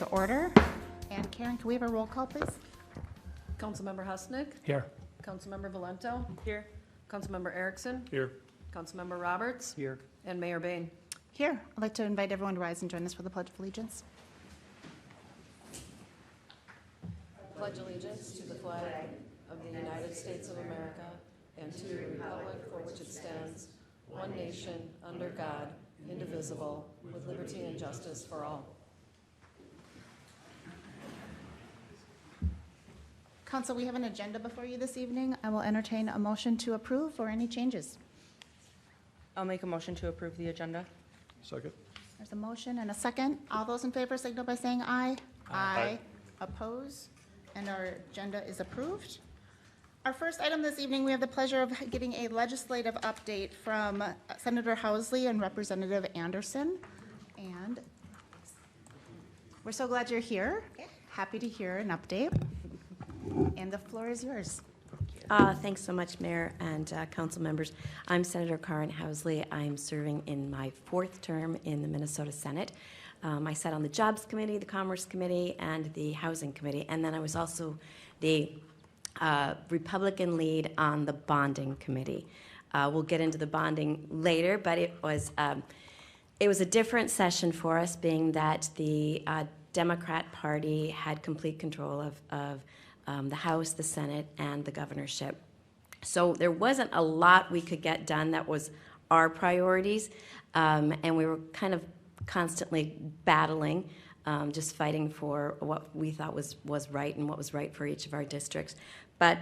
to order. And Karen, can we have a roll call, please? Councilmember Husnick. Here. Councilmember Valento. Here. Councilmember Erickson. Here. Councilmember Roberts. Here. And Mayor Bain. Here. I'd like to invite everyone to rise and join us for the Pledge of Allegiance. Pledge allegiance to the flag of the United States of America and to the republic for which it stands, one nation, under God, indivisible, with liberty and justice for all. Council, we have an agenda before you this evening. I will entertain a motion to approve or any changes. I'll make a motion to approve the agenda. Second. There's a motion and a second. All those in favor signal by saying aye. Aye. Oppose? And our agenda is approved. Our first item this evening, we have the pleasure of getting a legislative update from Senator Housley and Representative Anderson. And we're so glad you're here. Happy to hear an update. And the floor is yours. Thanks so much, Mayor and council members. I'm Senator Karen Housley. I'm serving in my 4th term in the Minnesota Senate. I sat on the Jobs Committee, the Commerce Committee, and the Housing Committee. And then I was also the Republican lead on the Bonding Committee. We'll get into the bonding later, but it was a different session for us, being that the Democrat Party had complete control of the House, the Senate, and the governorship. So there wasn't a lot we could get done that was our priorities, and we were kind of constantly battling, just fighting for what we thought was right and what was right for each of our districts. But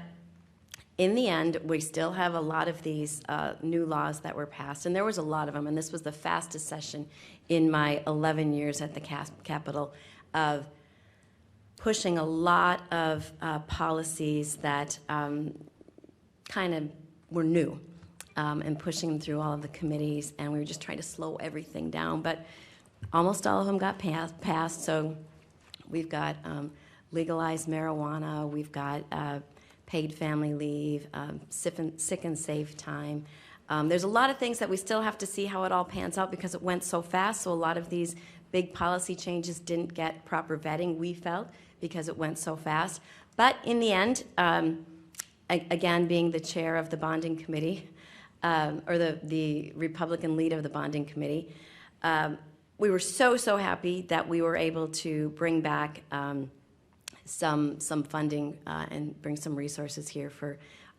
in the end, we still have a lot of these new laws that were passed, and there was a lot of them, and this was the fastest session in my 11 years at the Capitol of pushing a lot of policies that kind of were new, and pushing them through all of the committees, and we were just trying to slow everything down. But almost all of them got passed. So we've got legalized marijuana, we've got paid family leave, sick and safe time. There's a lot of things that we still have to see how it all pans out because it went so fast. So a lot of these big policy changes didn't get proper vetting, we felt, because it went so fast. But in the end, again, being the chair of the bonding committee, or the Republican lead of the bonding committee, we were so happy that we were able to bring back some funding and bring some resources here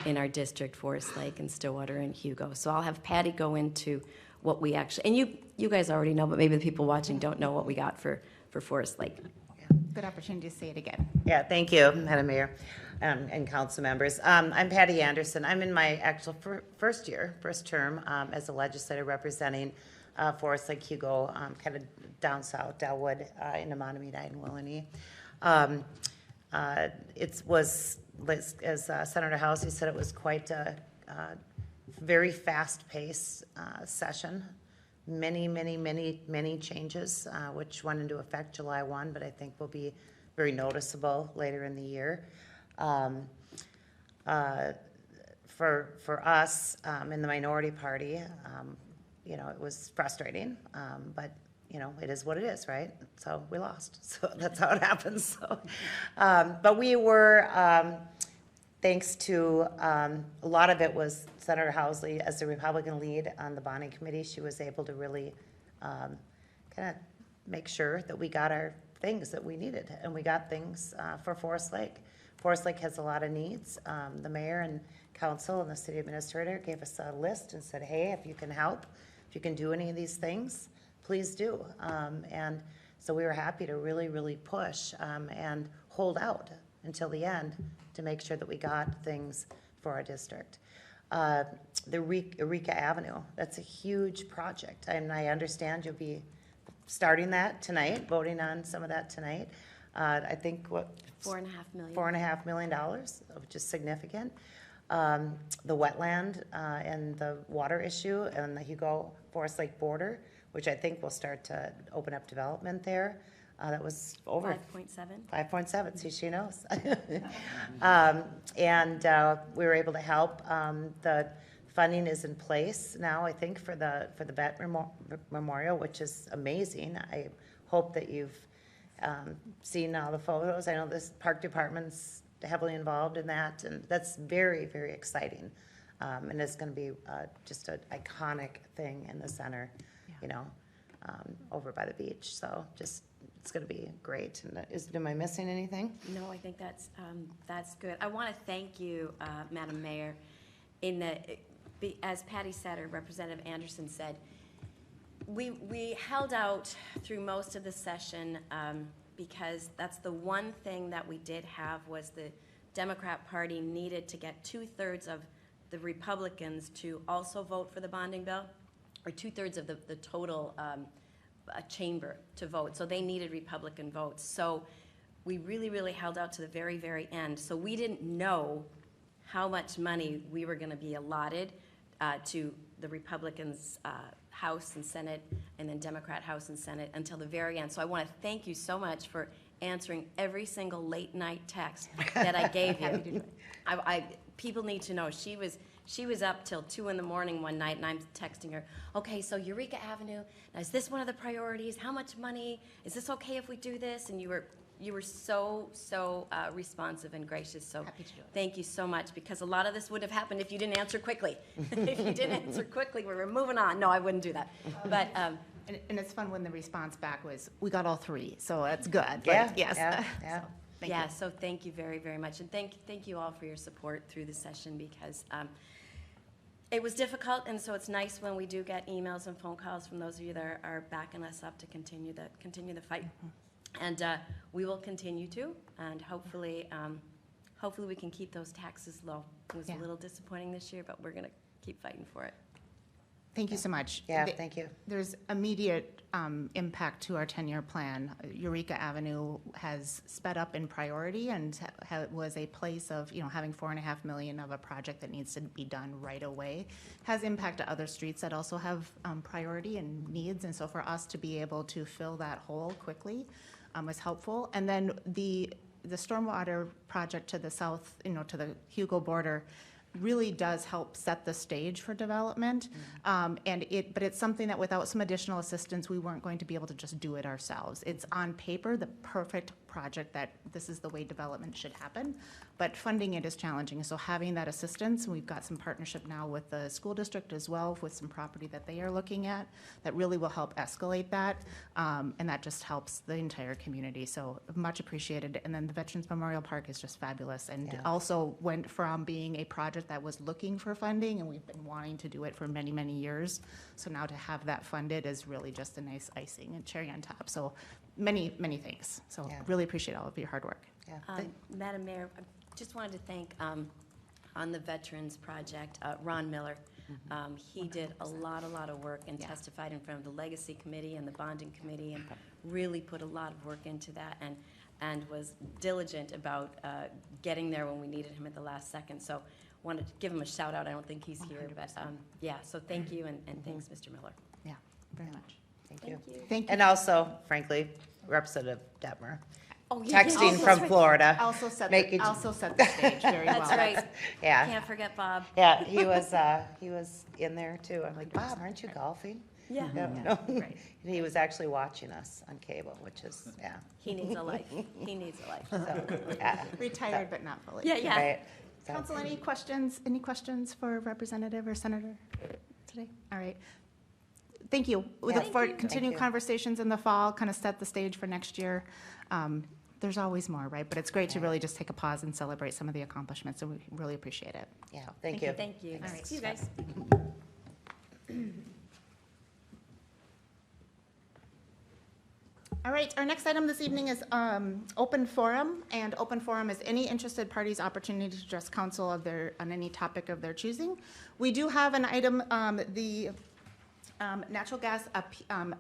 in our district, Forest Lake and Stillwater and Hugo. So I'll have Patty go into what we actually, and you guys already know, but maybe the people watching don't know what we got for Forest Lake. Good opportunity to say it again. Yeah, thank you, Madam Mayor and council members. I'm Patty Anderson. I'm in my actual first term as a legislator representing Forest Lake, Hugo, kind of down south, Delwood, in Amanamida and Willany. It was, as Senator Housley said, it was quite a very fast-paced session. Many changes, which went into effect July 1, but I think will be very noticeable later in the year. For us in the minority party, it was frustrating, but it is what it is, right? So we lost, so that's how it happens. So, but we were, thanks to a lot of it was Senator Housley as the Republican lead on the bonding committee. She was able to really kind of make sure that we got our things that we needed, and we got things for Forest Lake. Forest Lake has a lot of needs. The mayor and council and the city administrator gave us a list and said, hey, if you can help, if you can do any of these things, please do. And so we were happy to really push and hold out until the end to make sure that we got things for our district. The Eureka Avenue, that's a huge project, and I understand you'll be starting that tonight, voting on some of that tonight. I think $4.5 million. $4.5 million, which is significant. The wetland and the water issue and the Hugo Forest Lake border, which I think will start to open up development there. That was over 5.7. 5.7. See, she knows. And we were able to help. The funding is in place now, I think, for the vet memorial, which is amazing. I hope that you've seen all the photos. I know this park department's heavily involved in that, and that's very, very exciting. And it's gonna be just an iconic thing in the center, you know, over by the beach. So just, it's gonna be great. And am I missing anything? No, I think that's good. I want to thank you, Madam Mayor, as Patty said, or Representative Anderson said, we held out through most of the session because that's the one thing that we did have was the Democrat Party needed to get 2/3 of the Republicans to also vote for the bonding bill, or 2/3 of the total chamber to vote. So they needed Republican votes. So we really, really held out to the very, very end. So we didn't know how much money we were going to be allotted to the Republicans' House and Senate, and then Democrat House and Senate until the very end. So I want to thank you so much for answering every single late-night text that I gave you. People need to know, she was up till 2 in the morning one night, and I'm texting her, okay, so Eureka Avenue, now is this one of the priorities? How much money? Is this okay if we do this? And you were so responsive and gracious, so Happy to do it. thank you so much, because a lot of this would have happened if you didn't answer quickly. If you didn't answer quickly, we were moving on. No, I wouldn't do that. But, And it's fun when the response back was, we got all 3, so that's good. Like, Yeah, yes. yeah, yeah. So, thank you. yeah, so thank you very, very much. And thank you all for your support through the session, because it was difficult, and so it's nice when we do get emails and phone calls from those of you that are backing us up to continue the fight. And we will continue to, and hopefully we can keep those taxes low. It was a Yeah. little disappointing this year, but we're going to keep fighting for it. Thank you so much. Yeah, thank you. There's immediate impact to our 10-year plan. Eureka Avenue has sped up in priority and was a place of, having $4.5 million of a project that needs to be done right away, has impact to other streets that also have priority and needs. And so for us to be able to fill that hole quickly was helpful. And then the stormwater project to the south, to the Hugo border, really does help set the stage for development. But it's something that without some additional assistance, we weren't going to be able to just do it ourselves. It's on paper the perfect project that this is the way development should happen, but funding it is challenging. So having that assistance, we've got some partnership now with the school district as well, with some property that they are looking at, that really will help escalate that. And that just helps the entire community. So much appreciated. And then the Veterans Memorial Park is just fabulous, and Yeah. also went from being a project that was looking for funding, and we've been wanting to do it for many, many years. So now to have that funded is really just a nice icing and cherry on top. So many, many thanks. So Yeah. really appreciate all of your hard work. Yeah. Madam Mayor, I just wanted to thank, on the Veterans Project, Ron Miller. He did a lot of work and Yeah. testified in front of the Legacy Committee and the Bonding Committee, and really put a lot of work into that, and was diligent about getting there when we needed him at the last second. So wanted to give him a shout out. I don't think he's here, but yeah, so thank you, and thanks, Mr. Miller. Yeah, very much. Thank you. Thank you. And also, frankly, Representative Detmer, Oh, yeah, texting that's from right. Florida. Also set Make it- the stage very well. That's right. Yeah, Can't forget Bob. yeah, he was in there too. I'm like, Bob, aren't you golfing? Yeah. No. Right. He was actually watching us on cable, which is, yeah, He needs a life. He needs a life. so, yeah. Retired but not fully. Yeah, yeah. Right. So- Council, any questions for Representative or Senator today? All right. Thank you. We look Yeah. forward to Thank continued you. conversations in the fall, kind of set the stage for next year. There's always more, right? But it's great to really just take a pause and celebrate some of the accomplishments, so we really appreciate it. Yeah, thank you. Thank you. All right. See you guys. All right, our next item this evening is open forum, and open forum is any interested party's opportunity to address council on any topic of their choosing. We do have an item, the natural gas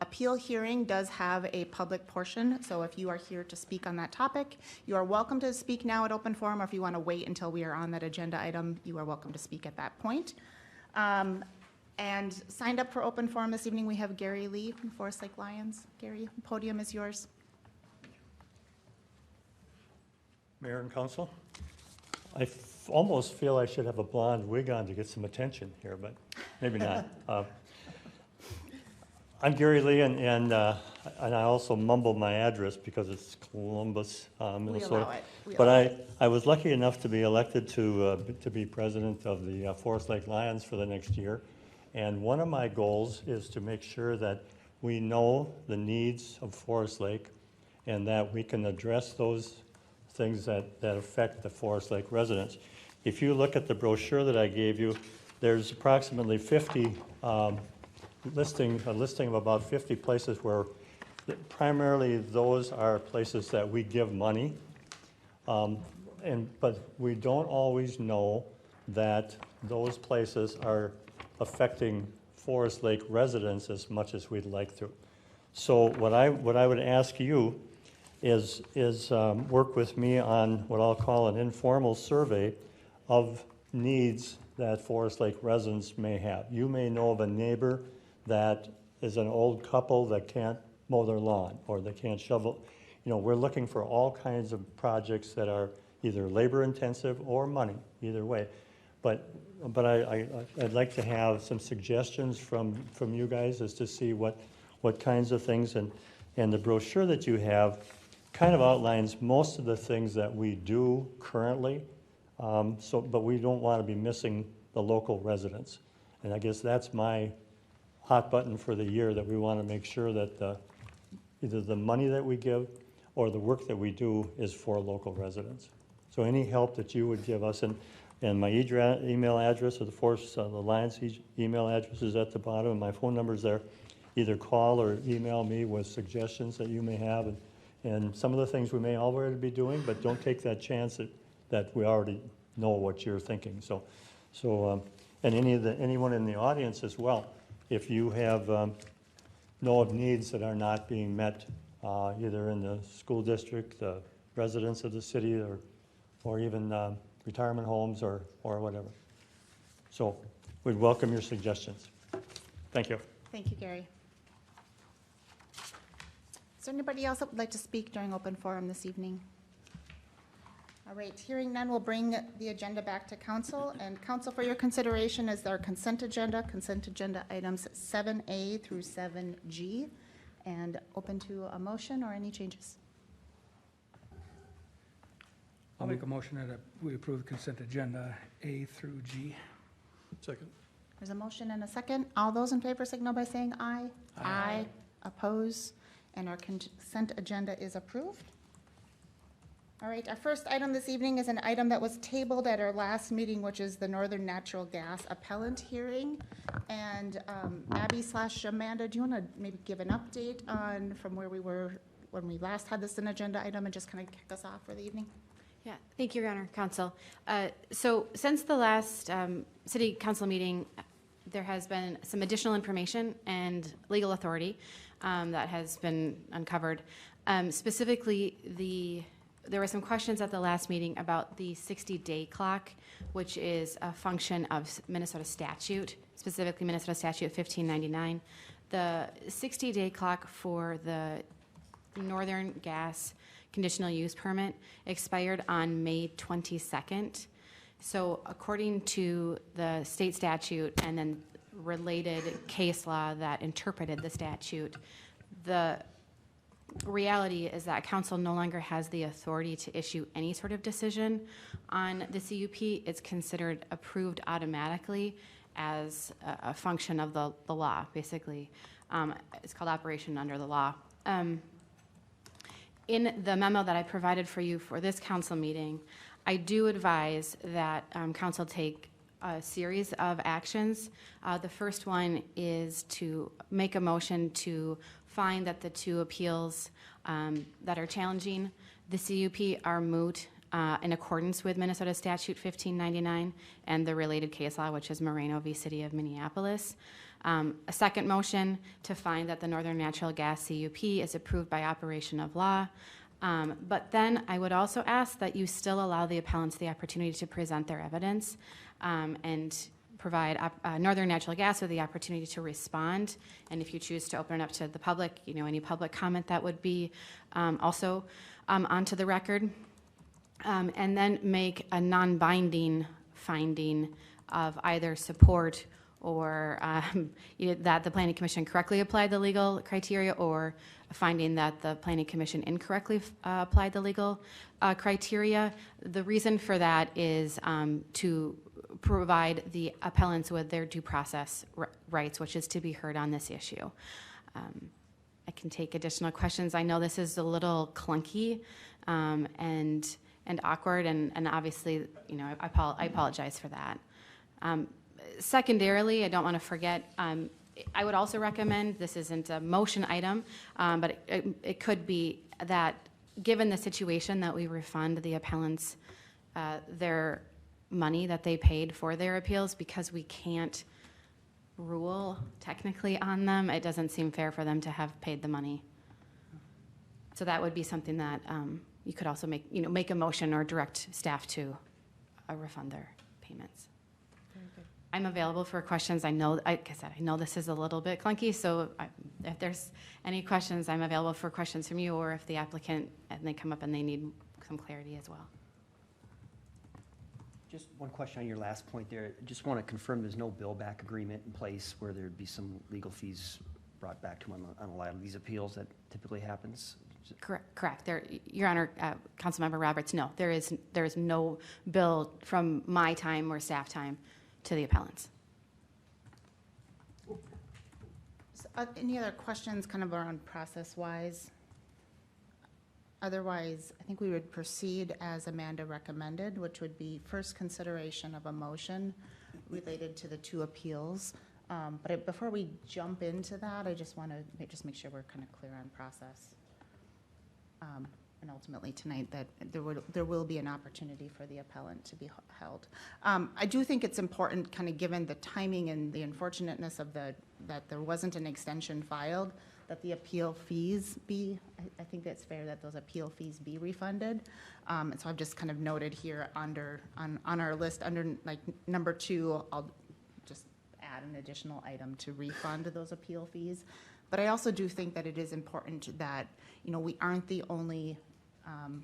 appeal hearing does have a public portion, so if you are here to speak on that topic, you are welcome to speak now at open forum, or if you want to wait until we are on that agenda item, you are welcome to speak at that point. And signed up for open forum this evening, we have Gary Lee from Forest Lake Lions. Gary, podium is yours. Mayor and council, I almost feel I should have a blonde wig on to get some attention here, but maybe not. I'm Gary Lee, and and I also mumble my address because it's Columbus, Minnesota. allow it. We But allow I was lucky enough to be elected to be president of the Forest Lake Lions for the next year. And one of my goals is to make sure that we know the needs of Forest Lake and that we can address those things that affect the Forest Lake residents. If you look at the brochure that I gave you, there's approximately 50 a listing of about 50 places where primarily those are places that we give money. But we don't always know that those places are affecting Forest Lake residents as much as we'd like to. So what I would ask you is work with me on what I'll call an informal survey of needs that Forest Lake residents may have. You may know of a neighbor that is an old couple that can't mow their lawn or they can't shovel. You know, we're looking for all kinds of projects that are either labor intensive or money, either way. But I'd like to have some suggestions from you guys as to see what kinds of things, and the brochure that you have kind of outlines most of the things that we do currently, but we don't want to be missing the local residents. And I guess that's my hot button for the year, that we want to make sure that either the money that we give or the work that we do is for local residents. So any help that you would give us, and my email address of the Lions email address is at the bottom, and my phone number's there. Either call or email me with suggestions that you may have, and some of the things we may already be doing, but don't take that chance that we already know what you're thinking. And anyone in the audience as well, if you have know of needs that are not being met, either in the school district, the residents of the city, or even retirement homes or whatever. So we'd welcome your suggestions. Thank you. Thank you, Gary. Is there anybody else that would like to speak during open forum this evening? All right, hearing none, we'll bring the agenda back to council. And council, for your consideration is our consent agenda items 7A through 7G, and open to a motion or any changes. I'll make a motion that we approve the consent agenda A through G. Second. There's a motion and a second. All those in favor signal by saying aye. Aye. Oppose, and our consent agenda is approved. All right, our first item this evening is an item that was tabled at our last meeting, which is the Northern Natural Gas Appellant hearing. And Abby/Amanda, do you want to maybe give an update on from where we were when we last had this an agenda item, and just kind of kick us off for the evening? Yeah, thank you, Your Honor, Council. So since the last City Council meeting, there has been some additional information and legal authority that has been uncovered. Specifically, there were some questions at the last meeting about the 60-day clock, which is a function of Minnesota statute, specifically Minnesota Statute 1599. The 60-day clock for the Northern Gas conditional use permit expired on May 22nd. So according to the state statute and then related case law that interpreted the statute, the reality is that council no longer has the authority to issue any sort of decision on the CUP. It's considered approved automatically as a function of the law, basically. It's called operation under the law. In the memo that I provided for you for this council meeting, I do advise that council take a series of actions. The first one is to make a motion to find that the two appeals that are challenging the CUP are moot in accordance with Minnesota Statute 1599 and the related case law, which is Moreno v. City of Minneapolis. A second motion to find that the Northern Natural Gas CUP is approved by operation of law. But then I would also ask that you still allow the appellants the opportunity to present their evidence and provide Northern Natural Gas with the opportunity to respond. And if you choose to open it up to the public, any public comment that would be also onto the record. And then make a non-binding finding of either support or that the Planning Commission correctly applied the legal criteria, or finding that the Planning Commission incorrectly applied the legal criteria. The reason for that is to provide the appellants with their due process rights, which is to be heard on this issue. I can take additional questions. I know this is a little clunky and awkward, and obviously, you know, I apologize for that. Secondarily, I don't want to forget, I would also recommend, this isn't a motion item, but it could be that, given the situation, that we refund the appellants their money that they paid for their appeals, because we can't rule technically on them. It doesn't seem fair for them to have paid the money. So that would be something that you could also make a motion or direct staff to refund their payments. I'm available for questions. I know, like I said, I know this is a little bit clunky, so if there's any questions, I'm available for questions from you, or if the applicant, and they come up and they need some clarity as well. Just one question on your last point there. Just want to confirm there's no bill back agreement in place where there'd be some legal fees brought back to them on a lot of these appeals that typically happens? Correct. There, Your Honor, Councilmember Roberts, no, there is no bill from my time or staff time to the appellants. So, any other questions kind of around process-wise? Otherwise, I think we would proceed as Amanda recommended, which would be first consideration of a motion related to the two appeals. But before we jump into that, I just want to make sure we're kind of clear on process. And ultimately tonight that there will be an opportunity for the appellant to be held. I do think it's important, kind of given the timing and the unfortunateness of that there wasn't an extension filed, that the appeal fees be, I think that's fair that those appeal fees be refunded. And so I've just kind of noted here on our list, under like number 2, I'll just add an additional item to refund those appeal fees. But I also do think that it is important that, you know, we aren't the only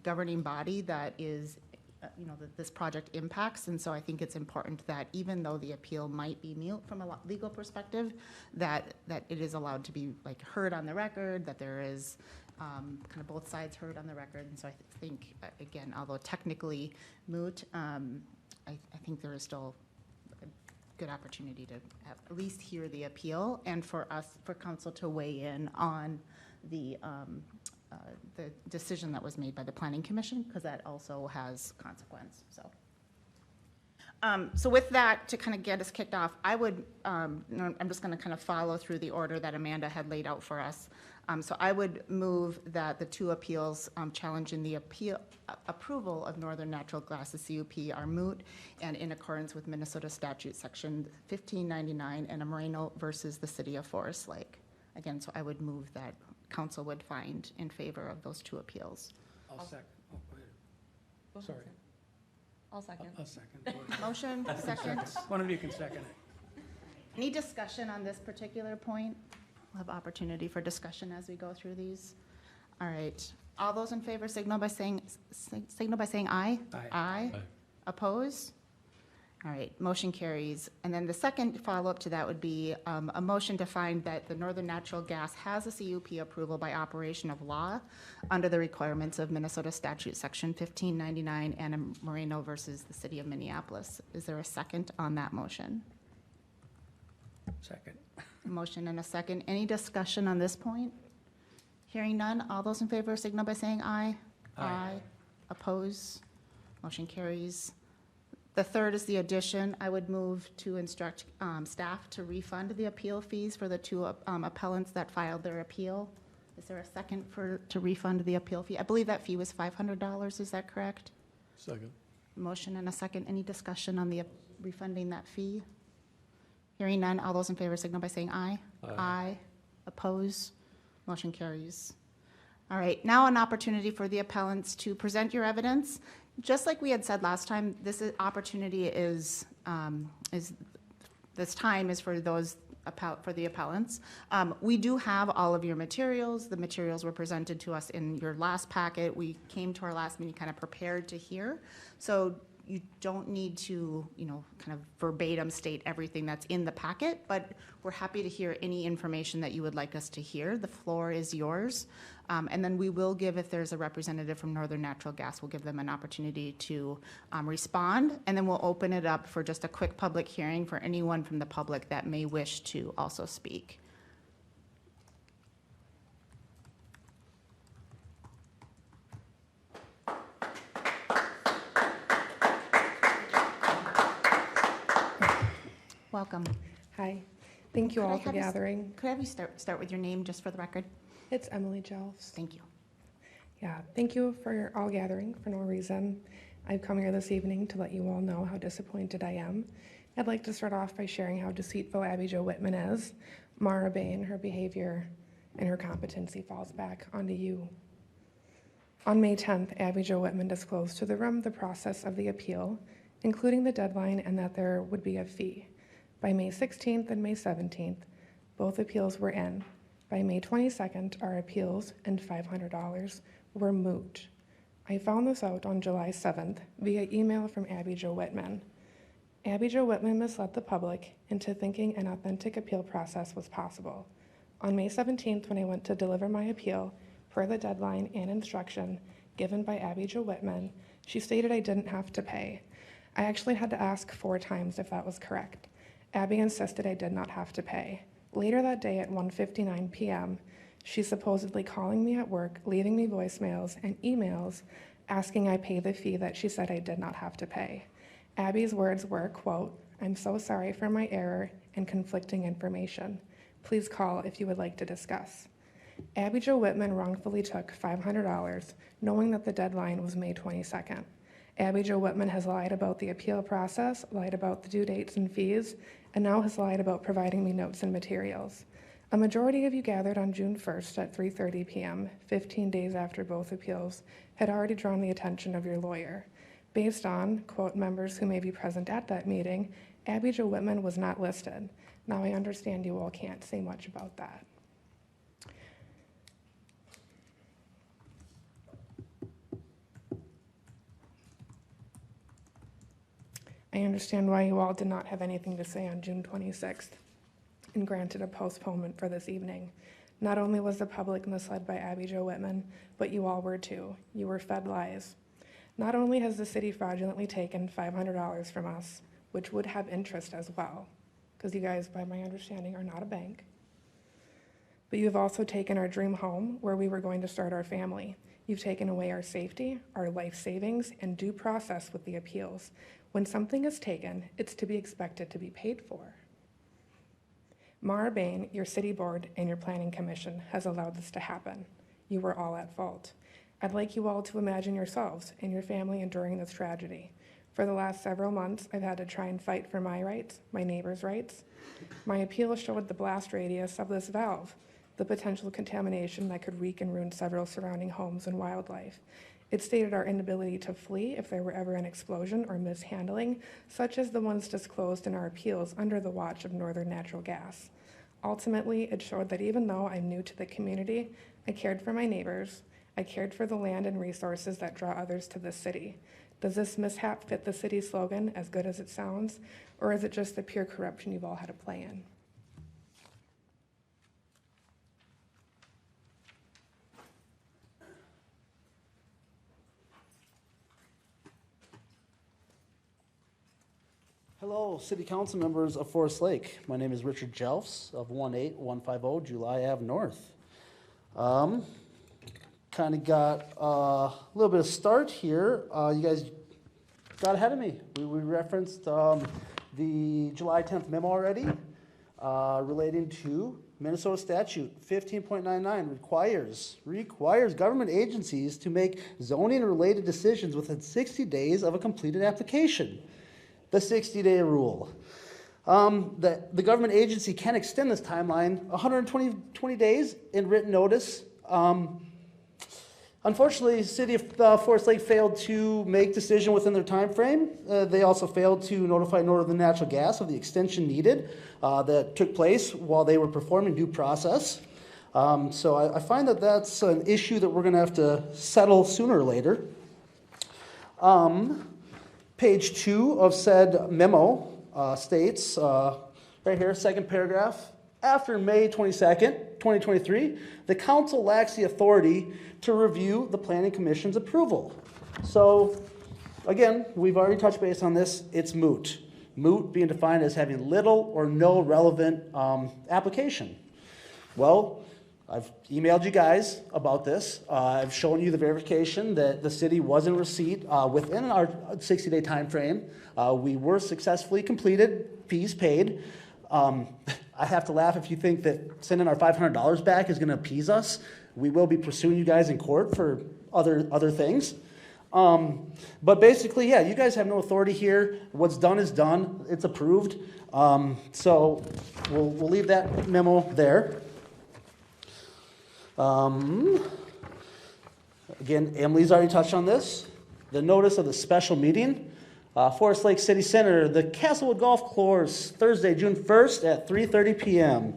governing body that is, that this project impacts. And so I think it's important that even though the appeal might be mute from a legal perspective, that it is allowed to be like heard on the record, that there is kind of both sides heard on the record. And so I think, again, although technically moot, I think there is still a good opportunity to at least hear the appeal, and for council to weigh in on the decision that was made by the Planning Commission, because that also has consequence. So with that, to kind of get us kicked off, I'm just going to kind of follow through the order that Amanda had laid out for us. So I would move that the two appeals challenging the approval of Northern Natural Gas, the CUP, are moot and in accordance with Minnesota Statute Section 1599 and Moreno versus the City of Forest Lake. Again, so I would move that council would find in favor of those two appeals. I'll second. Oh, go ahead. Sorry. I'll second. I'll second. Go ahead. Motion, second. One of you can second it. Any discussion on this particular point? We'll have opportunity for discussion as we go through these. All right. All those in favor signal by saying aye. Aye. Aye. Oppose? All right, motion carries. And then the second follow-up to that would be a motion to find that the Northern Natural Gas has a CUP approval by operation of law under the requirements of Minnesota Statute Section 1599 and Moreno versus the City of Minneapolis. Is there a second on that motion? Second. Motion and a second. Any discussion on this point? Hearing none, all those in favor signal by saying aye. Aye. Oppose? Motion carries. The third is the addition. I would move to instruct staff to refund the appeal fees for the two appellants that filed their appeal. Is there a second to refund the appeal fee? I believe that fee was $500. Is that correct? Second. Motion and a second. Any discussion on the refunding that fee? Hearing none, all those in favor signal by saying aye. Aye. Oppose? Motion carries. All right, now an opportunity for the appellants to present your evidence. Just like we had said last time, this opportunity is this time is for the appellants. We do have all of your materials. The materials were presented to us in your last packet. We came to our last meeting kind of prepared to hear. So you don't need to, kind of verbatim state everything that's in the packet, but we're happy to hear any information that you would like us to hear. The floor is yours. And then we will give, if there's a representative from Northern Natural Gas, we'll give them an opportunity to respond. And then we'll open it up for just a quick public hearing for anyone from the public that may wish to also speak. Welcome. Hi. Thank you Could I all for have you s- gathering. Could I have you start with your name, just for the record? It's Emily Jelfs. Thank you. Yeah, thank you for all gathering for no reason. I've come here this evening to let you all know how disappointed I am. I'd like to start off by sharing how deceitful Abby Jo Whitman is. Mara Bain, her behavior and her competency falls back onto you. On May 10th, Abby Jo Whitman disclosed to the room the process of the appeal, including the deadline and that there would be a fee. By May 16th and May 17th, both appeals were in. By May 22nd, our appeals and $500 were moot. I found this out on July 7th via email from Abby Jo Whitman. Abby Jo Whitman misled the public into thinking an authentic appeal process was possible. On May 17th, when I went to deliver my appeal, per the deadline and instruction given by Abby Jo Whitman, she stated I didn't have to pay. I actually had to ask 4 times if that was correct. Abby insisted I did not have to pay. Later that day at 1:59 p.m., she's supposedly calling me at work, leaving me voicemails and emails asking I pay the fee that she said I did not have to pay. Abby's words were, quote, "I'm so sorry for my error and conflicting information. Please call if you would like to discuss." Abby Jo Whitman wrongfully took $500, knowing that the deadline was May 22nd. Abby Jo Whitman has lied about the appeal process, lied about the due dates and fees, and now has lied about providing me notes and materials. A majority of you gathered on June 1st at 3:30 p.m., 15 days after both appeals, had already drawn the attention of your lawyer. Based on, quote, members who may be present at that meeting, Abby Jo Whitman was not listed. Now I understand you all can't say much about that. I understand why you all did not have anything to say on June 26th and granted a postponement for this evening. Not only was the public misled by Abby Jo Whitman, but you all were too. You were fed lies. Not only has the city fraudulently taken $500 from us, which would have interest as well, because you guys, by my understanding, are not a bank, but you have also taken our dream home where we were going to start our family. You've taken away our safety, our life savings, and due process with the appeals. When something is taken, it's to be expected to be paid for. Mara Bain, your city board, and your planning commission has allowed this to happen. You were all at fault. I'd like you all to imagine yourselves and your family enduring this tragedy. For the last several months, I've had to try and fight for my rights, my neighbors' rights. My appeal showed the blast radius of this valve, the potential contamination that could wreak and ruin several surrounding homes and wildlife. It stated our inability to flee if there were ever an explosion or mishandling, such as the ones disclosed in our appeals under the watch of Northern Natural Gas. Ultimately, it showed that even though I'm new to the community, I cared for my neighbors. I cared for the land and resources that draw others to this city. Does this mishap fit the city's slogan, as good as it sounds, or is it just the pure corruption you've all had to play in? Hello, City Council members of Forest Lake. My name is Richard Jelfs of 18150 July Ave North. Kind of got a little bit of start here. You guys got ahead of me. We referenced the July 10th memo already relating to Minnesota statute 15.99 requires government agencies to make zoning and related decisions within 60 days of a completed application. The 60-day rule. The government agency can extend this timeline 120 days in written notice. Unfortunately, the city of Forest Lake failed to make decision within their time frame. They also failed to notify Northern Natural Gas of the extension needed that took place while they were performing due process. So I find that that's an issue that we're going to have to settle sooner or later. Page 2 of said memo states, right here, second paragraph, after May 22nd, 2023, the council lacks the authority to review the planning commission's approval. So, again, we've already touched base on this, it's moot. Moot being defined as having little or no relevant application. Well, I've emailed you guys about this. I've shown you the verification that the city was in receipt within our 60-day time frame. We were successfully completed, fees paid. I have to laugh if you think that sending our $500 back is going to appease us. We will be pursuing you guys in court for other things. But basically, yeah, you guys have no authority here. What's done is done. It's approved. So we'll leave that memo there. Again, Emily's already touched on this. The notice of the special meeting. Forest Lake City Center, the Castlewood Golf Course, Thursday, June 1st at 3:30 p.m.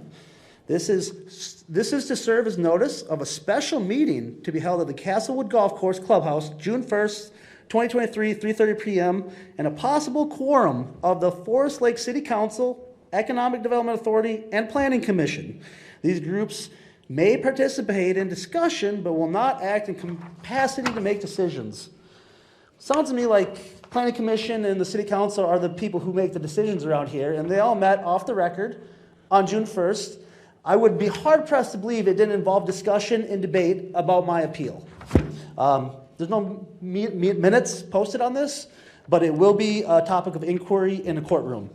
This is to serve as notice of a special meeting to be held at the Castlewood Golf Course Clubhouse, June 1st, 2023, 3:30 p.m., and a possible quorum of the Forest Lake City Council, Economic Development Authority, and Planning Commission. These groups may participate in discussion, but will not act in capacity to make decisions. Sounds to me like Planning Commission and the City Council are the people who make the decisions around here, and they all met off the record on June 1st. I would be hard-pressed to believe it didn't involve discussion and debate about my appeal. There's no minutes posted on this, but it will be a topic of inquiry in a courtroom.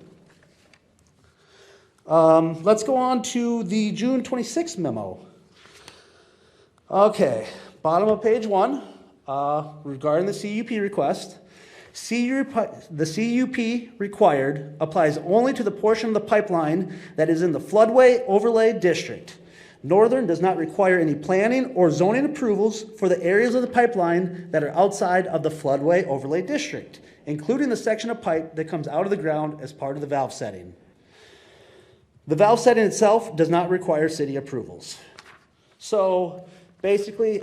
Let's go on to the June 26th memo. Okay, bottom of page 1, regarding the CUP request. The CUP required applies only to the portion of the pipeline that is in the floodway overlay district. Northern does not require any planning or zoning approvals for the areas of the pipeline that are outside of the floodway overlay district, including the section of pipe that comes out of the ground as part of the valve setting. The valve setting itself does not require city approvals. So basically,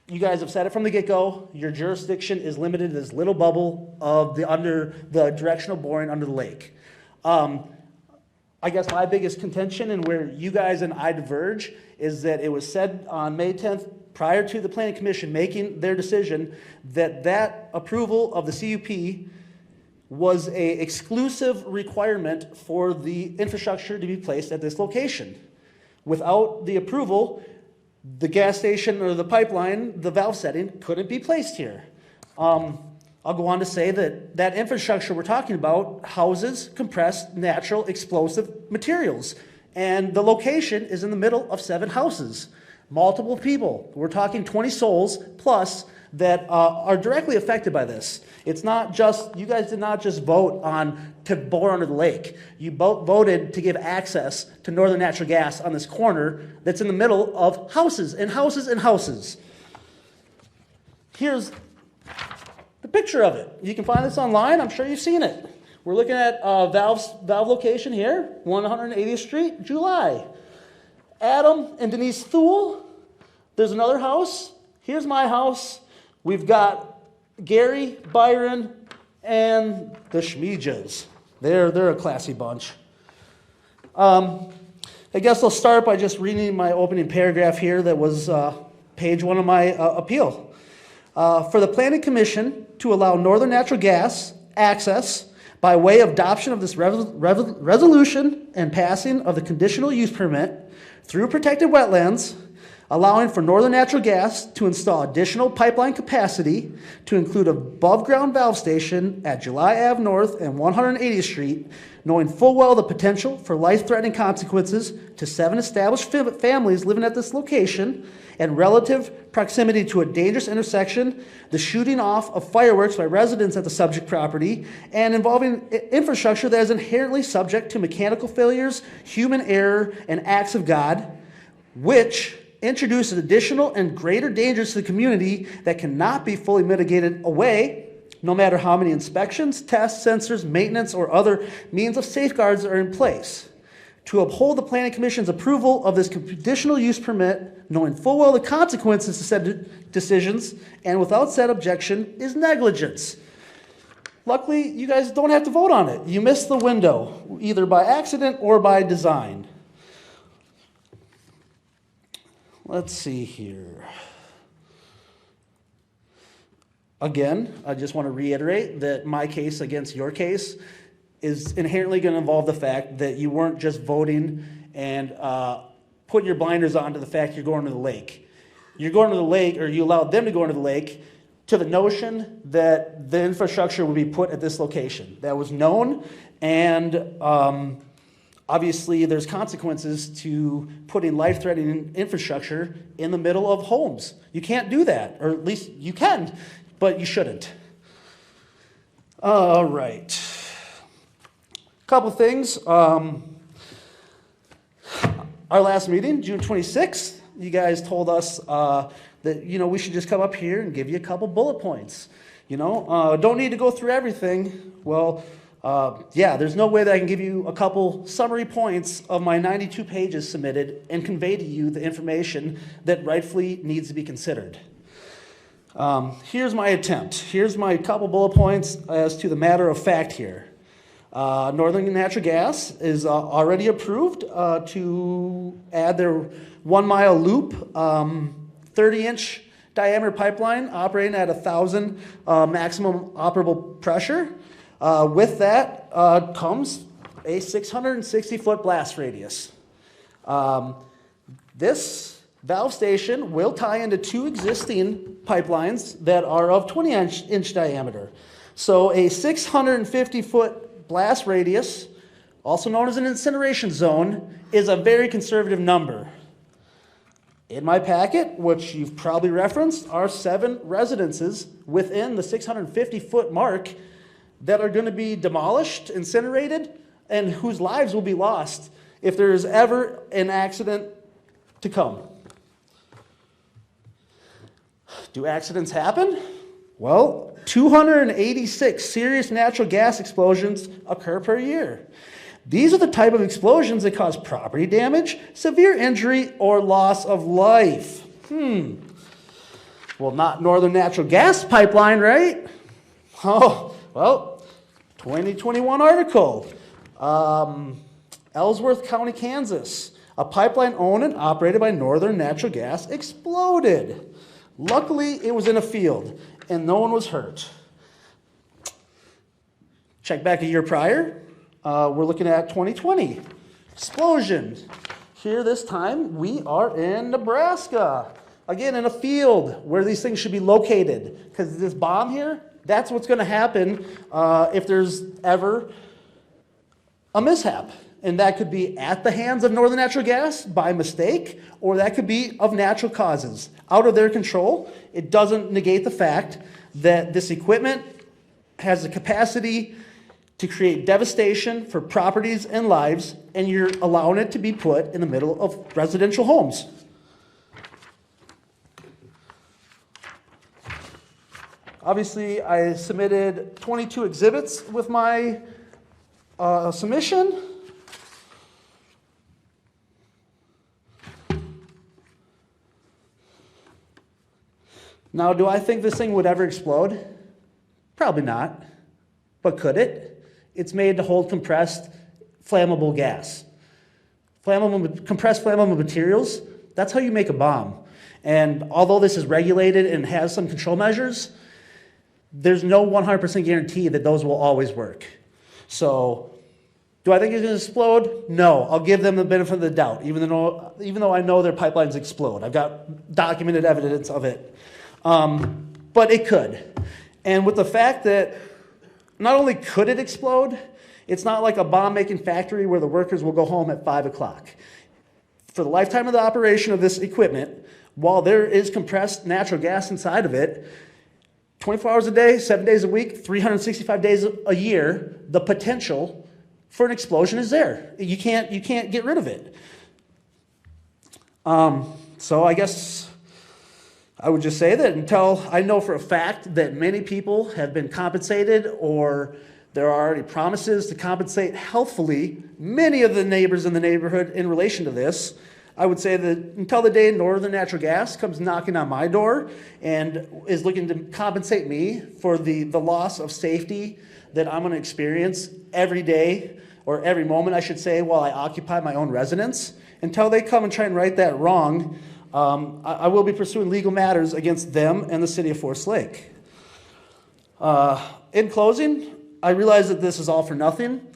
you guys have said it from the get-go, your jurisdiction is limited to this little bubble of under the directional boring under the lake. I guess my biggest contention and where you guys and I diverge is that it was said on May 10th, prior to the Planning Commission making their decision, that approval of the CUP was an exclusive requirement for the infrastructure to be placed at this location. Without the approval, the gas station or the pipeline, the valve setting, couldn't be placed here. I'll go on to say that infrastructure we're talking about houses compressed natural explosive materials. And the location is in the middle of 7 houses. Multiple people, we're talking 20 souls plus, that are directly affected by this. It's not just, you guys did not just vote to bore under the lake. You voted to give access to Northern Natural Gas on this corner that's in the middle of houses and houses and houses. Here's the picture of it. You can find this online. I'm sure you've seen it. We're looking at valve location here, 180th Street, July. Adam and Denise Thule. There's another house. Here's my house. We've got Gary, Byron, and the Schmiejas. They're a classy bunch. I guess I'll start by just reading my opening paragraph here that was page 1 of my appeal. For the Planning Commission to allow Northern Natural Gas access by way of adoption of this resolution and passing of the conditional use permit through protected wetlands, allowing for Northern Natural Gas to install additional pipeline capacity to include above-ground valve station at July Ave North and 180th Street, knowing full well the potential for life-threatening consequences to 7 established families living at this location and relative proximity to a dangerous intersection, the shooting off of fireworks by residents at the subject property, and involving infrastructure that is inherently subject to mechanical failures, human error, and acts of God, which introduces additional and greater dangers to the community that cannot be fully mitigated away, no matter how many inspections, tests, sensors, maintenance, or other means of safeguards are in place. To uphold the Planning Commission's approval of this conditional use permit, knowing full well the consequences to said decisions, and without said objection, is negligence. Luckily, you guys don't have to vote on it. You missed the window, either by accident or by design. Let's see here. Again, I just want to reiterate that my case against your case is inherently going to involve the fact that you weren't just voting and putting your blinders on to the fact you're going to the lake. You're going to the lake, or you allowed them to go into the lake, to the notion that the infrastructure would be put at this location. That was known, and obviously there's consequences to putting life-threatening infrastructure in the middle of homes. You can't do that, or at least you can, but you shouldn't. All right. Couple things. Our last meeting, June 26th, you guys told us that, we should just come up here and give you a couple bullet points. Don't need to go through everything. Well, there's no way that I can give you a couple summary points of my 92 pages submitted and convey to you the information that rightfully needs to be considered. Here's my attempt. Here's my couple bullet points as to the matter of fact here. Northern Natural Gas is already approved to add their 1 mile loop, 30-inch diameter pipeline operating at 1,000 maximum operable pressure. With that comes a 660-foot blast radius. This valve station will tie into 2 existing pipelines that are of 20-inch diameter. So a 650-foot blast radius, also known as an incineration zone, is a very conservative number. In my packet, which you've probably referenced, are 7 residences within the 650-foot mark that are going to be demolished, incinerated, and whose lives will be lost if there is ever an accident to come. Do accidents happen? Well, 286 serious natural gas explosions occur per year. These are the type of explosions that cause property damage, severe injury, or loss of life. Well, not Northern Natural Gas Pipeline, right? Oh, well, 2021 article. Ellsworth County, Kansas. A pipeline owned and operated by Northern Natural Gas exploded. Luckily, it was in a field, and no one was hurt. Check back a year prior. We're looking at 2020. Explosion. Here this time, we are in Nebraska. Again, in a field where these things should be located. Because this bomb here, that's what's going to happen if there's ever a mishap. And that could be at the hands of Northern Natural Gas by mistake, or that could be of natural causes. Out of their control, it doesn't negate the fact that this equipment has the capacity to create devastation for properties and lives, and you're allowing it to be put in the middle of residential homes. Obviously, I submitted 22 exhibits with my submission. Now, do I think this thing would ever explode? Probably not. But could it? It's made to hold compressed flammable gas. Compressed flammable materials, that's how you make a bomb. And although this is regulated and has some control measures, there's no 100% guarantee that those will always work. So, do I think it's going to explode? No. I'll give them the benefit of the doubt, even though I know their pipelines explode. I've got documented evidence of it. But it could. And with the fact that not only could it explode, it's not like a bomb-making factory where the workers will go home at 5 o'clock. For the lifetime of the operation of this equipment, while there is compressed natural gas inside of it, 24 hours a day, 7 days a week, 365 days a year, the potential for an explosion is there. You can't get rid of it. So I guess I would just say that until I know for a fact that many people have been compensated, or there are already promises to compensate healthfully many of the neighbors in the neighborhood in relation to this, I would say that until the day Northern Natural Gas comes knocking on my door and is looking to compensate me for the loss of safety that I'm going to experience every day, or every moment, I should say, while I occupy my own residence, until they come and try and right that wrong, I will be pursuing legal matters against them and the city of Forest Lake. In closing, I realize that this is all for nothing.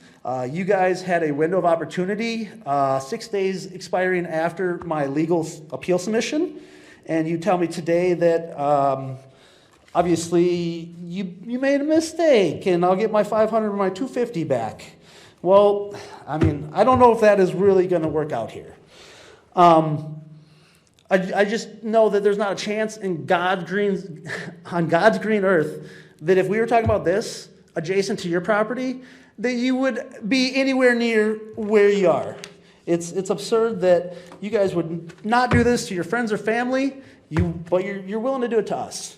You guys had a window of opportunity, 6 days expiring after my legal appeal submission, and you tell me today that obviously you made a mistake and I'll get my $500 or my $250 back. Well, I mean, I don't know if that is really going to work out here. I just know that there's not a chance on God's green earth that if we were talking about this adjacent to your property, that you would be anywhere near where you are. It's absurd that you guys would not do this to your friends or family, but you're willing to do it to us.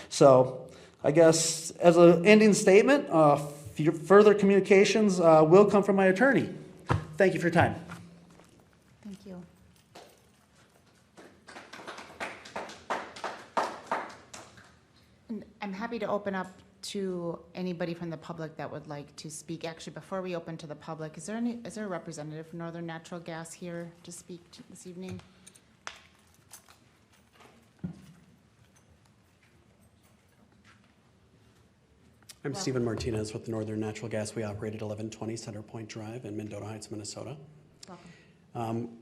So I guess as an ending statement, further communications will come from my attorney. Thank you for your time. Thank you. And I'm happy to open up to anybody from the public that would like to speak. Actually, before we open to the public, is there a representative from Northern Natural Gas here to speak this evening? I'm Stephen Martinez with Northern Natural Gas. We operate at 1120 Center Point Drive in Mendota Heights, Minnesota. Welcome.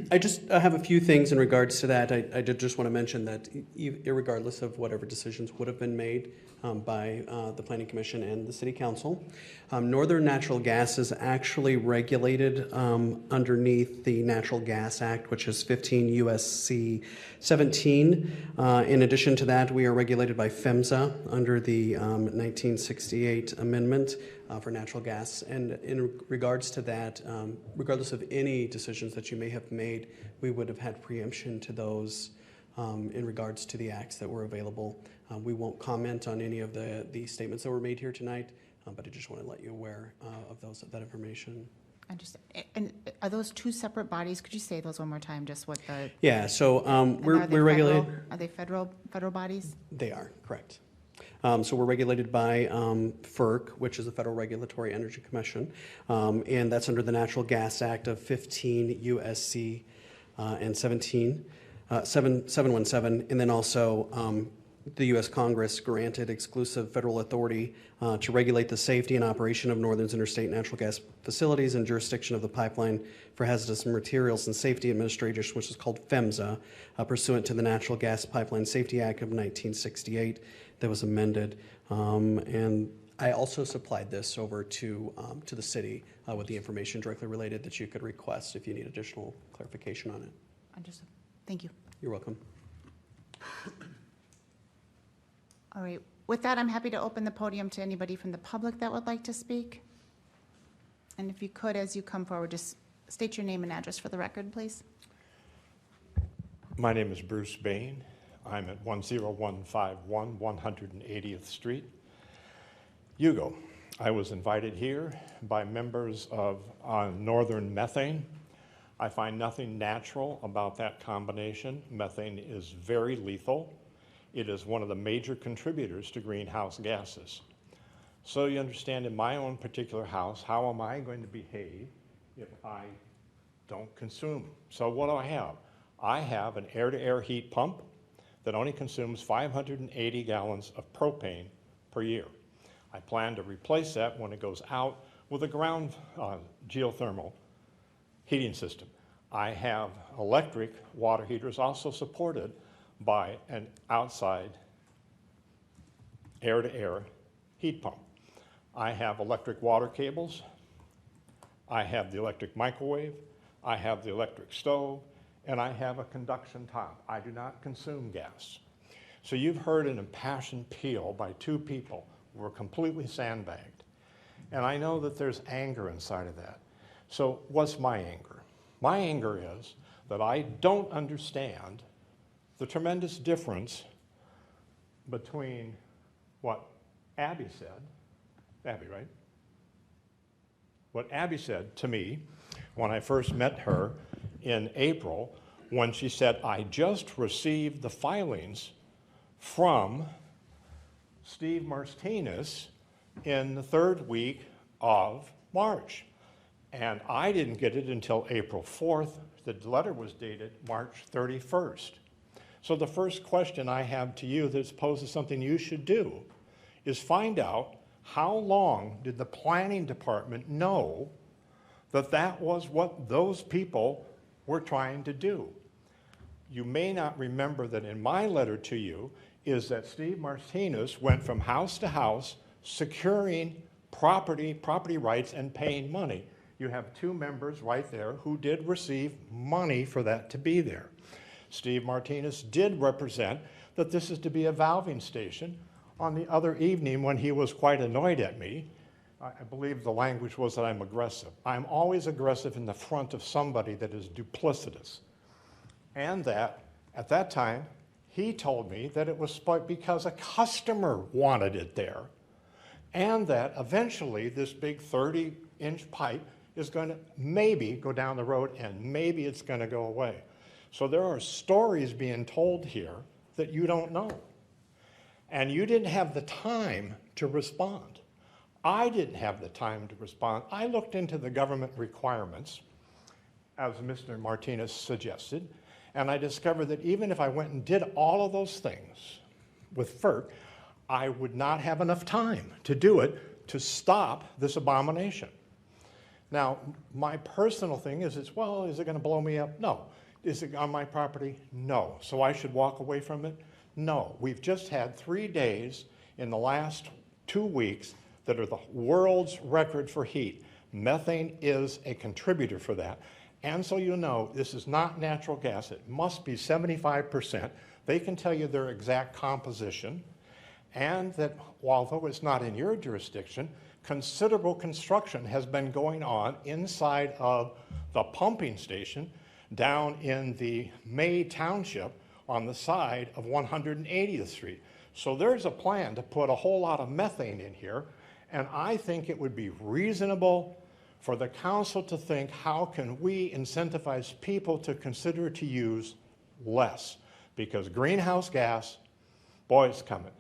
I just have a few things in regards to that. I did just want to mention that irregardless of whatever decisions would have been made by the Planning Commission and the City Council, Northern Natural Gas is actually regulated underneath the Natural Gas Act, which is 15 U.S.C. 17. In addition to that, we are regulated by PHMSA under the 1968 amendment for natural gas. And in regards to that, regardless of any decisions that you may have made, we would have had preemption to those in regards to the acts that were available. We won't comment on any of the statements that were made here tonight, but I just want to let you aware of that information. Understand. And are those two separate bodies? Could you say those one more time, just what the... Yeah, so and we're are they regulated. Are they federal bodies? They are, correct. So we're regulated by FERC, which is the Federal Regulatory Energy Commission, and that's under the Natural Gas Act of 15 U.S.C. And 717, and then also the U.S. Congress granted exclusive federal authority to regulate the safety and operation of Northern's interstate natural gas facilities and jurisdiction of the Pipeline for Hazardous Materials and Safety Administration, which is called PHMSA, pursuant to the Natural Gas Pipeline Safety Act of 1968 that was amended. And I also supplied this over to the city with the information directly related that you could request if you need additional clarification on it. Understood. Thank you. You're welcome. All right. With that, I'm happy to open the podium to anybody from the public that would like to speak. And if you could, as you come forward, just state your name and address for the record, please. My name is Bruce Bain. I'm at 10151 180th Street, Hugo. I was invited here by members of Northern Methane. I find nothing natural about that combination. Methane is very lethal. It is one of the major contributors to greenhouse gases. So you understand, in my own particular house, how am I going to behave if I don't consume? So what do I have? I have an air-to-air heat pump that only consumes 580 gallons of propane per year. I plan to replace that when it goes out with a ground geothermal heating system. I have electric water heaters also supported by an outside air-to-air heat pump. I have electric water cables. I have the electric microwave. I have the electric stove, and I have a conduction top. I do not consume gas. So you've heard an impassioned appeal by two people who were completely sandbagged. And I know that there's anger inside of that. So what's my anger? My anger is that I don't understand the tremendous difference between what Abby said, Abby, right? What Abby said to me when I first met her in April when she said, I just received the filings from Steve Martinez in the third week of March. And I didn't get it until April 4th. The letter was dated March 31st. So the first question I have to you that poses something you should do is find out how long did the planning department know that that was what those people were trying to do. You may not remember that in my letter to you is that Steve Martinez went from house to house securing property rights and paying money. You have two members right there who did receive money for that to be there. Steve Martinez did represent that this is to be a valving station. On the other evening when he was quite annoyed at me, I believe the language was that I'm aggressive. I'm always aggressive in the front of somebody that is duplicitous. And that, at that time, he told me that it was because a customer wanted it there. And that eventually this big 30-inch pipe is going to maybe go down the road and maybe it's going to go away. So there are stories being told here that you don't know. And you didn't have the time to respond. I didn't have the time to respond. I looked into the government requirements, as Mr. Martinez suggested, and I discovered that even if I went and did all of those things with FERC, I would not have enough time to do it to stop this abomination. Now, my personal thing is, is it going to blow me up? No. Is it on my property? No. So I should walk away from it? No. We've just had 3 days in the last 2 weeks that are the world's record for heat. Methane is a contributor for that. And so you know, this is not natural gas. It must be 75%. They can tell you their exact composition. And that although it's not in your jurisdiction, considerable construction has been going on inside of the pumping station down in the May Township on the side of 180th Street. So there's a plan to put a whole lot of methane in here, and I think it would be reasonable for the council to think, how can we incentivize people to consider to use less? Because greenhouse gas, boy, it's coming.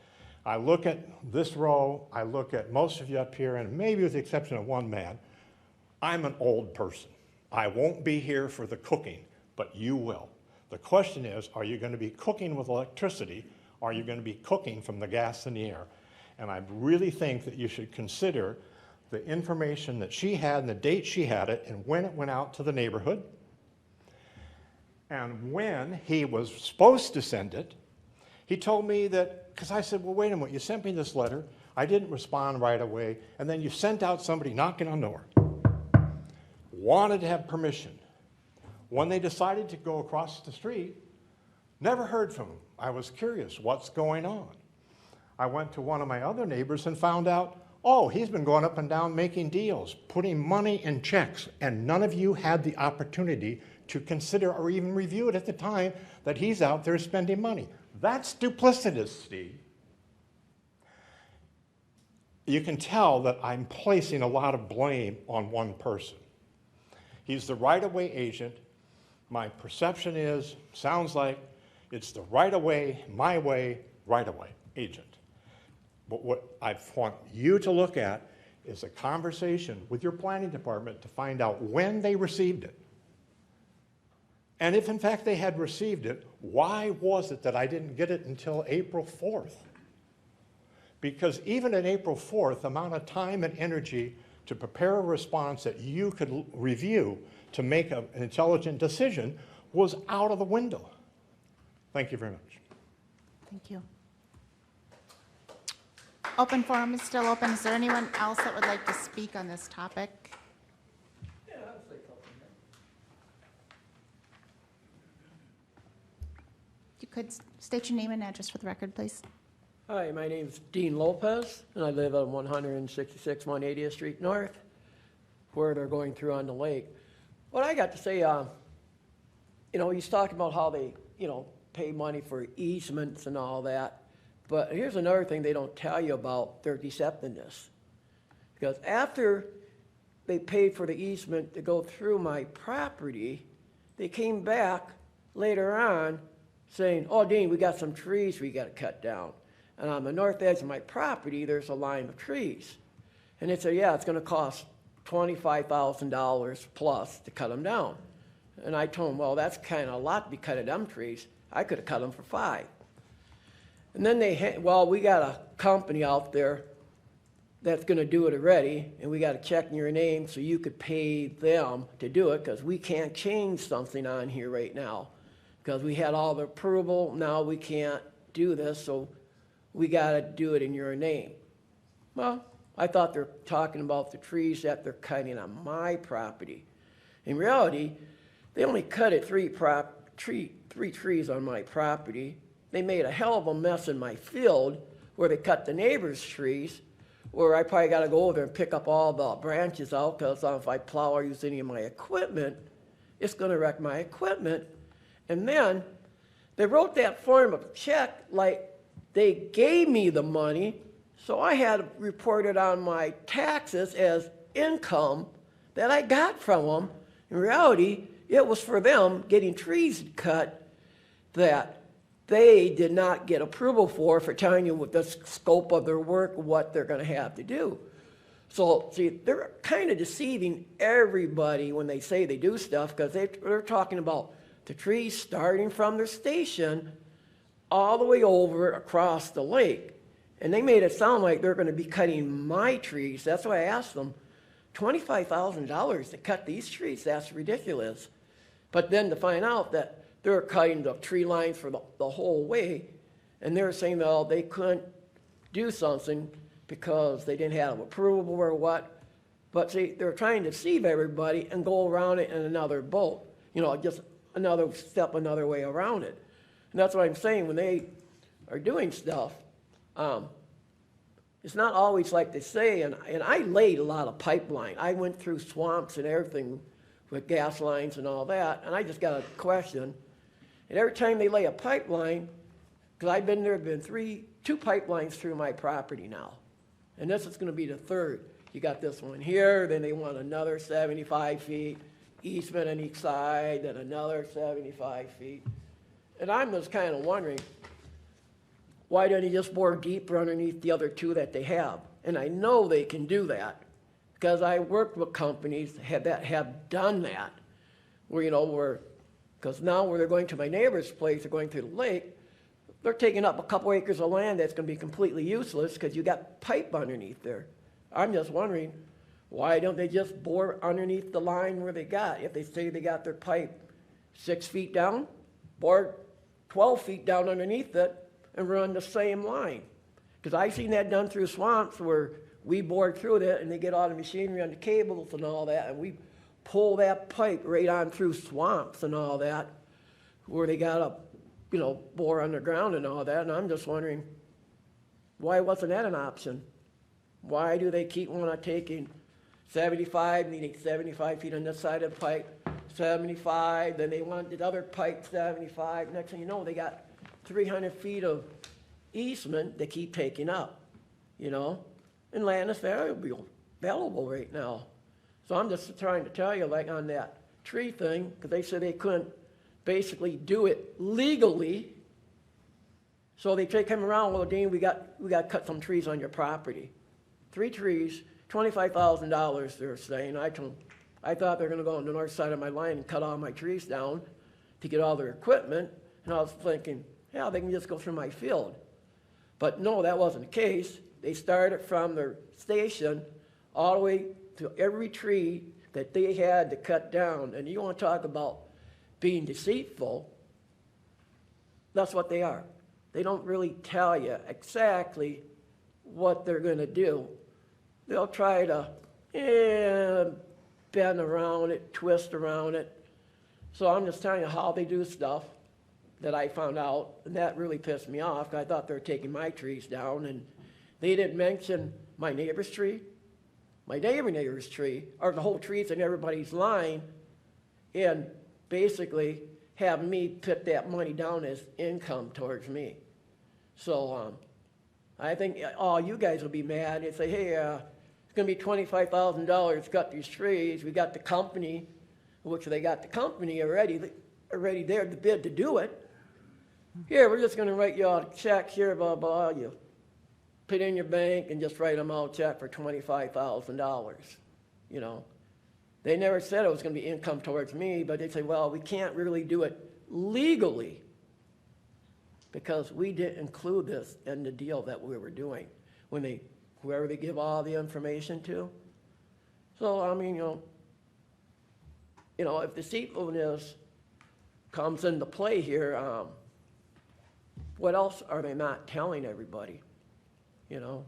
I look at this row, I look at most of you up here, and maybe with the exception of one man, I'm an old person. I won't be here for the cooking, but you will. The question is, are you going to be cooking with electricity, or are you going to be cooking from the gas in the air? And I really think that you should consider the information that she had and the date she had it and when it went out to the neighborhood. And when he was supposed to send it, he told me that, because I said, well, wait a minute, you sent me this letter, I didn't respond right away, and then you sent out somebody knocking on the door. Wanted to have permission. When they decided to go across the street, never heard from them. I was curious, what's going on? I went to one of my other neighbors and found out, oh, he's been going up and down making deals, putting money in checks, and none of you had the opportunity to consider or even review it at the time that he's out there spending money. That's duplicitous, Steve. You can tell that I'm placing a lot of blame on one person. He's the right-of-way agent. My perception is, sounds like, it's the right-of-way, my way, right-of-way agent. But what I want you to look at is a conversation with your planning department to find out when they received it. And if in fact they had received it, why was it that I didn't get it until April 4th? Because even at April 4th, the amount of time and energy to prepare a response that you could review to make an intelligent decision was out of the window. Thank you very much. Thank you. Open forum is still open. Is there anyone else that would like to speak on this topic? You could state your name and address for the record, please. Hi, my name's Dean Lopez, and I live on 166 180th Street North, where they're going through on the lake. What I got to say, he's talking about how they, pay money for easements and all that. But here's another thing they don't tell you about their deceptiveness. Because after they paid for the easement to go through my property, they came back later on saying, oh, Dean, we got some trees we got to cut down. And on the north edge of my property, there's a line of trees. And they said, yeah, it's going to cost $25,000 plus to cut them down. And I told them, well, that's kind of a lot to be cutting them trees. I could have cut them for $5. And then we got a company out there that's going to do it already, and we got to check in your name so you could pay them to do it, because we can't change something on here right now. Because we had all the approval, now we can't do this, so we got to do it in your name. Well, I thought they're talking about the trees that they're cutting on my property. In reality, they only cut it three trees on my property. They made a hell of a mess in my field where they cut the neighbor's trees, where I probably got to go over there and pick up all the branches out, because if I plow or use any of my equipment, it's going to wreck my equipment. And then they wrote that form of check like they gave me the money, so I had to report it on my taxes as income that I got from them. In reality, it was for them getting trees cut that they did not get approval for telling you what the scope of their work, what they're going to have to do. So, see, they're kind of deceiving everybody when they say they do stuff, because they're talking about the trees starting from their station all the way over across the lake. And they made it sound like they're going to be cutting my trees. That's why I asked them, $25,000 to cut these trees, that's ridiculous. But then to find out that they're cutting the tree lines for the whole way, and they're saying, well, they couldn't do something because they didn't have approval or what. But see, they're trying to deceive everybody and go around it in another boat. Just another step, another way around it. And that's what I'm saying, when they are doing stuff, it's not always like they say, and I laid a lot of pipeline. I went through swamps and everything with gas lines and all that, and I just got a question. And every time they lay a pipeline, because I've been there, been two pipelines through my property now. And this is going to be the third. You got this one here, then they want another 75 feet, easement on each side, then another 75 feet. And I'm just kind of wondering, why don't you just bore deeper underneath the other two that they have? And I know they can do that, because I worked with companies that have done that, where, because now where they're going to my neighbor's place, they're going through the lake, they're taking up a couple acres of land that's going to be completely useless because you got pipe underneath there. I'm just wondering, why don't they just bore underneath the line where they got? If they say they got their pipe 6 feet down, bore 12 feet down underneath it and run the same line. Because I've seen that done through swamps where we bored through it and they get all the machinery on the cables and all that, and we pull that pipe right on through swamps and all that, where they got to, bore underground and all that. And I'm just wondering, why wasn't that an option? Why do they keep taking 75, needing 75 feet on this side of the pipe, 75, then they want the other pipe 75. Next thing you know, they got 300 feet of easement they keep taking up, and land is valuable right now. So I'm just trying to tell you, like on that tree thing, because they said they couldn't basically do it legally. So they come around, well, Dean, we got to cut some trees on your property. 3 trees, $25,000, they're saying. I thought they're going to go on the north side of my line and cut all my trees down to get all their equipment. And I was thinking, yeah, they can just go through my field. But no, that wasn't the case. They started from their station all the way to every tree that they had to cut down. And you want to talk about being deceitful, that's what they are. They don't really tell you exactly what they're going to do. They'll try to bend around it, twist around it. So I'm just telling you how they do stuff that I found out, and that really pissed me off, because I thought they were taking my trees down, and they didn't mention my neighbor's tree, my neighbor's tree, or the whole trees in everybody's line, and basically have me put that money down as income towards me. So I think all you guys will be mad and say, hey, it's going to be $25,000 to cut these trees. We got the company which they got the company already there to bid to do it. Here, we're just gonna write you out a check here, blah, blah, you put in your bank and just write them out a check for $25,000, you know? They never said it was gonna be income towards me, but they say, well, we can't really do it legally because we didn't include this in the deal that we were doing when whoever they give all the information to. So, I mean, you know, if deceitfulness comes into play here, what else are they not telling everybody, you know?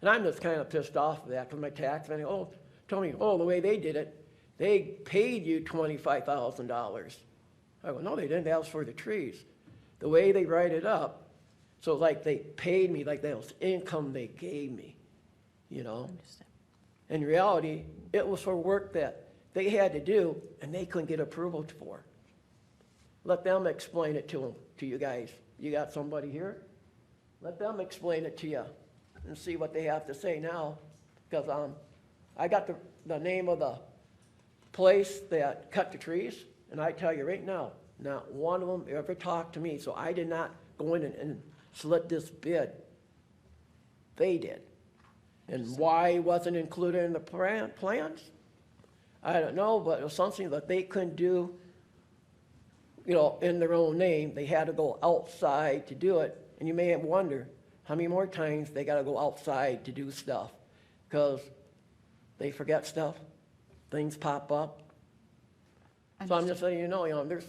And I'm just kind of pissed off with that because my tax man, told me, the way they did it, they paid you $25,000. I go, no, they didn't. That was for the trees. The way they write it up, so like they paid me like that was income they gave me, you know? In reality, it was for work that they had to do and they couldn't get approval for. Let them explain it to you guys. You got somebody here? Let them explain it to you and see what they have to say now. Because I got the name of the place that cut the trees, and I tell you right now, not one of them ever talked to me, so I did not go in and slit this bid. They did. And why it wasn't included in the plans? I don't know, but it was something that they couldn't do, you know, in their own name. They had to go outside to do it. And you may wonder how many more times they got to go outside to do stuff because they forget stuff. Things pop up. So I'm just letting you know, there's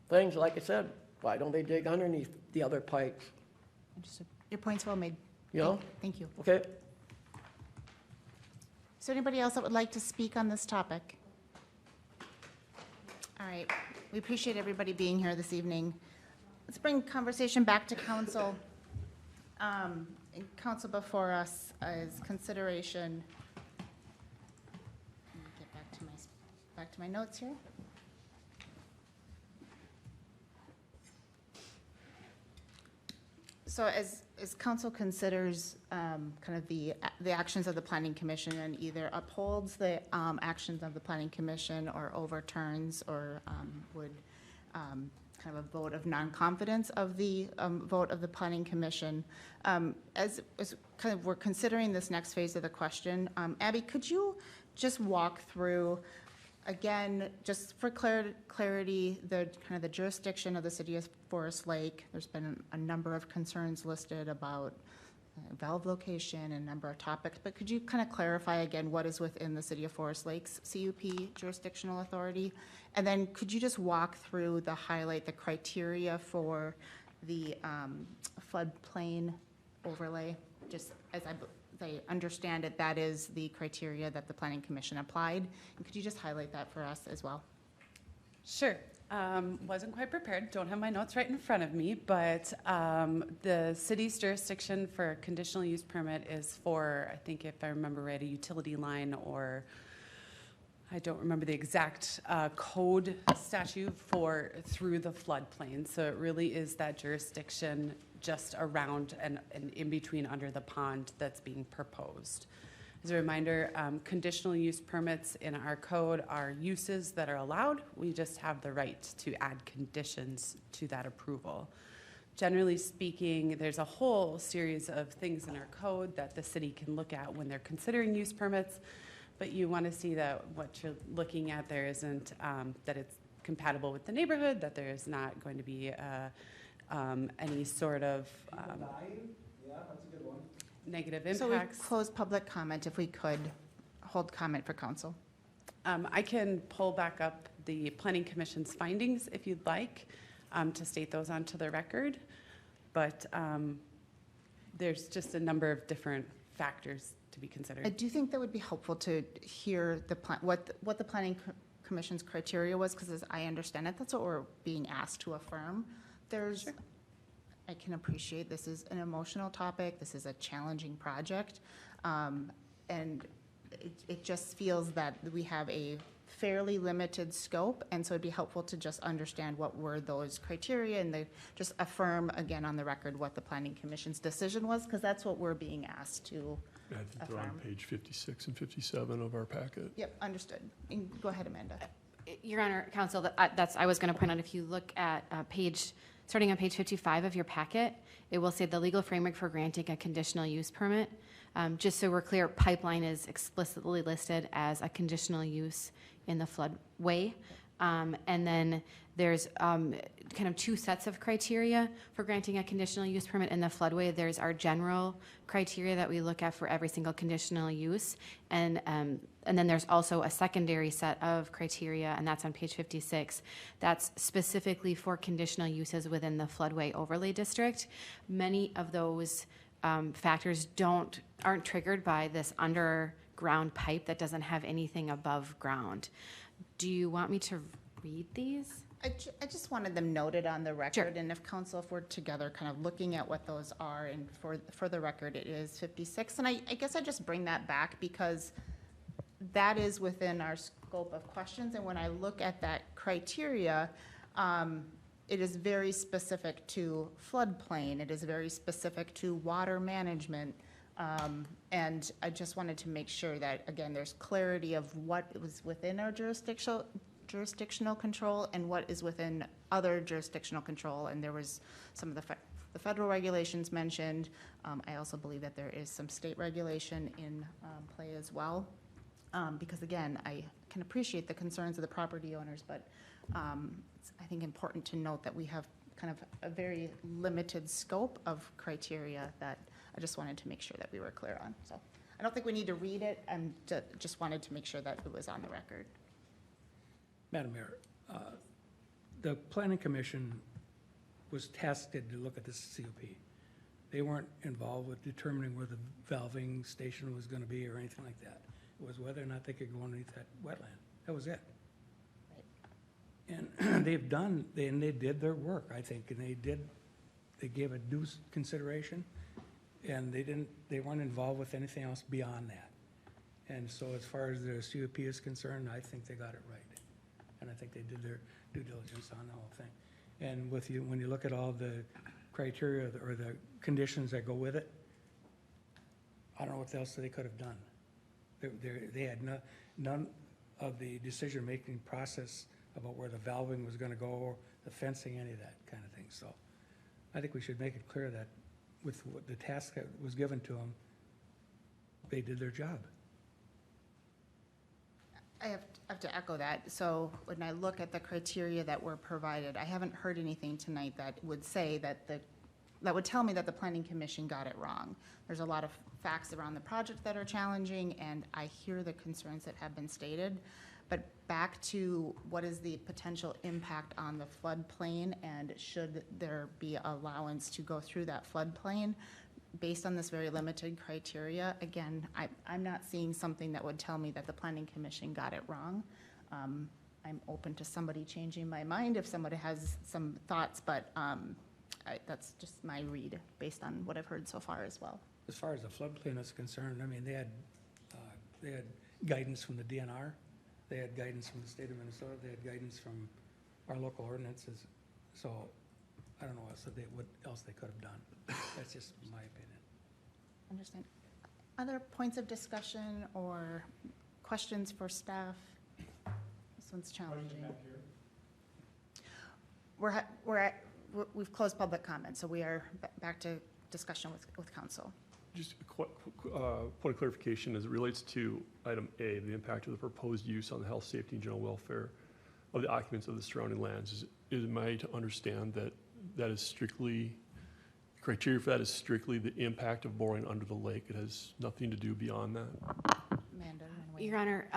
things, like I said, why don't they dig underneath the other pipes? Understood. Your point's well made. You know? Thank you. Okay? Is there anybody else that would like to speak on this topic? All right, we appreciate everybody being here this evening. Let's bring conversation back to council. Council before us is consideration. Let me get back to my notes here. So as council considers kind of the actions of the planning commission and either upholds the actions of the planning commission or overturns or would kind of a vote of non-confidence of the vote of the planning commission, as kind of we're considering this next phase of the question, Abby, could you just walk through again, just for clarity, the kind of the jurisdiction of the city of Forest Lake? There's been a number of concerns listed about valve location and a number of topics, but could you kind of clarify again what is within the city of Forest Lake's CUP jurisdictional authority? And then could you just walk through highlight the criteria for the floodplain overlay? Just as I understand it, that is the criteria that the Planning Commission applied. And could you just highlight that for us as well? Sure. Wasn't quite prepared. Don't have my notes right in front of me, but the city's jurisdiction for a conditional use permit is for, I think if I remember right, a utility line, or I don't remember the exact code statute for through the floodplain. So it really is that jurisdiction just around and in between under the pond that's being proposed. As a reminder, conditional use permits in our code are uses that are allowed. We just have the right to add conditions to that approval. Generally speaking, there's a whole series of things in our code that the city can look at when they're considering use permits, but you want to see that what you're looking at there isn't, that it's compatible with the neighborhood, that there is not going to be any sort of negative impacts. So we close public comment if we could hold comment for council. I can pull back up the Planning Commission's findings if you'd like to state those onto the record, but there's just a number of different factors to be considered. I do think that would be helpful to hear what the Planning Commission's criteria was, because as I understand it, that's what we're being asked to affirm. Sure. I can appreciate this is an emotional topic. This is a challenging project. And it just feels that we have a fairly limited scope. And so it'd be helpful to just understand what were those criteria and just affirm again on the record what the Planning Commission's decision was, because that's what we're being asked to I think they're on affirm. page 56 and 57 of our packet. Yep, understood. And go ahead, Amanda. Your Honor, Counsel, that's, I was going to point out, if you look at starting on page 55 of your packet, it will say the legal framework for granting a conditional use permit. Just so we're clear, pipeline is explicitly listed as a conditional use in the floodway. And then there's kind of two sets of criteria for granting a conditional use permit in the floodway. There's our general criteria that we look at for every single conditional use. And then there's also a secondary set of criteria, and that's on page 56. That's specifically for conditional uses within the floodway overlay district. Many of those factors aren't triggered by this underground pipe that doesn't have anything above ground. Do you want me to read these? I just wanted them noted on the record, and if council, if we're together kind of looking at what those are, and for the record, it is 56. And I guess I just bring that back because that is within our scope of questions, and when I look at that criteria, it is very specific to floodplain, it is very specific to water management, and I just wanted to make sure that, again, there's clarity of what was within our jurisdictional control and what is within other jurisdictional control, and there was some of the federal regulations mentioned. I also believe that there is some state regulation in play as well, because again, I can appreciate the concerns of the property owners, but it's, I think, important to note that we have kind of a very limited scope of criteria that I just wanted to make sure that we were clear on. So I don't think we need to read it, and just wanted to make sure that it was on the record. Madam Mayor, the Planning Commission was tasked to look at this COP. They weren't involved with determining where the valving station was going to be or anything like that. It was whether or not they could go underneath that wetland. That was it. And they did their work, I think, and they gave it due consideration, and they weren't involved with anything else beyond that. And so as far as the COP is concerned, I think they got it right. And I think they did their due diligence on the whole thing. And when you look at all the criteria or the conditions that go with it, I don't know what else they could have done. They had none of the decision-making process about where the valving was going to go, or the fencing, any of that kind of thing. So I think we should make it clear that with the task that was given to them, they did their job. I have to echo that. So when I look at the criteria that were provided, I haven't heard anything tonight that would say that that would tell me that the Planning Commission got it wrong. There's a lot of facts around the project that are challenging, and I hear the concerns that have been stated. But back to what is the potential impact on the floodplain, and should there be allowance to go through that floodplain? Based on this very limited criteria, again, I'm not seeing something that would tell me that the Planning Commission got it wrong. I'm open to somebody changing my mind if somebody has some thoughts, but that's just my read based on what I've heard so far as well. As far as the floodplain is concerned, I mean, they had guidance from the DNR, they had guidance from the state of Minnesota, they had guidance from our local ordinances. So I don't know what else they could have done. That's just my opinion. Understand. Other points of discussion or questions for staff? This one's challenging. We've closed public comment, so we are back to discussion with council. Just a point of clarification as it relates to item A, the impact of the proposed use on the health, safety, and general welfare of the occupants of the surrounding lands. Am I to understand that that is strictly, criteria for that is strictly the impact of boring under the lake? It has nothing to do beyond that? Amanda. Your Honor,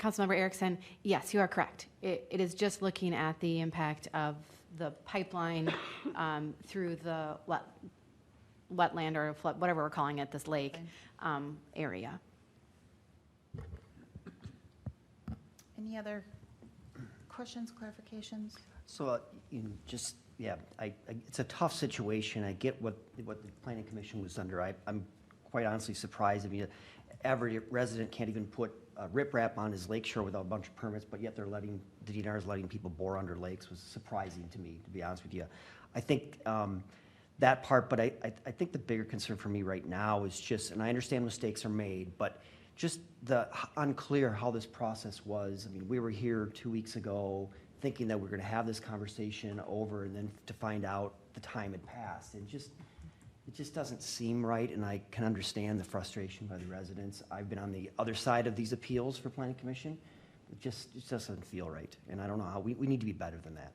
Councilmember Erickson, yes, you are correct. It is just looking at the impact of the pipeline through the wetland or flood, whatever we're calling it, this lake area. Any other questions, clarifications? So, it's a tough situation. I get what the Planning Commission was under. I'm quite honestly surprised. I mean, every resident can't even put a riprap on his lake shore without a bunch of permits, but yet the DNR is letting people bore under lakes. Was surprising to me, to be honest with you. I think that part, but I think the bigger concern for me right now is just, and I understand mistakes are made, but just unclear how this process was. I mean, we were here 2 weeks ago thinking that we were going to have this conversation over, and then to find out the time had passed. It just doesn't seem right, and I can understand the frustration by the residents. I've been on the other side of these appeals for Planning Commission. It just doesn't feel right, and I don't know how, we need to be better than that.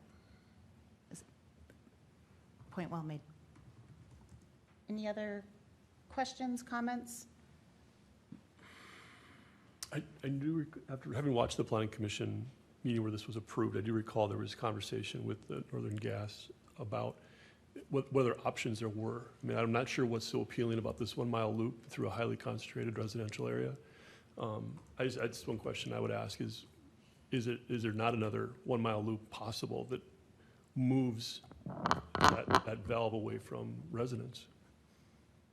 Point well made. Any other questions, comments? I do, after having watched the Planning Commission meeting where this was approved, I do recall there was conversation with the Northern Gas about what other options there were. I mean, I'm not sure what's so appealing about this 1 mile loop through a highly concentrated residential area. Just one question I would ask is there not another 1 mile loop possible that moves that valve away from residents?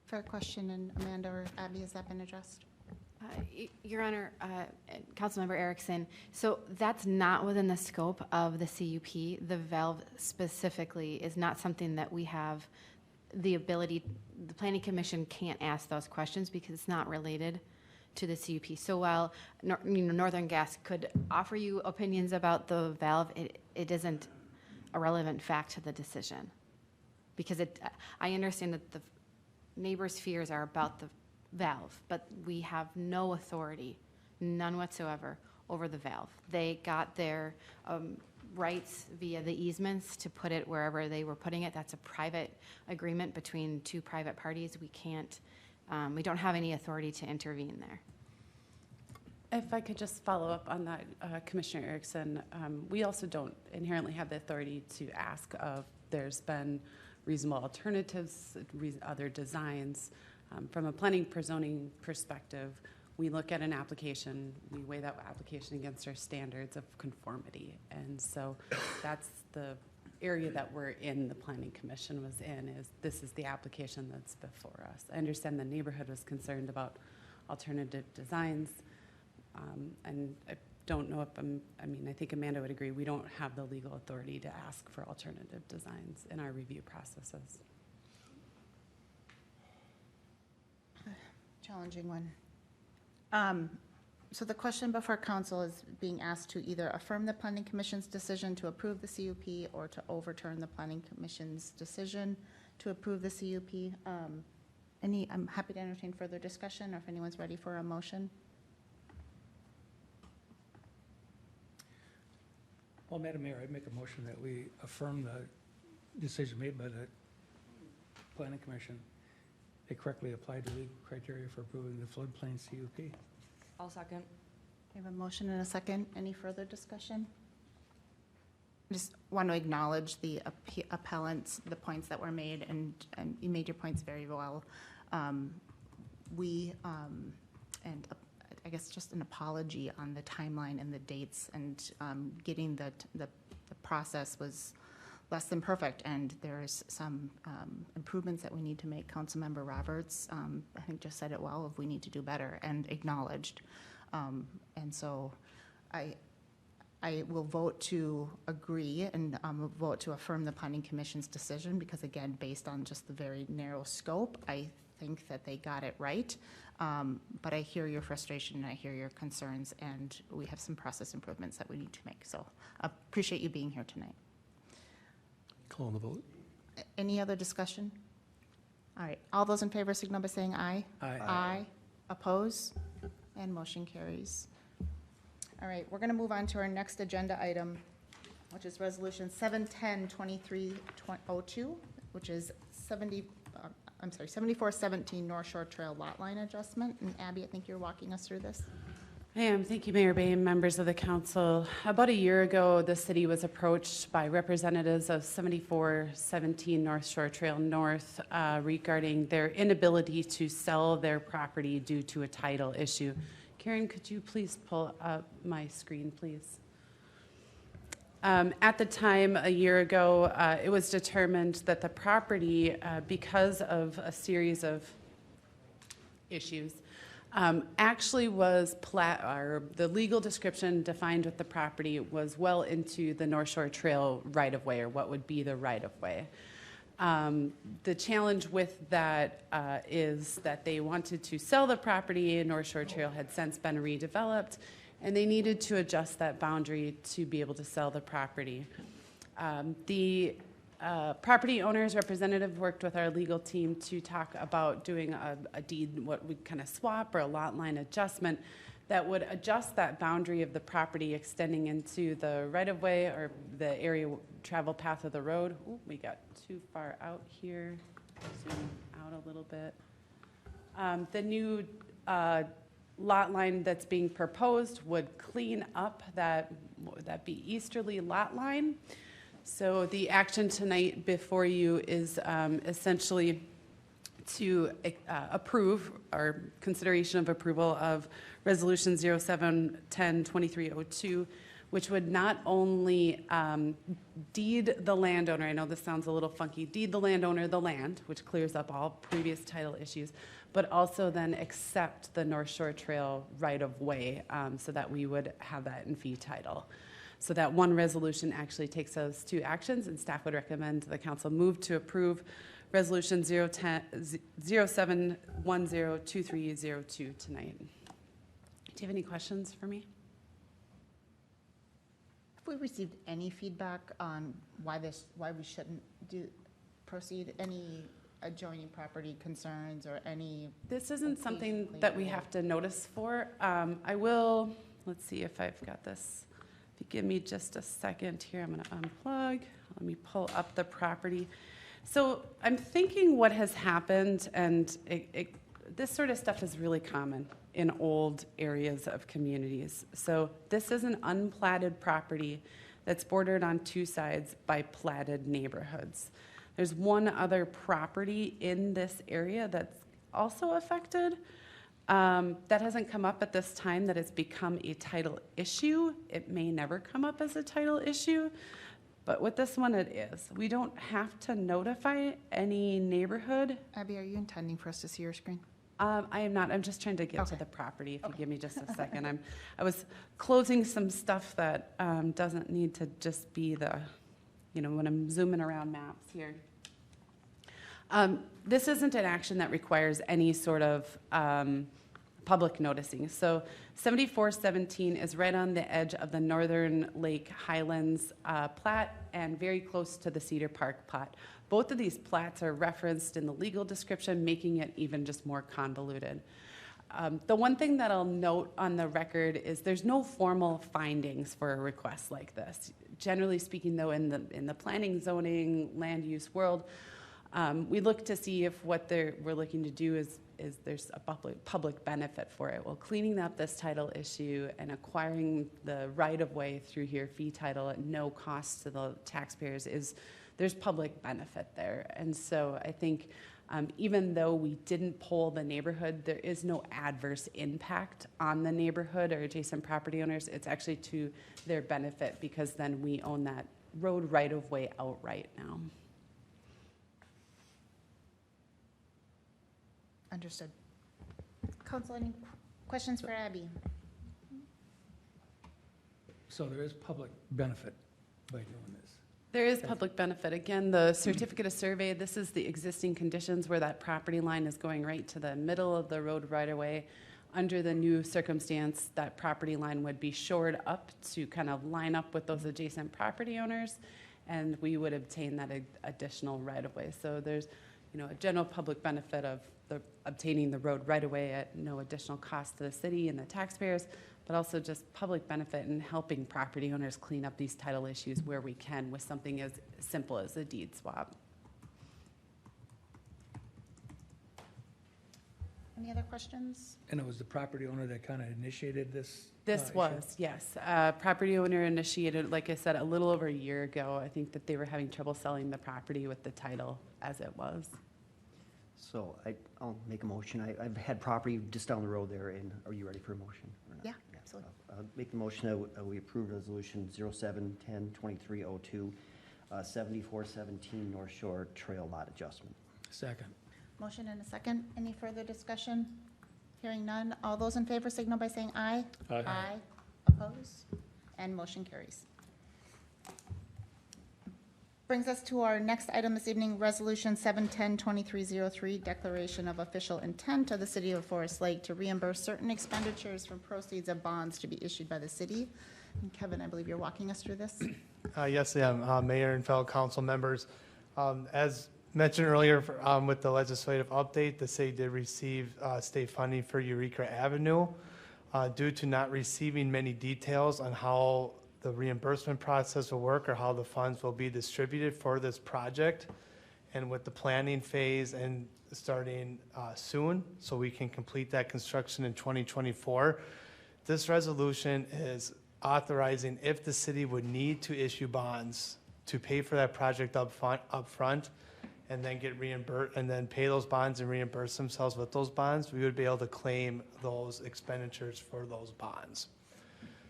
Fair question, and Amanda or Abby, has that been addressed? Your Honor, Councilmember Erickson, so that's not within the scope of the CUP. The valve specifically is not something that we have the ability, the Planning Commission can't ask those questions because it's not related to the CUP. So while Northern Gas could offer you opinions about the valve, it isn't a relevant fact to the decision. Because I understand that the neighbors' fears are about the valve, but we have no authority, none whatsoever, over the valve. They got their rights via the easements to put it wherever they were putting it. That's a private agreement between two private parties. We can't, we don't have any authority to intervene there. If I could just follow up on that, Commissioner Erickson, we also don't inherently have the authority to ask of, there's been reasonable alternatives, other designs. From a planning zoning perspective, we look at an application, we weigh that application against our standards of conformity. And so that's the area that we're in, the Planning Commission was in, is this is the application that's before us. I understand the neighborhood was concerned about alternative designs. And I don't know if I think Amanda would agree, we don't have the legal authority to ask for alternative designs in our review processes. Challenging one. So the question before council is being asked to either affirm the Planning Commission's decision to approve the CUP or to overturn the Planning Commission's decision to approve the CUP. I'm happy to entertain further discussion, or if anyone's ready for a motion. Well, Madam Mayor, I'd make a motion that we affirm the decision made by the Planning Commission. They correctly applied the legal criteria for approving the floodplain CUP. I'll second. We have a motion and a second. Any further discussion? Just want to acknowledge the appellants, the points that were made, and you made your points very well. And I guess just an apology on the timeline and the dates, and getting the process was less than perfect, and there's some improvements that we need to make. Councilmember Roberts, I think, just said it well, if we need to do better, and acknowledged. And so I will vote to agree and vote to affirm the Planning Commission's decision, because again, based on just the very narrow scope, I think that they got it right. But I hear your frustration and I hear your concerns, and we have some process improvements that we need to make. So I appreciate you being here tonight. Call on the vote. Any other discussion? All right, all those in favor signal by saying aye. Aye. Aye. Oppose? And motion carries. All right, we're gonna move on to our next agenda item, which is Resolution 710-2302, which is 7417 North Shore Trail Lot Line Adjustment. And Abby, I think you're walking us through this. I am. Thank you, Mayor Bay and members of the council. About a year ago, the city was approached by representatives of 7417 North Shore Trail North regarding their inability to sell their property due to a title issue. Karen, could you please pull up my screen, please? At the time, a year ago, it was determined that the property, because of a series of issues, actually was the legal description defined with the property was well into the North Shore Trail right-of-way, or what would be the right-of-way. The challenge with that is that they wanted to sell the property, and North Shore Trail had since been redeveloped, and they needed to adjust that boundary to be able to sell the property. The property owner's representative worked with our legal team to talk about doing a deed, what we kind of swap or a lot line adjustment that would adjust that boundary of the property extending into the right-of-way or the area travel path of the road. Ooh, we got too far out here. Zoom out a little bit. The new lot line that's being proposed would clean up that, what would that be, easterly lot line. So the action tonight before you is essentially to approve or consideration of approval of Resolution 07-10-2302, which would not only deed the landowner, I know this sounds a little funky, deed the landowner the land, which clears up all previous title issues, but also then accept the North Shore Trail right-of-way so that we would have that in fee title. So that one resolution actually takes those two actions, and staff would recommend the council move to approve Resolution 07-10-2302 tonight. Do you have any questions for me? Have we received any feedback on why we shouldn't proceed? Any adjoining property concerns or any? This isn't something that we have to notice for. I will, let's see if I've got this. If you give me just a second here, I'm gonna unplug. Let me pull up the property. So I'm thinking what has happened, and this sort of stuff is really common in old areas of communities. So this is an unplatted property that's bordered on two sides by platted neighborhoods. There's one other property in this area that's also affected that hasn't come up at this time, that has become a title issue. It may never come up as a title issue, but with this one it is. We don't have to notify any neighborhood. Abby, are you intending for us to see your screen? I am not. I'm just trying to get to the property. If you give me just a second. I was closing some stuff that doesn't need to just be the, when I'm zooming around maps here. This isn't an action that requires any sort of public noticing. So 7417 is right on the edge of the Northern Lake Highlands plat and very close to the Cedar Park plat. Both of these plats are referenced in the legal description, making it even just more convoluted. The one thing that I'll note on the record is there's no formal findings for a request like this. Generally speaking, though, in the planning, zoning, land use world, we look to see if what we're looking to do is there's a public benefit for it. Well, cleaning up this title issue and acquiring the right-of-way through here, fee title at no cost to the taxpayers, there's public benefit there. And so I think even though we didn't poll the neighborhood, there is no adverse impact on the neighborhood or adjacent property owners. It's actually to their benefit because then we own that road right-of-way outright now. Understood. Council, any questions for Abby? So there is public benefit by doing this. There is public benefit. Again, the certificate of survey, this is the existing conditions where that property line is going right to the middle of the road right away. Under the new circumstance, that property line would be shored up to kind of line up with those adjacent property owners, and we would obtain that additional right of way. So there's, a general public benefit of obtaining the road right away at no additional cost to the city and the taxpayers, but also just public benefit in helping property owners clean up these title issues where we can with something as simple as a deed swap. Any other questions? And it was the property owner that kind of initiated this? This issue? was, yes. Property owner initiated, like I said, a little over a year ago. I think that they were having trouble selling the property with the title as it was. So I'll make a motion. I've had property just down the road there, and are you ready for a motion? Or not? Yeah, absolutely. I'll make the motion that we approve resolution 07-10-2302, 7417 North Shore Trail Lot Adjustment. Second. Motion and a second. Any further discussion? Hearing none. All those in favor signal by saying aye. Aye. Aye. Oppose? And motion carries. Brings us to our next item this evening, Resolution 710-2303, Declaration of Official Intent of the City of Forest Lake to reimburse certain expenditures from proceeds of bonds to be issued by the city. And Kevin, I believe you're walking us through this. Yes, I am. Mayor and fellow council members. As mentioned earlier, with the legislative update, the city did receive state funding for Eureka Avenue. Due to not receiving many details on how the reimbursement process will work or how the funds will be distributed for this project, and with the planning phase and starting soon, so we can complete that construction in 2024, this resolution is authorizing if the city would need to issue bonds to pay for that project up front, and then get reimbursed, and then pay those bonds and reimburse themselves with those bonds, we would be able to claim those expenditures for those bonds.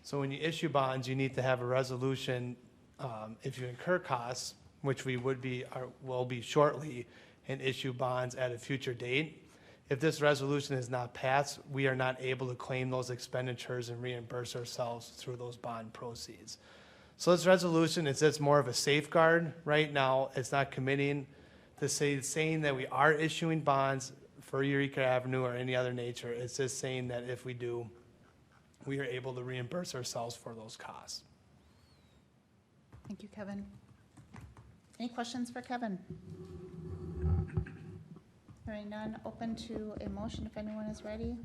So when you issue bonds, you need to have a resolution, if you incur costs, which we will be shortly, and issue bonds at a future date. If this resolution is not passed, we are not able to claim those expenditures and reimburse ourselves through those bond proceeds. So this resolution is just more of a safeguard right now. It's not committing to saying that we are issuing bonds for Eureka Avenue or any other nature. It's just saying that if we do, we are able to reimburse ourselves for those costs. Thank you, Kevin. Any questions for Kevin? Hearing none, open to a motion if anyone is ready.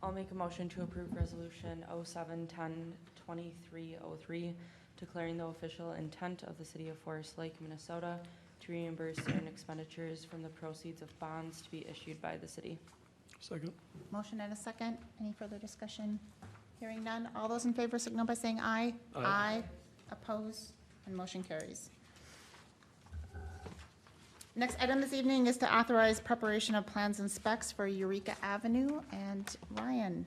I'll make a motion to approve Resolution 0710-2303, declaring the official intent of the City of Forest Lake, Minnesota, to reimburse certain expenditures from the proceeds of bonds to be issued by the city. Second. Motion and a second. Any further discussion? Hearing none. All those in favor signal by saying aye. Aye. Oppose, and motion carries. Next item this evening is to authorize preparation of plans and specs for Eureka Avenue. And Ryan,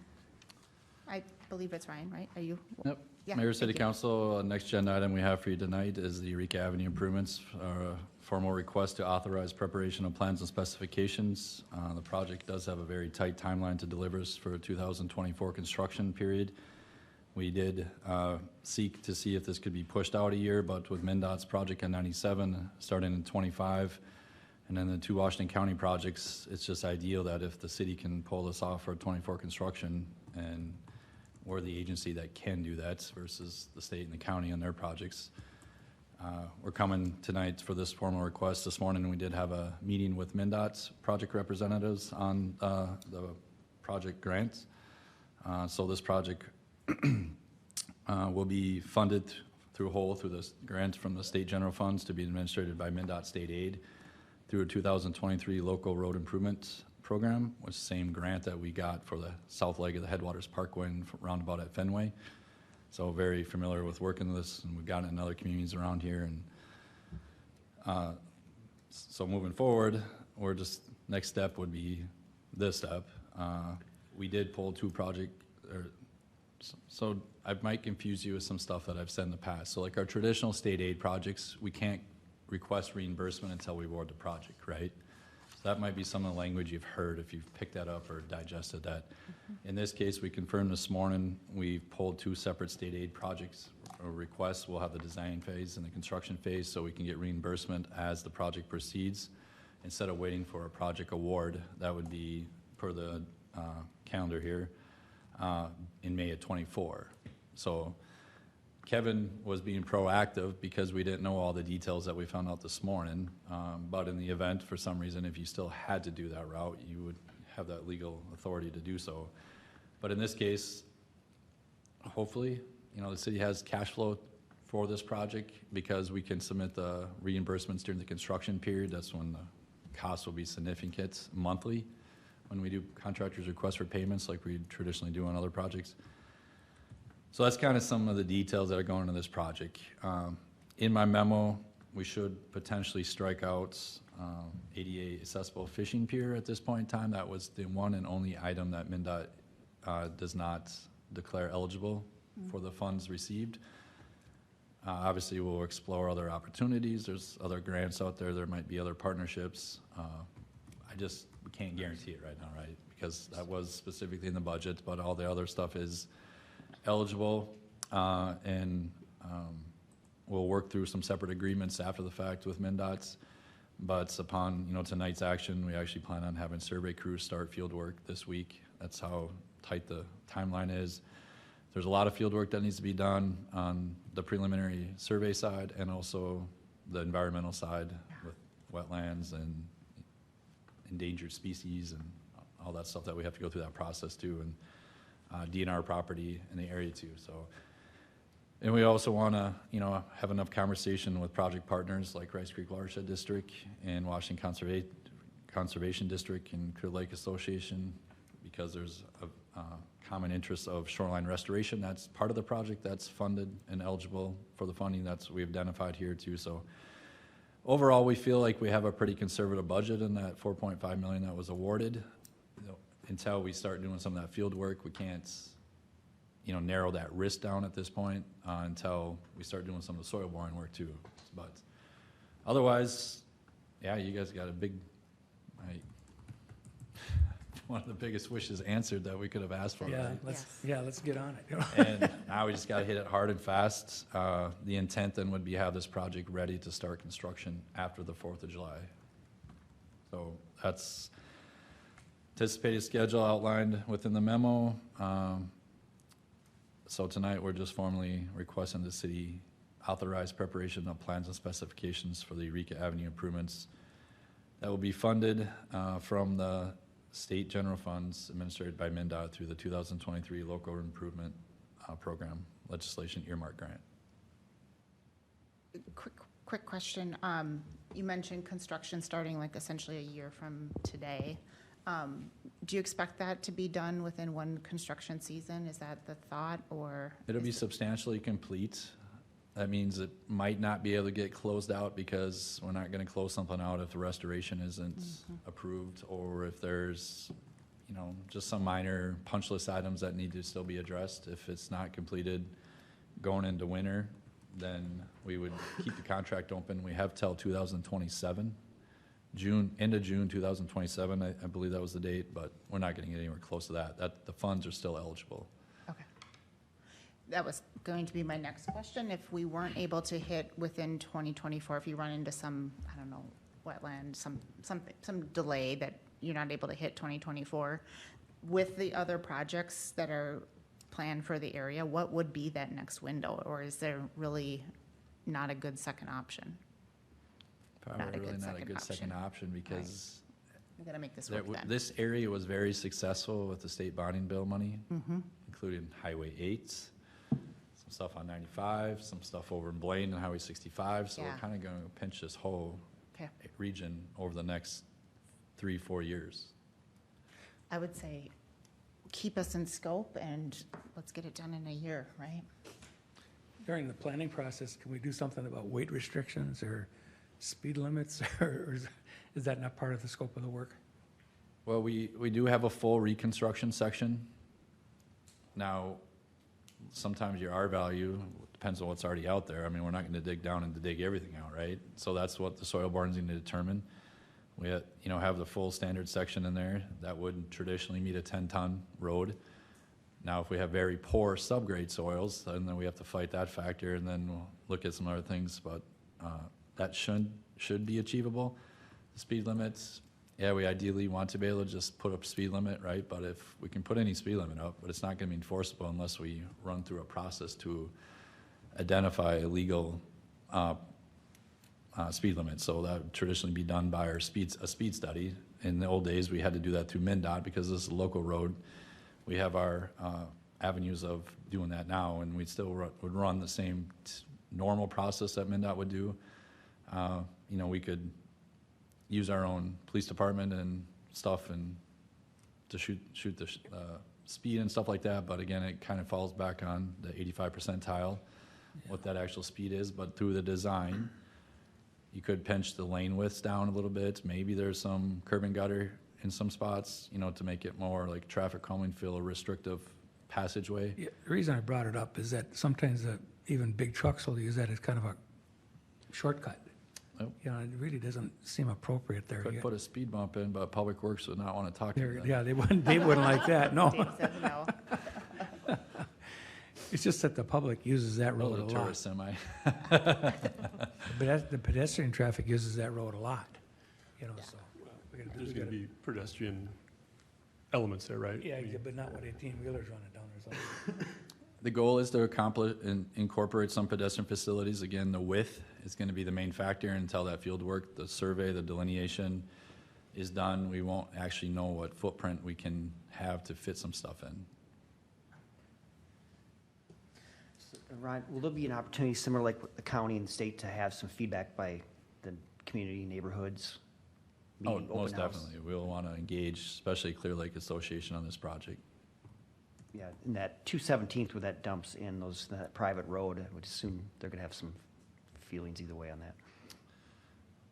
I believe it's Ryan, right? Are you? Yep. Yeah, Mayor, City thank you. Council, next agenda item we have for you tonight is the Eureka Avenue improvements. Formal request to authorize preparation of plans and specifications. The project does have a very tight timeline to deliver us for a 2024 construction period. We did seek to see if this could be pushed out a year, but with MnDOT's project on 97 starting in 25, and then the two Washington County projects, it's just ideal that if the city can pull this off for 24 construction, and we're the agency that can do that versus the state and the county on their projects. We're coming tonight for this formal request. This morning we did have a meeting with MnDOT's project representatives on the project grant. So this project will be funded through this grant from the state general funds to be administered by MnDOT state aid through a 2023 local road improvement program, which is the same grant that we got for the south leg of the Headwaters Parkway and roundabout at Fenway. So very familiar with working this, and we've got it in other communities around here. And so moving forward, next step would be this step. We did pull two so I might confuse you with some stuff that I've said in the past. So like our traditional state aid projects, we can't request reimbursement until we award the project, right? So that might be some of the language you've heard if you've picked that up or digested that. In this case, we confirmed this morning, we've pulled two separate state aid projects or requests. We'll have the design phase and the construction phase so we can get reimbursement as the project proceeds. Instead of waiting for a project award, that would be per the calendar here, in May of 24. So Kevin was being proactive because we didn't know all the details that we found out this morning. But in the event, for some reason, if you still had to do that route, you would have that legal authority to do so. But in this case, hopefully, the city has cash flow for this project because we can submit the reimbursements during the construction period. That's when the costs will be significant monthly when we do contractors' requests for payments like we traditionally do on other projects. So that's kind of some of the details that are going into this project. In my memo, we should potentially strike out ADA accessible fishing pier at this point in time. That was the one and only item that MnDOT does not declare eligible for the funds received. Obviously, we'll explore other opportunities. There's other grants out there. There might be other partnerships. We can't guarantee it right now, right? Because that was specifically in the budget, but all the other stuff is eligible. we'll work through some separate agreements after the fact with MnDOT's. But upon, tonight's action, we actually plan on having survey crews start field work this week. That's how tight the timeline is. There's a lot of field work that needs to be done on the preliminary survey side and also the environmental side with wetlands and endangered species and all that stuff that we have to go through that process too, and DNR property in the area too. So, and we also want to, have enough conversation with project partners like Rice Creek Watershed District and Washington Conservation District and Clear Lake Association, because there's a common interest of shoreline restoration. That's part of the project that's funded and eligible for the funding that's we've identified here too. So overall, we feel like we have a pretty conservative budget in that $4.5 million that was awarded. Until we start doing some of that field work, we can't, narrow that risk down at this point until we start doing some of the soil boring work too. But otherwise, yeah, you guys got a big, one of the biggest wishes answered that we could have asked for. Yeah, right? let's get on it. And now we just got to hit it hard and fast. The intent then would be have this project ready to start construction after the 4th of July. So that's anticipated schedule outlined within the memo. So tonight, we're just formally requesting the city authorize preparation of plans and specifications for the Eureka Avenue improvements that will be funded from the state general funds administered by MnDOT through the 2023 Local Improvement Program legislation earmark grant. Quick question. You mentioned construction starting like essentially a year from today. Do you expect that to be done within one construction season? Is that the thought, or? It'll be substantially complete. That means it might not be able to get closed out because we're not going to close something out if the restoration isn't approved, or if there's, just some minor punch list items that need to still be addressed. If it's not completed going into winter, then we would keep the contract open. We have till 2027. End of June 2027, I believe that was the date, but we're not getting anywhere close to that. The funds are still eligible. Okay. That was going to be my next question. If we weren't able to hit within 2024, if you run into some, I don't know, wetland, some delay that you're not able to hit 2024, with the other projects that are planned for the area, what would be that next window? Or is there really not a good second option? Probably really not a good second option because we gotta make this work then. this area was very successful with the state bonding bill money, including Highway 8, some stuff on 95, some stuff over in Blaine and Highway 65. So we're kind of going to pinch this whole region over the next 3-4 years. I would say keep us in scope and let's get it done in a year, right? During the planning process, can we do something about weight restrictions or speed limits, or is that not part of the scope of the work? Well, we do have a full reconstruction section. Now, sometimes your R value depends on what's already out there. I mean, we're not going to dig down and to dig everything out, right? So that's what the soil borings need to determine. We have the full standard section in there that would traditionally meet a 10-ton road. Now, if we have very poor subgrade soils, then we have to fight that factor, and then we'll look at some other things. But that should be achievable. The speed limits, yeah, we ideally want to be able to just put up speed limit, right? But if we can put any speed limit up, but it's not going to be enforceable unless we run through a process to identify a legal speed limit. So that would traditionally be done by a speed study. In the old days, we had to do that through MnDOT because this is a local road. We have our avenues of doing that now, and we still would run the same normal process that MnDOT would do. We could use our own police department and stuff and to shoot the speed and stuff like that. But again, it kind of falls back on the 85 percentile, what that actual speed is. But through the design, you could pinch the lane widths down a little bit. Maybe there's some curb and gutter in some spots, to make it more like traffic calming, feel a restrictive passageway. Yeah, the reason I brought it up is that sometimes even big trucks will use that as kind of a shortcut. Yep. It really doesn't seem appropriate there. Could put a speed bump in, but Public Works would not want to talk to you. Yeah, they wouldn't like that, no. Dave says no. It's just that the public uses that Oh, road a the lot. tourist semi. The pedestrian traffic uses that road a lot, you know, so. we gotta- There's we gonna gotta- be pedestrian elements there, right? Yeah, I mean, but not with 18-wheelers running down there. So. The goal is to accomplish and incorporate some pedestrian facilities. Again, the width is going to be the main factor until that field work, the survey, the delineation is done. We won't actually know what footprint we can have to fit some stuff in. Ron, will there be an opportunity similar like with the county and state to have some feedback by the community, neighborhoods? Oh, meeting, open most house? definitely. We'll want to engage, especially Clear Lake Association on this project. Yeah, and that 217th where that dumps in that private road, I would assume they're gonna have some feelings either way on that.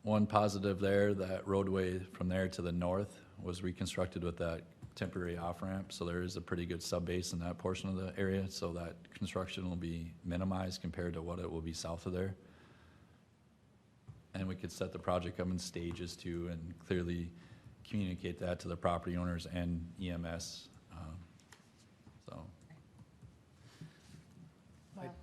One positive there, that roadway from there to the north was reconstructed with that temporary off-ramp, so there is a pretty good sub-base in that portion of the area, so that construction will be minimized compared to what it will be south of there. And we could set the project up in stages too, and clearly communicate that to the property owners and EMS, so.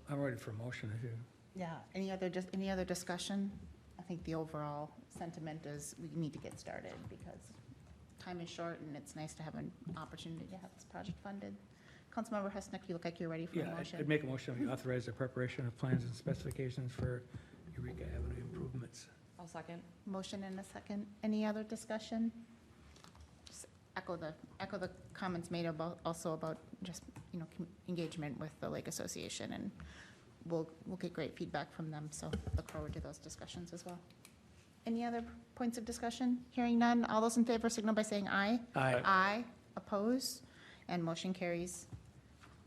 I'm ready for a motion if you. Yeah, any other discussion? I think the overall sentiment is we need to get started because time is short and it's nice to have an opportunity to have this project funded. Councilmember Husnick, you look like you're ready for a Yeah, motion. I'd make a motion to authorize the preparation of plans and specifications for Eureka Avenue improvements. I'll second. Motion and a second. Any other discussion? Just echo the comments made about, also about just, engagement with the Lake Association, and we'll get great feedback from them, so look forward to those discussions as well. Any other points of discussion? Hearing none, all those in favor signal by saying aye. Aye. Aye, oppose, and motion carries.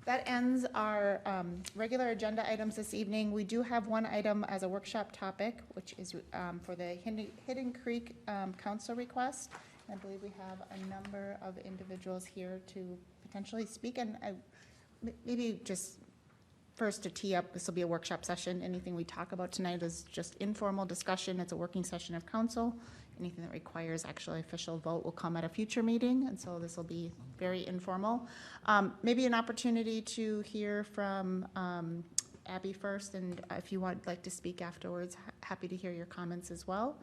That ends our regular agenda items this evening. We do have one item as a workshop topic, which is for the Hidden Creek Council request. I believe we have a number of individuals here to potentially speak, and maybe just first to tee up, this will be a workshop session. Anything we talk about tonight is just informal discussion. It's a working session of council. Anything that requires actually official vote will come at a future meeting, and so this will be very informal. Maybe an opportunity to hear from Abby first, and if you would like to speak afterwards, happy to hear your comments as well.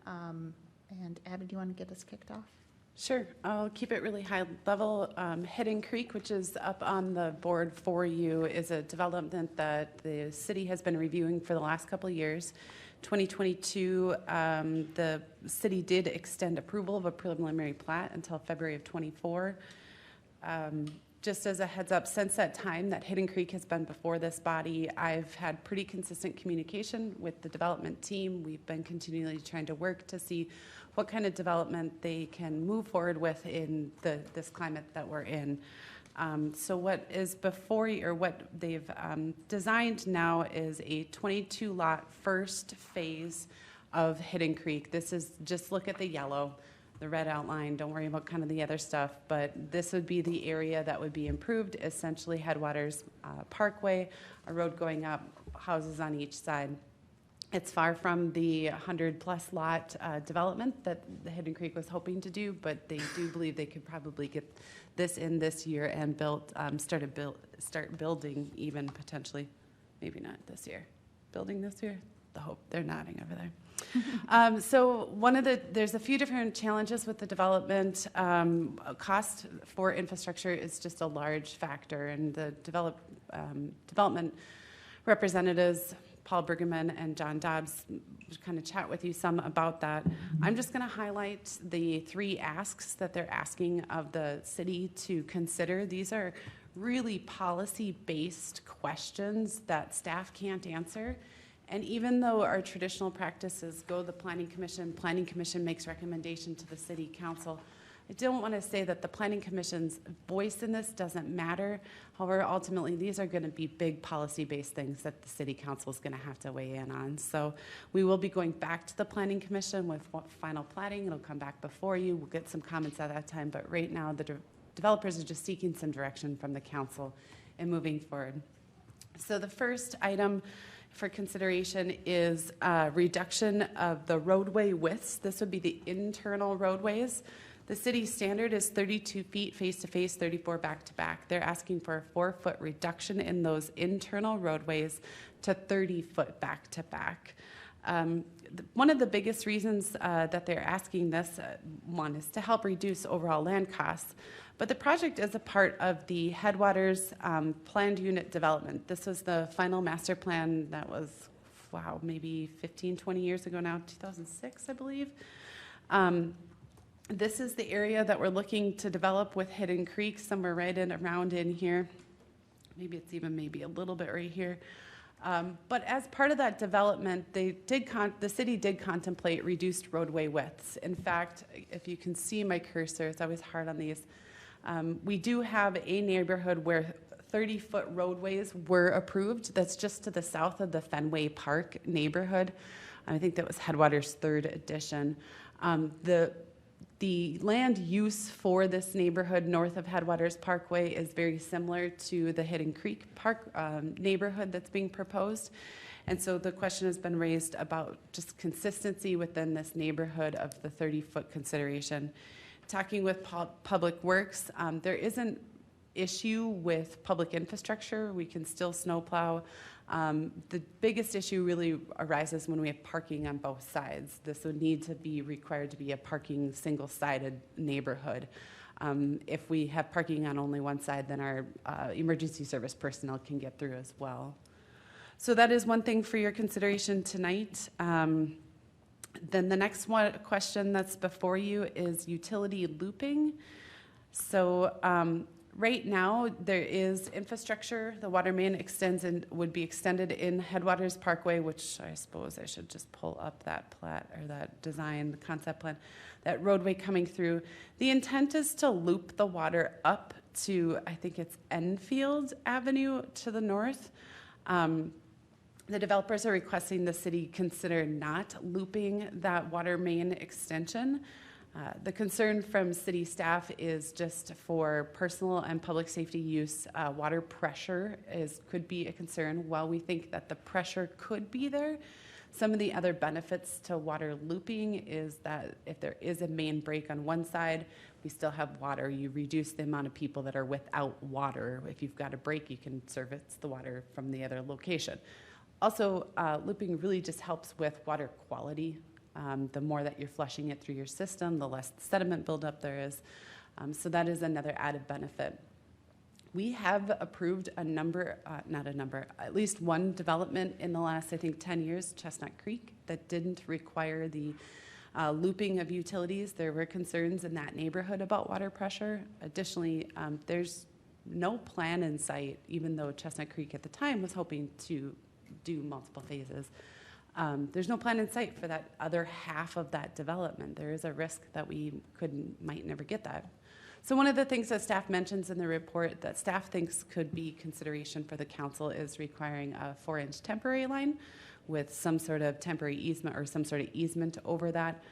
And Abby, do you want to get us kicked off? Sure, I'll keep it really high level. Hidden Creek, which is up on the board for you, is a development that the city has been reviewing for the last couple of years. 2022, the city did extend approval of a preliminary plat until February of '24. Just as a heads up, since that time that Hidden Creek has been before this body, I've had pretty consistent communication with the development team. We've been continually trying to work to see what kind of development they can move forward with in this climate that we're in. So what is before you, or what they've designed now, is a 22-lot first phase of Hidden Creek. This is, just look at the yellow, the red outline, don't worry about kind of the other stuff, but this would be the area that would be improved, essentially Headwaters Parkway, a road going up, houses on each side. It's far from the 100-plus lot development that the Hidden Creek was hoping to do, but they do believe they could probably get this in this year and start building even potentially, maybe not this year. Building this year? The hope, they're nodding over there. So there's a few different challenges with the development. Cost for infrastructure is just a large factor, and the development representatives, Paul Bergman and John Dobbs, kind of chat with you some about that. I'm just going to highlight the 3 asks that they're asking of the city to consider. These are really policy-based questions that staff can't answer. And even though our traditional practices go to the Planning Commission makes recommendation to the City Council, I don't want to say that the Planning Commission's voice in this doesn't matter. However, ultimately, these are going to be big policy-based things that the City Council is going to have to weigh in on. So we will be going back to the Planning Commission with final plating. It'll come back before you. We'll get some comments at that time. But right now, the developers are just seeking some direction from the council in moving forward. So the first item for consideration is reduction of the roadway widths. This would be the internal roadways. The city standard is 32 feet face-to-face, 34 back-to-back. They're asking for a 4-foot reduction in those internal roadways to 30-foot back-to-back. One of the biggest reasons that they're asking this, one, is to help reduce overall land costs, but the project is a part of the Headwaters planned unit development. This was the final master plan that was, wow, maybe 15, 20 years ago now, 2006, I believe. This is the area that we're looking to develop with Hidden Creek, somewhere right in around in here. Maybe it's even maybe a little bit right here. But as part of that development, the city did contemplate reduced roadway widths. In fact, if you can see my cursor, it's always hard on these. We do have a neighborhood where 30-foot roadways were approved. That's just to the south of the Fenway Park neighborhood. I think that was Headwaters' 3rd edition. The land use for this neighborhood north of Headwaters Parkway is very similar to the Hidden Creek Park neighborhood that's being proposed. And so the question has been raised about just consistency within this neighborhood of the 30-foot consideration. Talking with Public Works, there isn't issue with public infrastructure. We can still snowplow. The biggest issue really arises when we have parking on both sides. This would need to be required to be a parking single-sided neighborhood. If we have parking on only one side, then our emergency service personnel can get through as well. So that is one thing for your consideration tonight. Then the next question that's before you is utility looping. So right now, there is infrastructure. The water main extends and would be extended in Headwaters Parkway, which I suppose I should just pull up that plat or that design, the concept plan, that roadway coming through. The intent is to loop the water up to, I think it's Enfield Avenue to the north. The developers are requesting the city consider not looping that water main extension. The concern from city staff is just for personal and public safety use, water pressure could be a concern. While we think that the pressure could be there, some of the other benefits to water looping is that if there is a main break on one side, we still have water. You reduce the amount of people that are without water. If you've got a break, you can service the water from the other location. Also, looping really just helps with water quality. The more that you're flushing it through your system, the less sediment buildup there is. So that is another added benefit. We have approved at least one development in the last, I think, 10 years, Chestnut Creek, that didn't require the looping of utilities. There were concerns in that neighborhood about water pressure. Additionally, there's no plan in sight, even though Chestnut Creek at the time was hoping to do multiple phases. There's no plan in sight for that other half of that development. There is a risk that we might never get that. So one of the things that staff mentions in the report that staff thinks could be consideration for the council is requiring a 4-inch temporary line with some sort of temporary easement or some sort of easement over that.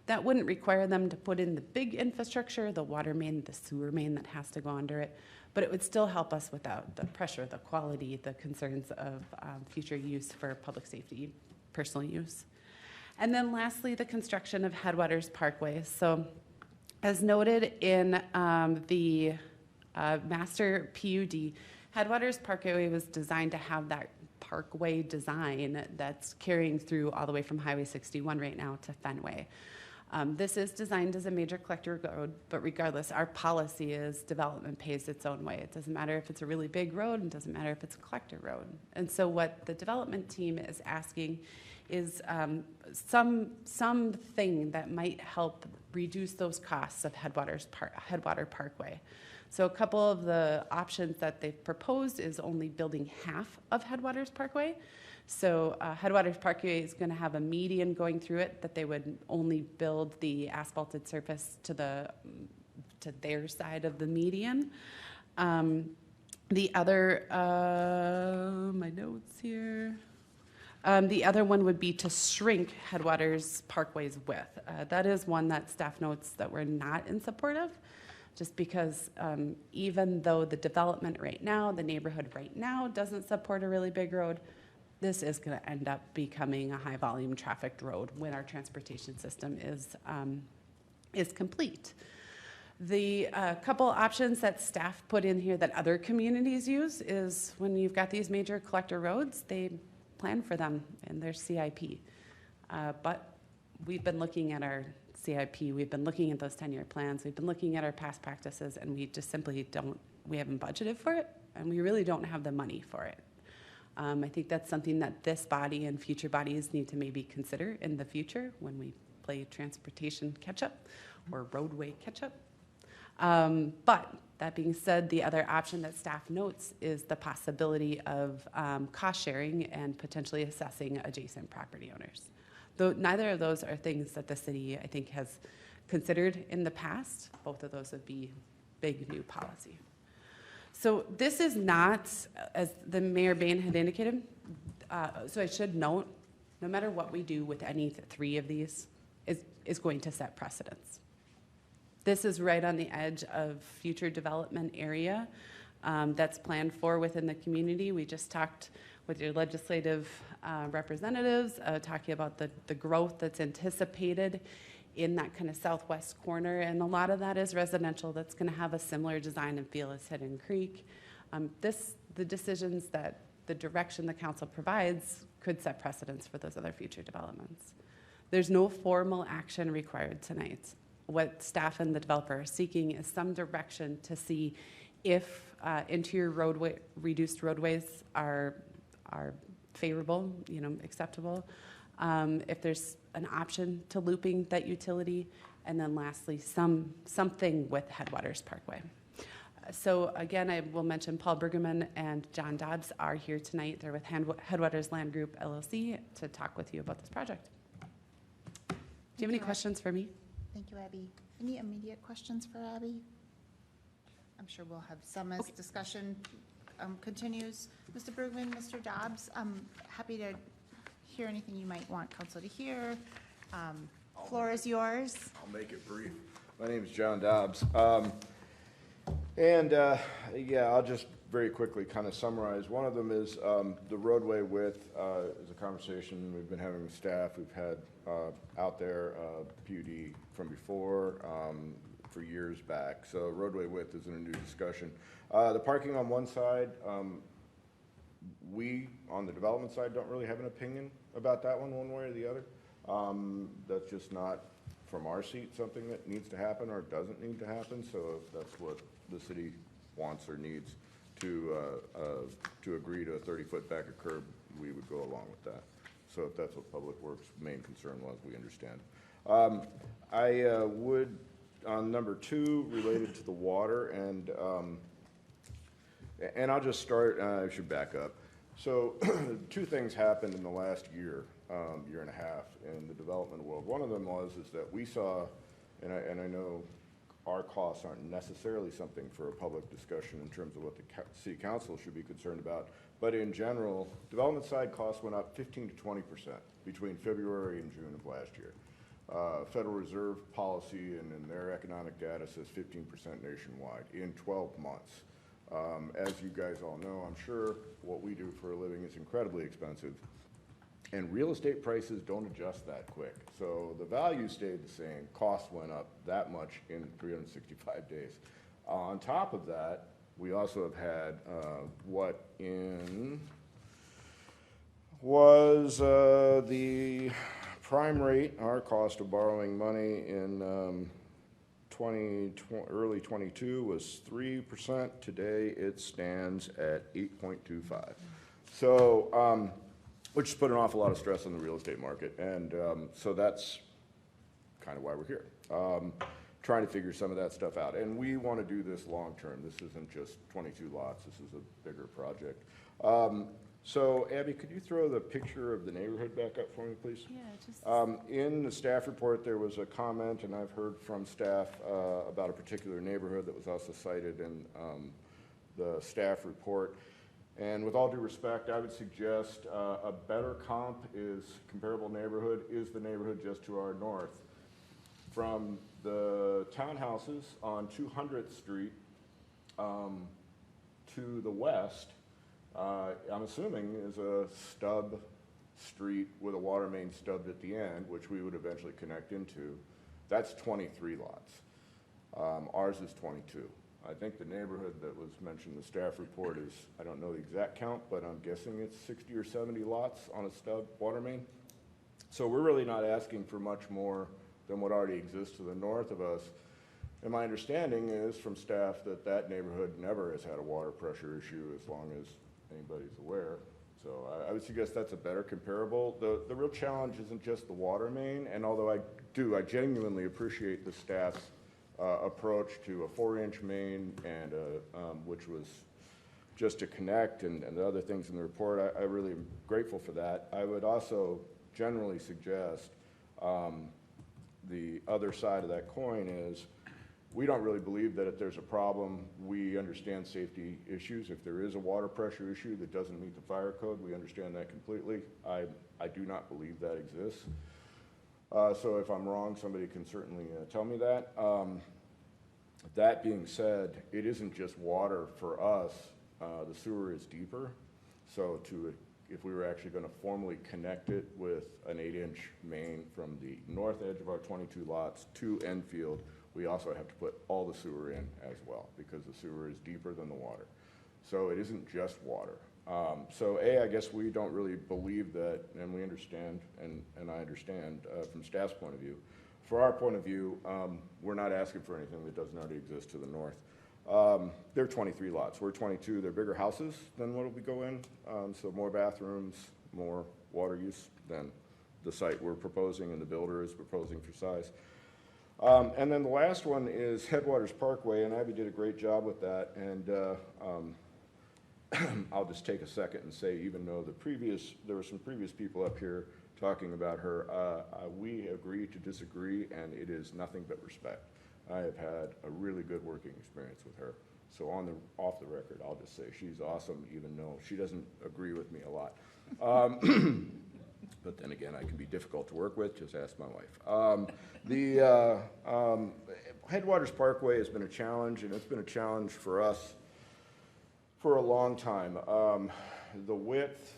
That wouldn't require them to put in the big infrastructure, the water main, the sewer main that has to go under it, but it would still help us without the pressure, the quality, the concerns of future use for public safety, personal use. And then lastly, the construction of Headwaters Parkway. So as noted in the master PUD, Headwaters Parkway was designed to have that parkway design that's carrying through all the way from Highway 61 right now to Fenway. This is designed as a major collector road, but regardless, our policy is development pays its own way. It doesn't matter if it's a really big road, and it doesn't matter if it's a collector road. And so what the development team is asking is something that might help reduce those costs of Headwater Parkway. So a couple of the options that they've proposed is only building half of Headwaters Parkway. So Headwaters Parkway is going to have a median going through it that they would only build the asphalted surface to their side of the median. The other, my notes here. The other one would be to shrink Headwaters Parkway's width. That is one that staff notes that we're not in support of, just because even though the development right now, the neighborhood right now doesn't support a really big road, this is going to end up becoming a high volume trafficked road when our transportation system is complete. The couple options that staff put in here that other communities use is when you've got these major collector roads, they plan for them in their CIP. But we've been looking at our CIP, we've been looking at those 10-year plans, we've been looking at our past practices, and we just simply we haven't budgeted for it, and we really don't have the money for it. I think that's something that this body and future bodies need to maybe consider in the future when we play transportation catch-up or roadway catch-up. But that being said, the other option that staff notes is the possibility of cost sharing and potentially assessing adjacent property owners. Though neither of those are things that the city, I think, has considered in the past. Both of those would be big new policy. So this is not, as the Mayor Bain had indicated, so I should note, no matter what we do with any three of these, is going to set precedents. This is right on the edge of future development area that's planned for within the community. We just talked with your legislative representatives, talking about the growth that's anticipated in that kind of southwest corner, and a lot of that is residential that's going to have a similar design and feel as Hidden Creek. The decisions that the direction the council provides could set precedents for those other future developments. There's no formal action required tonight. What staff and the developer are seeking is some direction to see if interior reduced roadways are favorable, acceptable. If there's an option to looping that utility, and then lastly, something with Headwaters Parkway. So again, I will mention Paul Bergerman and John Dobbs are here tonight. They're with Headwaters Land Group LLC to talk with you about this project. Do you have any questions for me? Thank you, Abby. Any immediate questions for Abby? I'm sure we'll have some as discussion continues. Mr. Bergman, Mr. Dobbs, I'm happy to hear anything you might want council to hear. Floor is yours. I'll make it brief. My name is John Dobbs. Yeah, I'll just very quickly kind of summarize. One of them is the roadway width is a conversation we've been having with staff. We've had out there PUD from before for years back. So roadway width isn't a new discussion. The parking on one side, we on the development side don't really have an opinion about that one way or the other. That's just not from our seat something that needs to happen or doesn't need to happen. So if that's what the city wants or needs to agree to a 30-foot back of curb, we would go along with that. So if that's what Public Works' main concern was, we understand. I would, on number 2, related to the water, and I'll just start, I should back up. So 2 things happened in the last year, year and a half in the development world. One of them is that we saw, and I know our costs aren't necessarily something for a public discussion in terms of what the city council should be concerned about, but in general, development side costs went up 15 to 20% between February and June of last year. Federal Reserve policy and in their economic data says 15% nationwide in 12 months. As you guys all know, I'm sure, what we do for a living is incredibly expensive. And real estate prices don't adjust that quick. So the value stayed the same, costs went up that much in 365 days. On top of that, we also have had what was the prime rate, our cost of borrowing money in early 22 was 3%. Today it stands at 8.25. So, which put an awful lot of stress on the real estate market. And so that's kind of why we're here, trying to figure some of that stuff out. And we want to do this long term. This isn't just 22 lots. This is a bigger project. So Abby, could you throw the picture of the neighborhood back up for me, please? Yeah, just... in the staff report, there was a comment, and I've heard from staff about a particular neighborhood that was also cited in the staff report. And with all due respect, I would suggest a better comp is comparable neighborhood is the neighborhood just to our north. From the townhouses on 200th Street to the west, I'm assuming is a stub street with a water main stubbed at the end, which we would eventually connect into. That's 23 lots. Ours is 22. I think the neighborhood that was mentioned in the staff report is, I don't know the exact count, but I'm guessing it's 60 or 70 lots on a stub water main. So we're really not asking for much more than what already exists to the north of us. And my understanding is from staff that that neighborhood never has had a water pressure issue as long as anybody's aware. So I would suggest that's a better comparable. The real challenge isn't just the water main, and although I genuinely appreciate the staff's approach to a 4-inch main and which was just to connect and the other things in the report. I really am grateful for that. I would also generally suggest the other side of that coin is we don't really believe that if there's a problem, we understand safety issues. If there is a water pressure issue that doesn't meet the fire code, we understand that completely. I do not believe that exists. So if I'm wrong, somebody can certainly tell me that. That being said, it isn't just water for us. The sewer is deeper. So if we were actually going to formally connect it with an 8-inch main from the north edge of our 22 lots to Enfield, we also have to put all the sewer in as well because the sewer is deeper than the water. So it isn't just water. So I guess we don't really believe that, and we understand, and I understand from staff's point of view. For our point of view, we're not asking for anything that doesn't already exist to the north. They're 23 lots. We're 22. They're bigger houses than what we go in, so more bathrooms, more water use than the site we're proposing and the builder is proposing for size. And then the last one is Headwaters Parkway, and Abby did a great job with that. And I'll just take a second and say, even though there were some previous people up here talking about her, we agree to disagree, and it is nothing but respect. I have had a really good working experience with her. So off the record, I'll just say she's awesome, even though she doesn't agree with me a lot. But then again, I can be difficult to work with, just ask my wife. The Headwaters Parkway has been a challenge, and it's been a challenge for us for a long time. The width,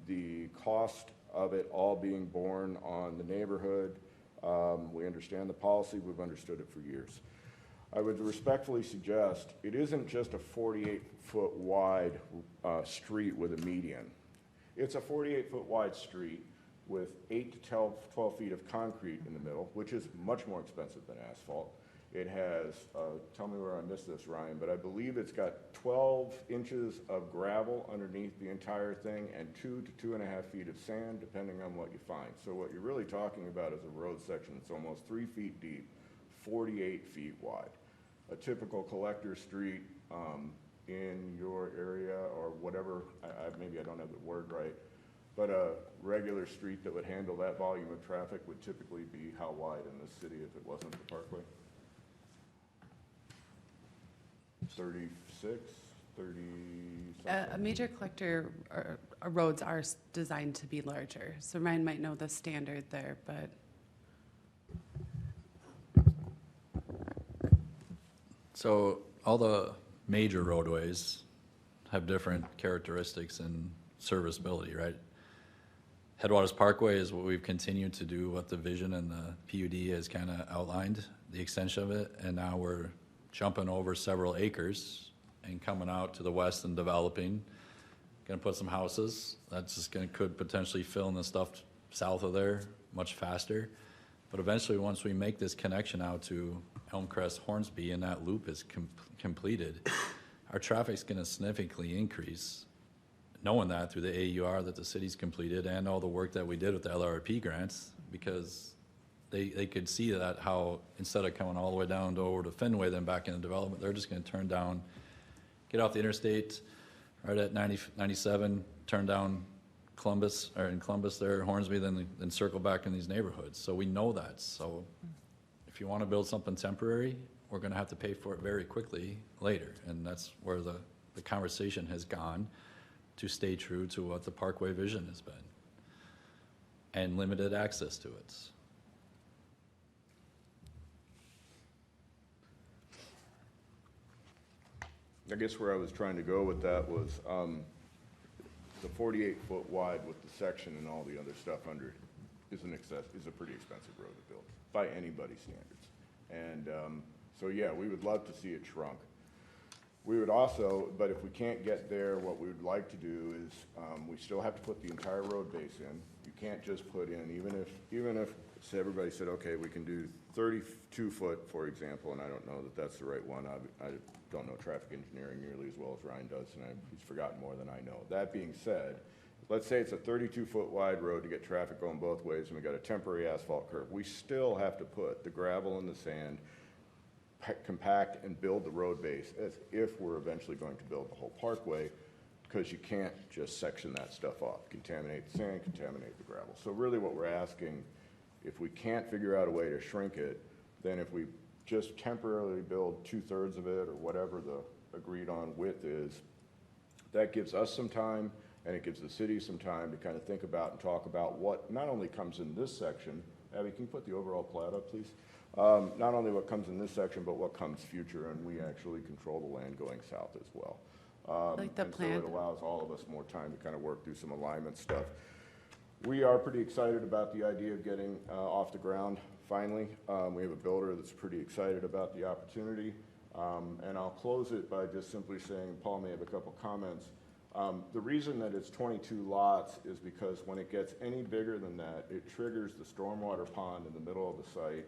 the cost of it all being borne on the neighborhood, we understand the policy, we've understood it for years. I would respectfully suggest it isn't just a 48-foot wide street with a median. It's a 48-foot wide street with 8 to 12 feet of concrete in the middle, which is much more expensive than asphalt. It has, tell me where I missed this, Ryan, but I believe it's got 12 inches of gravel underneath the entire thing and 2 to 2.5 feet of sand, depending on what you find. So what you're really talking about is a road section that's almost 3 feet deep, 48 feet wide. A typical collector street in your area or whatever, maybe I don't have the word right, but a regular street that would handle that volume of traffic would typically be how wide in this city if it wasn't the Parkway? 36, 30 something? A major collector roads are designed to be larger. So Ryan might know the standard there, but. So all the major roadways have different characteristics and serviceability, right? Headwaters Parkway is what we've continued to do, what the vision and the PUD has kind of outlined, the extension of it, and now we're jumping over several acres and coming out to the west and developing. Gonna put some houses. That's just could potentially fill in the stuff south of there much faster. But eventually, once we make this connection out to Elmcrest, Hornsby, and that loop is completed, our traffic's gonna significantly increase. Knowing that through the AUR that the city's completed and all the work that we did with the LRP grants, because they could see that how instead of coming all the way down to over to Fenway, then back into development, they're just gonna turn down, get off the interstate, right at 97, turn down Columbus, or in Columbus there, Hornsby, then circle back in these neighborhoods. So we know that. So if you wanna build something temporary, we're gonna have to pay for it very quickly later. And that's where the conversation has gone, to stay true to what the Parkway vision has been and limited access to it. I guess where I was trying to go with that was the 48-foot wide with the section and all the other stuff under it is a pretty expensive road to build by anybody's standards. And So yeah, we would love to see it shrunk. We would also, but if we can't get there, what we would like to do is, we still have to put the entire road base in. You can't just put in, even if so everybody said, okay, we can do 32 foot, for example, and I don't know that that's the right one. I don't know traffic engineering nearly as well as Ryan does, and he's forgotten more than I know. That being said, let's say it's a 32-foot wide road to get traffic going both ways, and we got a temporary asphalt curb. We still have to put the gravel and the sand, compact and build the road base as if we're eventually going to build the whole parkway, because you can't just section that stuff off, contaminate the sand, contaminate the gravel. So really what we're asking, if we can't figure out a way to shrink it, then if we just temporarily build 2/3 of it or whatever the agreed on width is, that gives us some time and it gives the city some time to kind of think about and talk about what not only comes in this section. Abby, can you put the overall plat up, please? Not only what comes in this section, but what comes future, and we actually control the land going south as well. Like the and plan. so it allows all of us more time to kind of work through some alignment stuff. We are pretty excited about the idea of getting off the ground finally. We have a builder that's pretty excited about the opportunity. And I'll close it by just simply saying, Paul may have a couple comments. The reason that it's 22 lots is because when it gets any bigger than that, it triggers the stormwater pond in the middle of the site.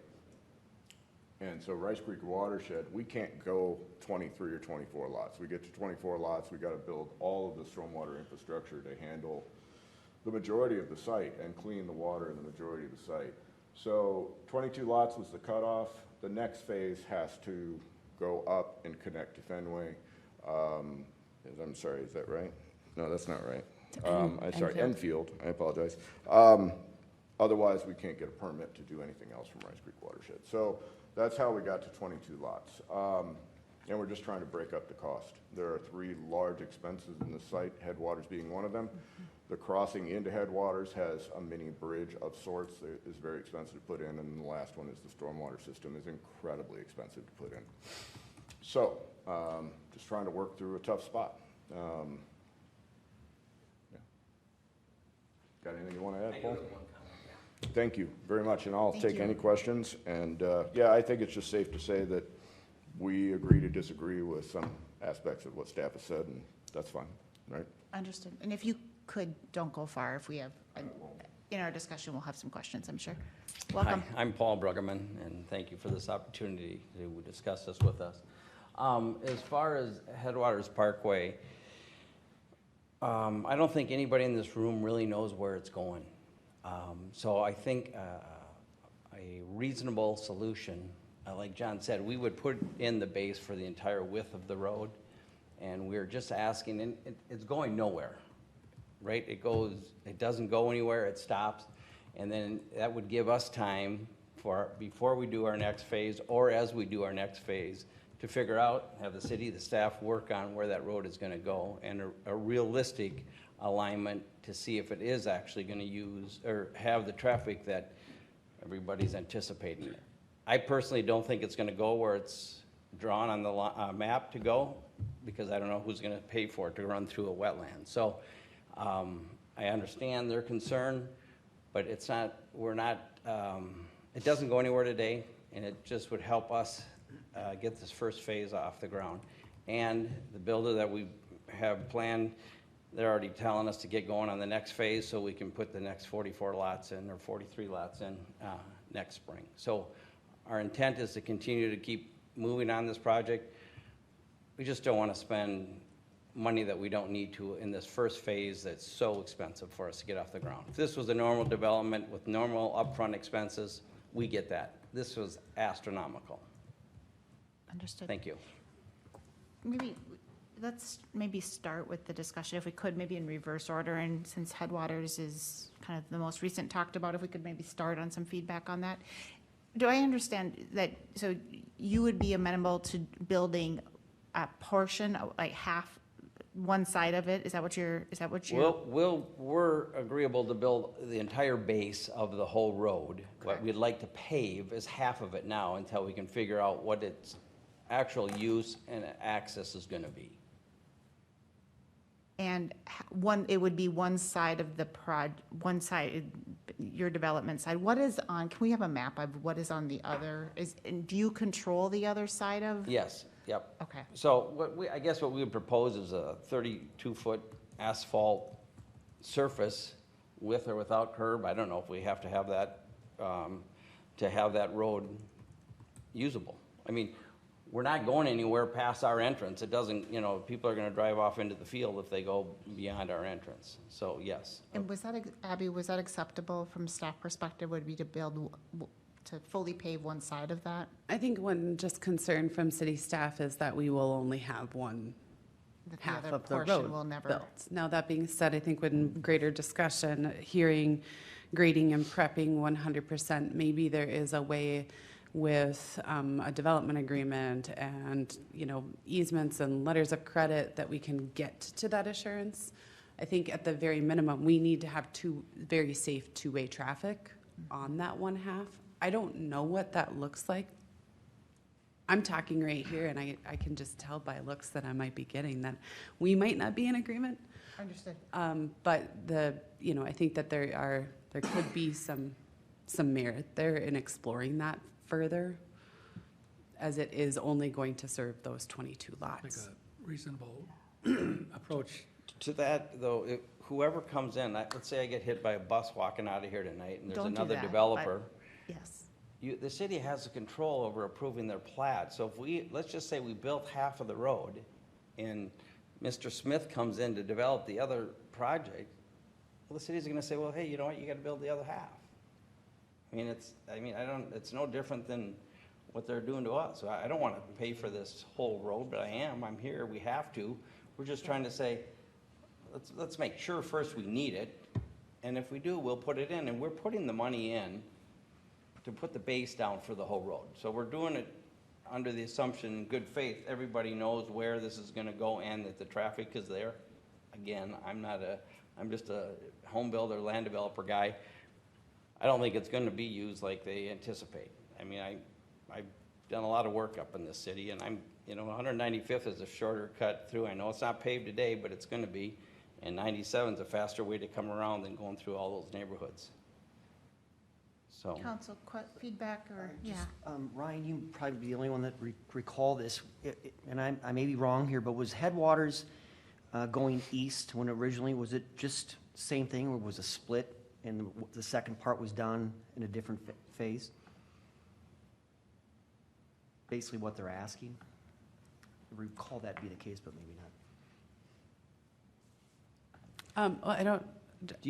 And so Rice Creek Watershed, we can't go 23 or 24 lots. We get to 24 lots, we got to build all of the stormwater infrastructure to handle the majority of the site and clean the water in the majority of the site. So 22 lots was the cutoff. The next phase has to go up and connect to Fenway. I'm sorry, is that right? No, that's not right. I'm sorry, Enfield, I apologize. Otherwise, we can't get a permit to do anything else from Rice Creek Watershed. So that's how we got to 22 lots. And we're just trying to break up the cost. There are 3 large expenses in the site, Headwaters being one of them. The crossing into Headwaters has a mini bridge of sorts that is very expensive to put in, and the last one is the stormwater system is incredibly expensive to put in. So, just trying to work through a tough spot. Yeah. Got anything you want to add, Paul? Thank you very much, and I'll take any questions. And yeah, I think it's just safe to say that we agree to disagree with some aspects of what staff has said, and that's fine, right? Understood. And if you could, don't go far. If we have, in our discussion, we'll have some questions, I'm sure. Welcome. Hi, I'm Paul Bruggeman, and thank you for this opportunity to discuss this with us. As far as Headwaters Parkway, I don't think anybody in this room really knows where it's going. So I think a reasonable solution, like John said, we would put in the base for the entire width of the road, and we're just asking, and it's going nowhere, right? It doesn't go anywhere, it stops, and then that would give us time before we do our next phase, or as we do our next phase, to figure out, have the city, the staff work on where that road is gonna go, and a realistic alignment to see if it is actually gonna use, or have the traffic that everybody's anticipating. I personally don't think it's gonna go where it's drawn on the map to go, because I don't know who's gonna pay for it to run through a wetland. So I understand their concern, but it's not, it doesn't go anywhere today, and it just would help us get this first phase off the ground. And the builder that we have planned, they're already telling us to get going on the next phase so we can put the next 44 lots in, or 43 lots in next spring. So our intent is to continue to keep moving on this project. We just don't want to spend money that we don't need to in this first phase that's so expensive for us to get off the ground. If this was a normal development with normal upfront expenses, we get that. This was astronomical. Understood. Thank you. Let's maybe start with the discussion, if we could, maybe in reverse order, and since Headwaters is kind of the most recent talked about, if we could maybe start on some feedback on that. Do I understand that, so you would be amenable to building a portion, like half, one side of it? Is that what you're? We're agreeable to build the entire base of the whole road. What we'd like to pave is half of it now until we can figure out what its actual use and access is gonna be. And it would be one side of the one side, your development side. What is on, can we have a map of what is on the other, and do you control the other side of? Yes, yep. Okay. So I guess what we would propose is a 32-foot asphalt surface with or without curb. I don't know if we have to have that, to have that road usable. I mean, we're not going anywhere past our entrance. It doesn't, people are gonna drive off into the field if they go beyond our entrance. So, yes. And was that, Abby, was that acceptable from staff perspective, would be to build, to fully pave one side of that? I think one just concern from city staff is that we will only have one That the half other of the portion road will never- built. Now, that being said, I think with greater discussion, hearing, grading and prepping 100%, maybe there is a way with a development agreement and, easements and letters of credit that we can get to that assurance. I think at the very minimum, we need to have very safe two-way traffic on that one half. I don't know what that looks like. I'm talking right here, and I can just tell by looks that I might be getting that we might not be in agreement. Understood. But I think that there could be some merit there in exploring that further, as it is only going to serve those 22 Like lots. a reasonable approach. To that, though, whoever comes in, let's say I get hit by a bus walking out of here tonight, and there's Don't do another that, developer. Yes. The city has the control over approving their plat. So if let's just say we built half of the road, and Mr. Smith comes in to develop the other project, well, the city's gonna say, well, hey, you know what, you gotta build the other half. It's no different than what they're doing to us. So I don't wanna pay for this whole road, but I'm here, we have to. We're just trying to say, let's make sure first we need it, and if we do, we'll put it in, and we're putting the money in to put the base down for the whole road. So we're doing it under the assumption, in good faith, everybody knows where this is gonna go and that the traffic is there. Again, I'm just a home builder, land developer guy. I don't think it's gonna be used like they anticipate. I've done a lot of work up in this city, and 195th is a shorter cut through. I know it's not paved today, but it's gonna be, and 97 is a faster way to come around than going through all those neighborhoods. So. Council, feedback or, yeah. Ryan, you probably be the only one that recall this, and I may be wrong here, but was Headwaters going east when originally, was it just same thing, or was a split and the second part was done in a different phase? Basically what they're asking. I recall that be the case, but maybe not.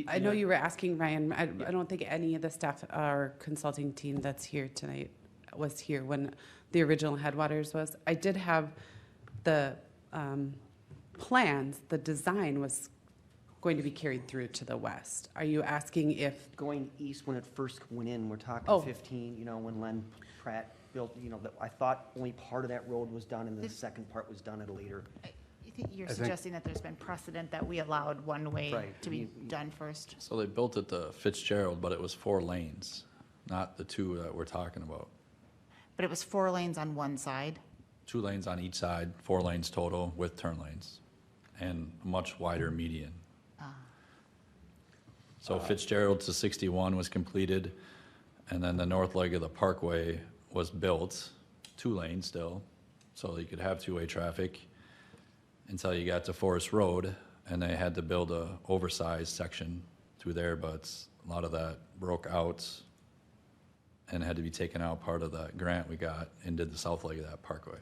I know you were asking, Ryan. I don't think any of the staff or consulting team that's here tonight was here when the original Headwaters was. I did have the plans, the design was going to be carried through to the west. Are you asking if? Going east when it first went in, we're talking Oh. 15, when Len Pratt built, I thought only part of that road was done and the second part was done at a later. You think you're I think- suggesting that there's been precedent that we allowed one way Right. to be done first? So they built it to Fitzgerald, but it was 4 lanes, not the 2 that we're talking about. But it was 4 lanes on one side? 2 lanes on each side, 4 lanes total with turn lanes, and a much wider median. So Fitzgerald to 61 was completed, and then the north leg of the Parkway was built, 2 lanes still, so you could have two-way traffic until you got to Forest Road, and they had to build a oversized section through there, but a lot of that broke out and had to be taken out, part of that grant we got, and did the south leg of that Parkway.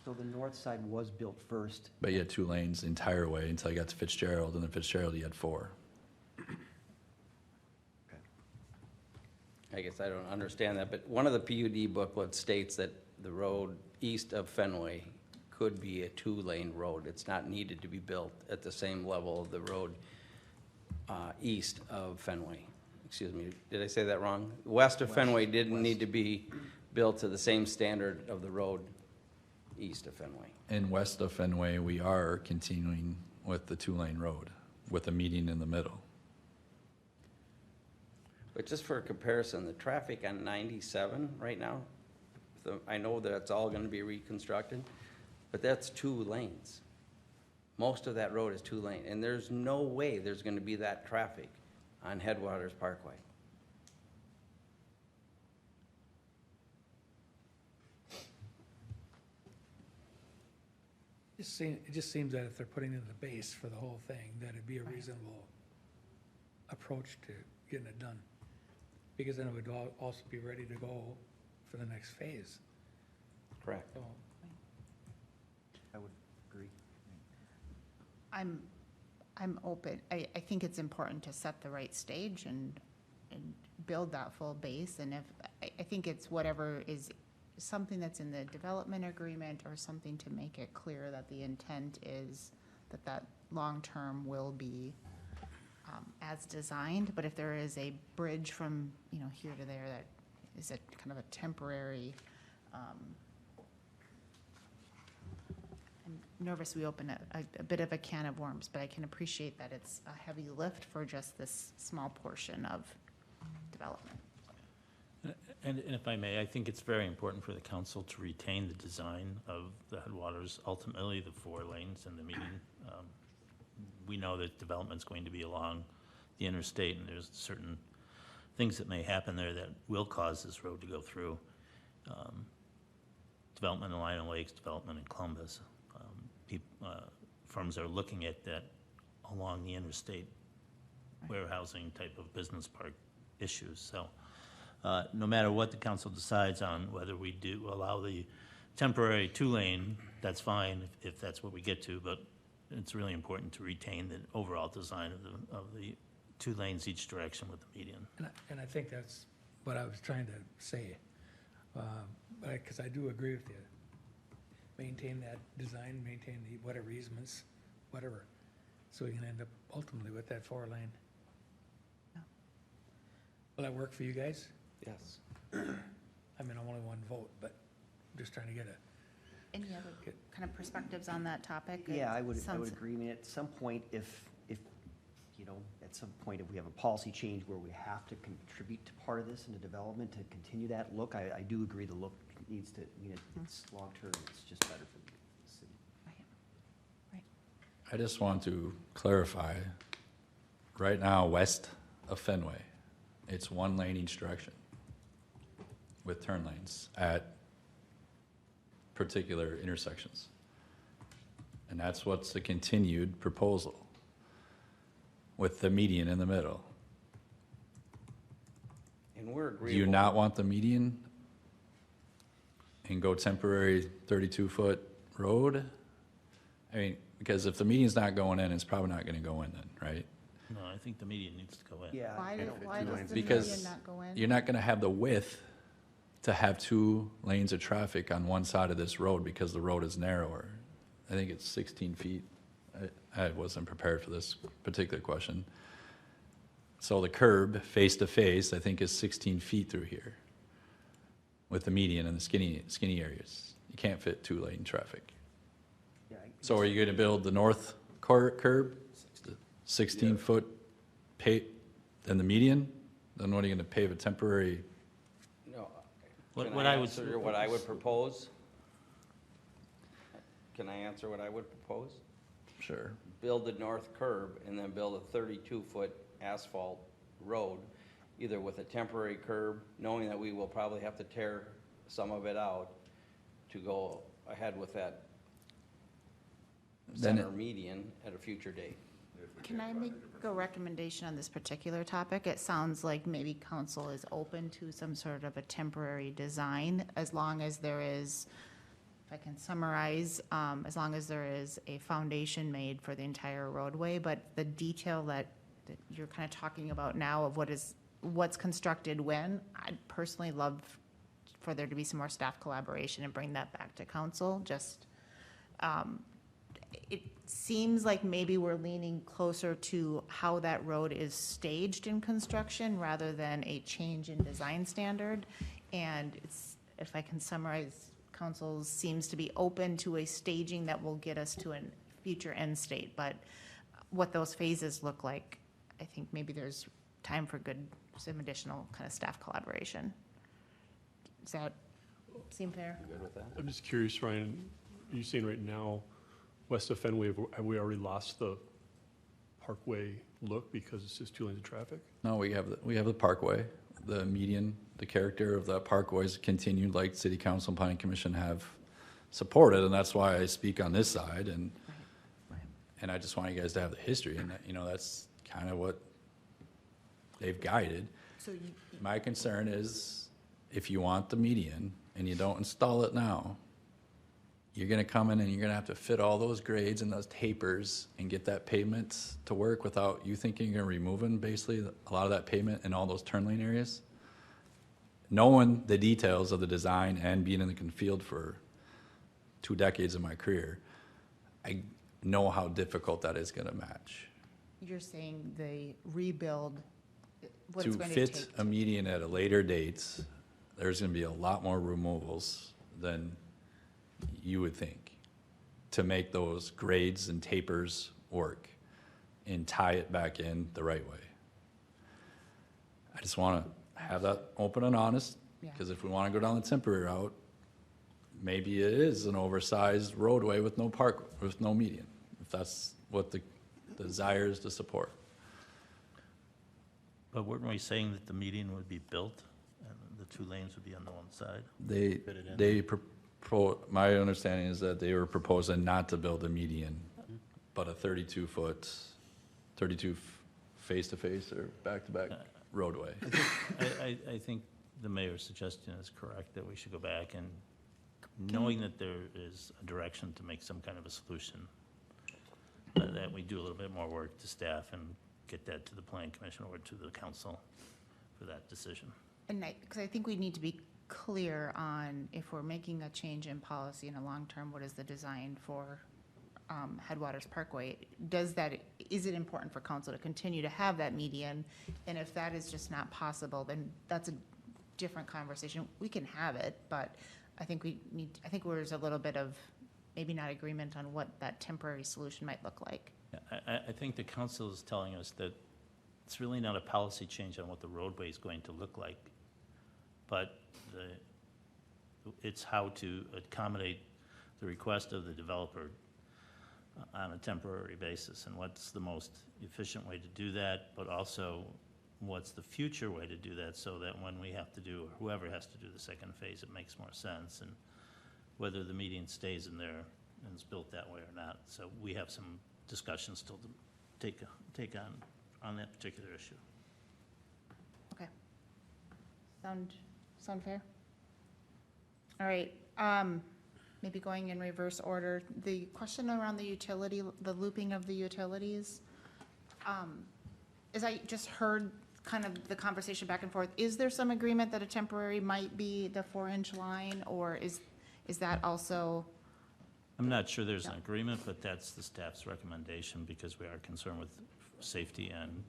So the north side was built first. But you had 2 lanes the entire way until you got to Fitzgerald, and then Fitzgerald you had 4. I guess I don't understand that, but one of the PUD booklets states that the road east of Fenway could be a 2-lane road. It's not needed to be built at the same level of the road east of Fenway. Excuse me, did I say that wrong? West of Fenway didn't need to be built to the same standard of the road east of Fenway. And west of Fenway, we are continuing with the 2-lane road with a median in the middle. But just for a comparison, the traffic on 97 right now, I know that it's all gonna be reconstructed, but that's 2 lanes. Most of that road is 2 lane, and there's no way there's gonna be that traffic on Headwaters Parkway. It just seems that if they're putting in the base for the whole thing, that it'd be a reasonable approach to getting it done. Because then it would also be ready to go for the next phase. Correct. So, I would agree. I'm open. I think it's important to set the right stage and build that full base. And if, I think it's whatever is something that's in the development agreement or something to make it clear that the intent is that long-term will be as designed. But if there is a bridge from, here to there that is a kind of a temporary, I'm nervous we open a bit of a can of worms, but I can appreciate that it's a heavy lift for just this small portion of development. And if I may, I think it's very important for the council to retain the design of the Headwaters, ultimately the 4 lanes and the median. We know that development's going to be along the interstate, and there's certain things that may happen there that will cause this road to go through. Development in Lino Lakes, development in Columbus. Firms are looking at that along the interstate warehousing type of business park issues. So no matter what the council decides on, whether we do allow the temporary 2-lane, that's fine if that's what we get to, but it's really important to retain the overall design of the 2 lanes each direction with the median. and I think that's what I was trying to say. Because I do agree with you. Maintain that design, maintain the whatever easements, whatever, so we can end up ultimately with that 4-lane. Will that work for you guys? Yes. I mean, I'm only one vote, but I'm just trying to get Any other kind of perspectives on that topic? Yeah, I would Sounds- agree. I mean, at some point, if at some point, if we have a policy change where we have to contribute to part of this into development to continue that look, I do agree the look needs to, it's long-term, it's just better for the city. I just want to clarify, right now, west of Fenway, it's 1 lane each direction with turn lanes at particular intersections. And that's what's the continued proposal, with the median in the middle. And we're Do agreeable. you not want the median and go temporary 32-foot road? I mean, because if the median's not going in, it's probably not gonna go in then, right? No, I think the median needs to go in. Yeah. Why does the Because median not go in? you're not gonna have the width to have 2 lanes of traffic on one side of this road because the road is narrower. I think it's 16 feet. I wasn't prepared for this particular question. So the curb, face to face, I think is 16 feet through here with the median and the skinny areas. You can't fit 2-lane traffic. Yeah, So are you gonna build the north curb, 16-foot and the median? Then what are you gonna pave a temporary? No. What Can I I would- answer what I would propose? Can I answer what I would propose? Sure. Build the north curb and then build a 32-foot asphalt road, either with a temporary curb, knowing that we will probably have to tear some of it out to go ahead with that Then center median at a future date. Can I make a recommendation on this particular topic? It sounds like maybe council is open to some sort of a temporary design, as long as there is, if I can summarize, as long as there is a foundation made for the entire roadway, but the detail that you're kind of talking about now of what's constructed when, I'd personally love for there to be some more staff collaboration and bring that back to council, just, it seems like maybe we're leaning closer to how that road is staged in construction rather than a change in design standard. And it's, if I can summarize, council seems to be open to a staging that will get us to a future end state. But what those phases look like, I think maybe there's time for some additional kind of staff collaboration. Does that seem fair? Good with that? I'm just curious, Ryan, are you saying right now, west of Fenway, have we already lost the Parkway look because it's just 2 lanes of traffic? No, we have the parkway, the median, the character of that parkway is continued like city council and planning commission have supported, and that's why I speak on this side, and I just want you guys to have the history, and that, you know, that's kind of what they've guided. So you, My concern is if you want the median and you don't install it now, you're gonna come in and you're gonna have to fit all those grades and those tapers and get that pavement to work without you thinking you're gonna removing basically a lot of that pavement in all those turn lane areas. Knowing the details of the design and being in the field for 2 decades of my career, I know how difficult that is gonna match. you're saying the rebuild, what it's To going to fit take. a median at a later date, there's gonna be a lot more removals than you would think to make those grades and tapers work and tie it back in the right way. I just wanna have that open and honest, Yeah. because if we wanna go down the temporary route, maybe it is an oversized roadway with with no median, if that's what the desire is to support. But weren't we saying that the median would be built and the 2 lanes would be on the one side? Fit it in? My understanding is that they were proposing not to build a median, but a 32 face-to-face or back-to-back roadway. I think the mayor's suggestion is correct, that we should go back and, knowing that there is a direction to make some kind of a solution, that we do a little bit more work to staff and get that to the planning commission or to the council for that decision. And because I think we need to be clear on if we're making a change in policy in the long term, what is the design for Headwaters Parkway? Is it important for council to continue to have that median? And if that is just not possible, then that's a different conversation. We can have it, but I think there's a little bit of maybe not agreement on what that temporary solution might look like. I think the council is telling us that it's really not a policy change on what the roadway is going to look like, but it's how to accommodate the request of the developer on a temporary basis, and what's the most efficient way to do that, but also what's the future way to do that, so that when we have to do, or whoever has to do the second phase, it makes more sense, and whether the median stays in there and is built that way or not. So we have some discussions still to take on that particular issue. Okay. Sound fair? All right, maybe going in reverse order, the question around the looping of the utilities, as I just heard kind of the conversation back and forth, is there some agreement that a temporary might be the 4-inch line, or is that also? I'm not sure there's an agreement, but that's the staff's recommendation, because we are concerned with safety and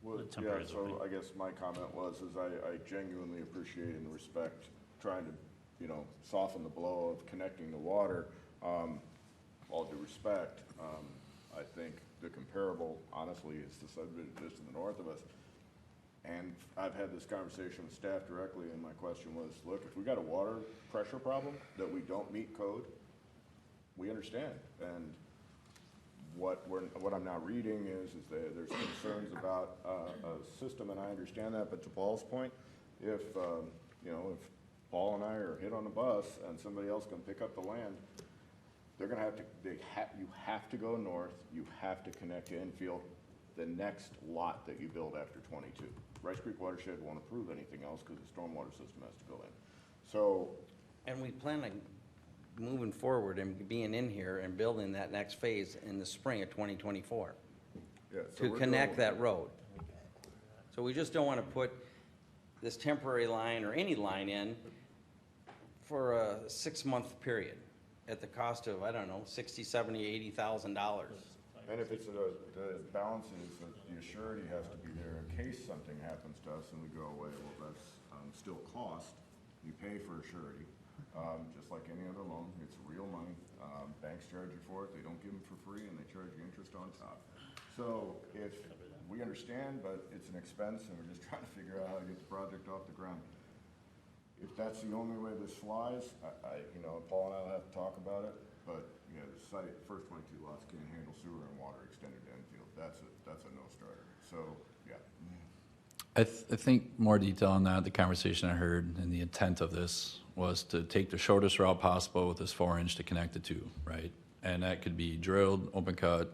the temporary looping. So I guess my comment was, I genuinely appreciate and respect trying to, soften the blow of connecting the water. All due respect, I think the comparable, honestly, is the subdivision just to the north of us. And I've had this conversation with staff directly, and my question was, look, if we got a water pressure problem that we don't meet code, we understand. And what I'm now reading is that there's concerns about a system, and I understand that, but to Paul's point, if Paul and I are hit on the bus and somebody else can pick up the land, they're gonna have to, you have to go north, you have to connect to infield the next lot that you build after 22. Rice Creek Watershed won't approve anything else because the stormwater system has to go in. So. And we plan on moving forward and being in here and building that next phase in the spring of 2024 to connect that road. So we just don't want to put this temporary line or any line in for a 6-month period at the cost of, I don't know, $60,000, $70,000, $80,000. And if it's the balance is that the surety has to be there in case something happens to us and we go away, well, that's still cost. You pay for a surety, just like any other loan. It's real money. Banks charge you for it. They don't give them for free, and they charge you interest on top. So if we understand, but it's an expense, and we're just trying to figure out how to get the project off the ground. If that's the only way this flies, Paul and I will have to talk about it, but the site, first 22 lots can't handle sewer and water extended to infield. That's So, yeah. I think more detail on that, the conversation I heard and the intent of this was to take the shortest route possible with this 4-inch to connect the two, right? And that could be drilled, open cut,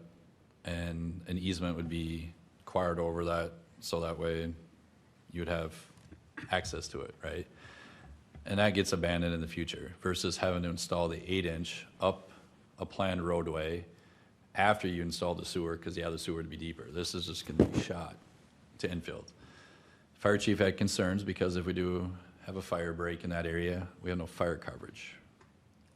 and an easement would be acquired over that, so that way you would have access to it, right? And that gets abandoned in the future versus having to install the 8-inch up a planned roadway after you install the sewer, because the sewer would be deeper. This is just gonna be shot to infield. Fire chief had concerns because if we do have a fire break in that area, we have no fire coverage.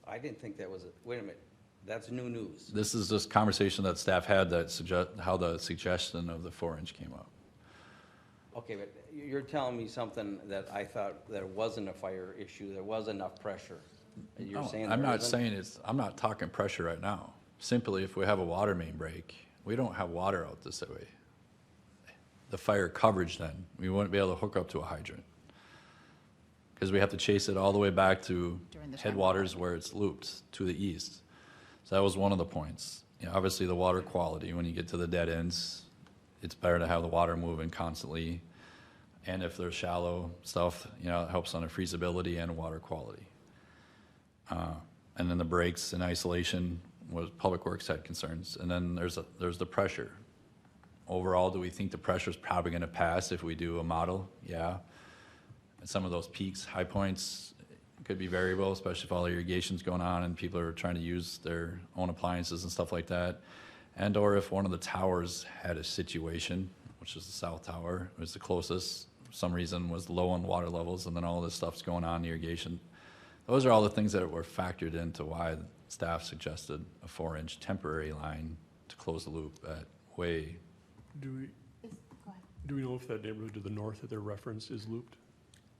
I didn't think that was, wait a minute, that's new news. This is just conversation that staff had that how the suggestion of the 4-inch came up. Okay, but you're telling me something that I thought there wasn't a fire issue, there was enough pressure. You're No, saying I'm there not isn't? saying I'm not talking pressure right now. Simply, if we have a water main break, we don't have water out this way. The fire coverage then, we wouldn't be able to hook up to a hydrant. Because we have to chase it all the way back to headwaters where it's looped to the east. So that was one of the points. You know, obviously the water quality, when you get to the dead ends, it's better to have the water moving constantly. And if there's shallow stuff, you know, it helps on the freezability and water quality. And then the breaks and isolation was Public Works had concerns. And then there's the pressure. Overall, do we think the pressure is probably going to pass if we do a model? Yeah. And some of those peaks, high points could be variable, especially if all the irrigation's going on and people are trying to use their own appliances and stuff like that. And or if one of the towers had a situation, which is the south tower, was the closest, for some reason was low on water levels, and then all this stuff's going on, irrigation. Those are all the things that were factored into why staff suggested a 4-inch temporary line to close the loop at way. Do we know if that neighborhood to the north that they're referenced is looped?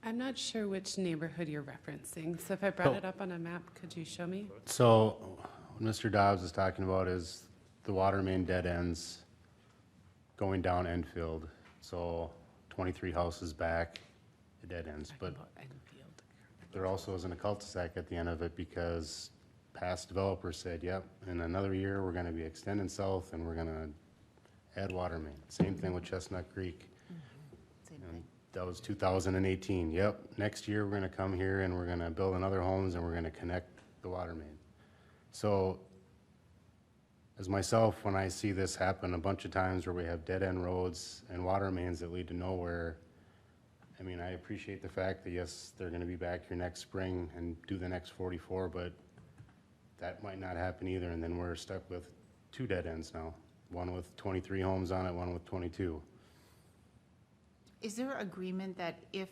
I'm not sure which neighborhood you're referencing, so if I brought it up on a map, could you show me? So what Mr. Dobbs is talking about is the water main dead ends going down Enfield. So 23 houses back, it dead ends. But there also isn't a cul-de-sac at the end of it because past developers said, yep, in another year, we're gonna be extending south and we're gonna add water main. Same thing with Chestnut Creek. And that was 2018. Yep, next year, we're gonna come here and we're gonna build another homes and we're gonna connect the water main. So as myself, when I see this happen a bunch of times where we have dead-end roads and water mains that lead to nowhere, I mean, I appreciate the fact that, yes, they're gonna be back here next spring and do the next 44, but that might not happen either, and then we're stuck with 2 dead ends now. One with 23 homes on it, one with 22. Is there agreement that if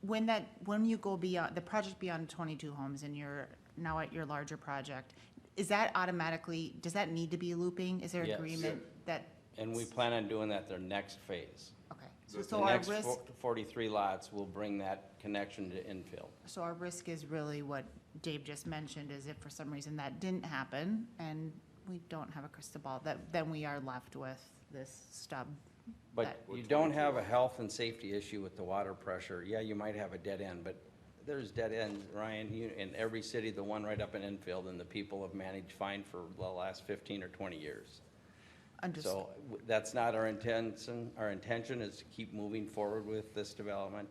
when you go beyond, the project beyond 22 homes and you're now at your larger project, is that automatically, does that need to be looping? Is there Yes. agreement that? And we plan on doing that their next phase. Okay. The So our next risk, 43 lots will bring that connection to infill. so our risk is really what Dave just mentioned, is if for some reason that didn't happen and we don't have a crystal ball, then we are left with this stub. But you don't have a health and safety issue with the water pressure. Yeah, you might have a dead end, but there's dead ends, Ryan, in every city, the one right up in Enfield, and the people have managed fine for the last 15 or 20 years. Understood. So that's not our intention. Our intention is to keep moving forward with this development.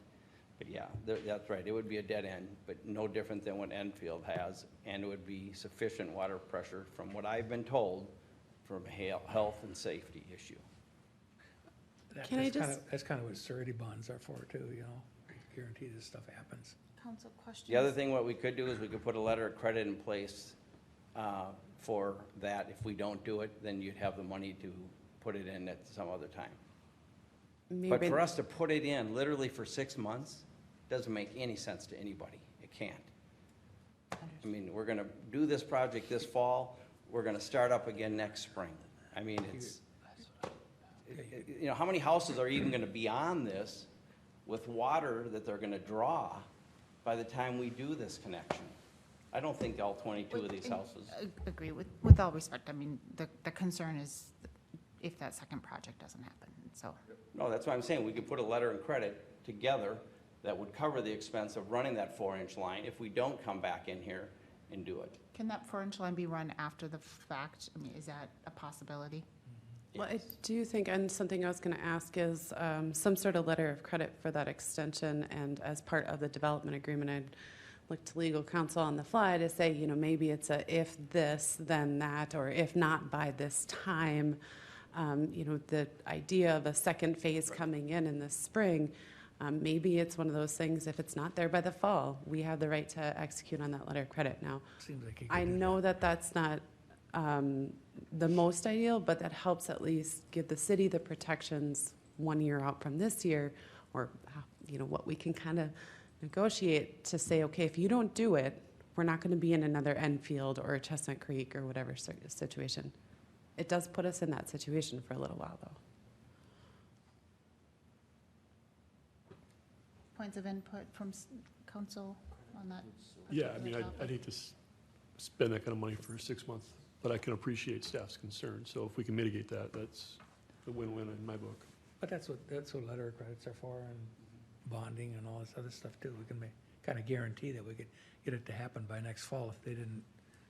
But yeah, that's right. It would be a dead end, but no different than what Enfield has. And it would be sufficient water pressure, from what I've been told, from a health and safety issue. Can I That's kind of what surety bonds are for too, you know, guarantee this stuff happens. Council questions? The other thing what we could do is we could put a letter of credit in place for that. If we don't do it, then you'd have the money to put it in at some other time. But Maybe- for us to put it in literally for 6 months, doesn't make any sense to anybody. It can't. I mean, we're gonna do this project this fall, we're gonna start up again next spring. I mean, you know, how many houses are even gonna be on this with water that they're gonna draw by the time we do this connection? I don't think all 22 of these houses. Agree, with all respect, I mean, the concern is if that second project doesn't happen, so. No, that's what I'm saying. We could put a letter of credit together that would cover the expense of running that 4-inch line if we don't come back in here and do it. Can that 4-inch line be run after the fact? I mean, is that a possibility? Well, I do think, and something I was going to ask is some sort of letter of credit for that extension, and as part of the development agreement, I'd look to legal counsel on the fly to say, you know, maybe it's a if this, then that, or if not by this time. You know, the idea of a second phase coming in the spring, maybe it's one of those things, if it's not there by the fall, we have the right to execute on that letter of credit now. Seems like you I could do know that that's not the most ideal, but that helps at least give the city the protections 1 year out from this year, or, you know, what we can kind of negotiate to say, okay, if you don't do it, we're not going to be in another Enfield or Chestnut Creek or whatever situation. It does put us in that situation for a little while, though. Points of input from council on that? Yeah, I mean, particular I'd topic? hate to spend that kind of money for 6 months, but I can appreciate staff's concern. So if we can mitigate that, that's a win-win in my book. But that's what letter of credits are for, and bonding and all this other stuff too. We can kind of guarantee that we could get it to happen by next fall if they didn't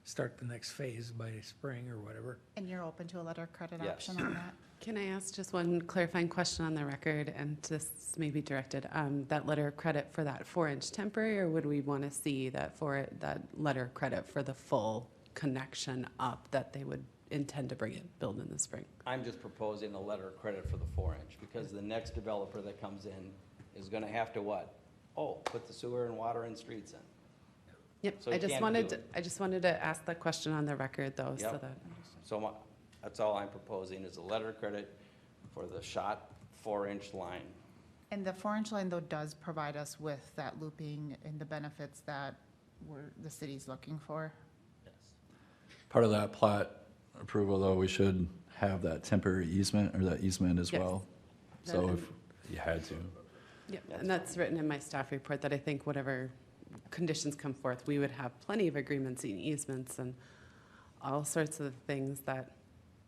start the next phase by spring or whatever. And you're open to a letter of credit Yes. option on that? Can I ask just one clarifying question on the record, and this may be directed, that letter of credit for that 4-inch temporary, or would we want to see that letter of credit for the full connection up that they would intend to build in the spring? I'm just proposing a letter of credit for the 4-inch, because the next developer that comes in is gonna have to what? Oh, put the sewer and water and streets in. Yep, So I you just can't wanted do to, I just wanted to ask that question on the record, though, so Yep. that. So that's all I'm proposing, is a letter of credit for the shot 4-inch line. And the 4-inch line, though, does provide us with that looping and the benefits that the city's looking for? Part of that plat approval, though, we should have that temporary easement, or that easement as Yes. well. So if you had to. Yep, and that's written in my staff report, that I think whatever conditions come forth, we would have plenty of agreements and easements and all sorts of things that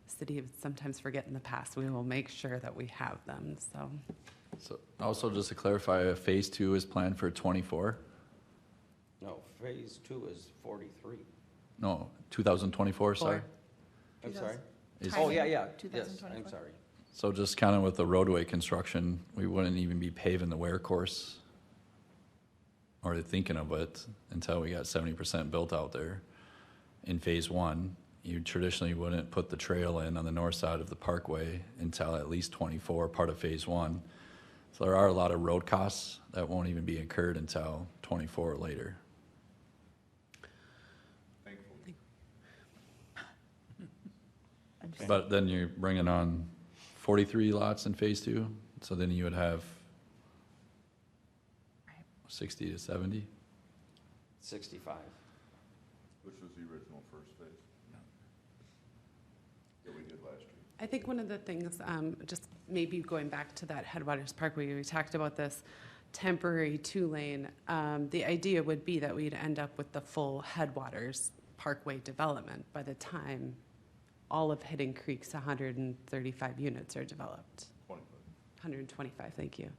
the city would sometimes forget in the past. We will make sure that we have them, so. So also, just to clarify, phase 2 is planned for 24? No, phase 2 is 43. No, 2024, sorry? I'm sorry? Is- Oh, yeah, yes, 2024. I'm sorry. So just kind of with the roadway construction, we wouldn't even be paving the wear course, or thinking of it, until we got 70% built out there. In phase 1, you traditionally wouldn't put the trail in on the north side of the parkway until at least 24, part of phase 1. So there are a lot of road costs that won't even be incurred until 24 or later. But then you're bringing on 43 lots in phase 2, so then you would have 60 to 70? 65. Which was the original first phase. That we did last year. I think one of the things, just maybe going back to that Headwaters Parkway, we talked about this temporary 2-lane. The idea would be that we'd end up with the full Headwaters Parkway development by the time all of Hidden Creek's 135 units are developed. 125, thank you.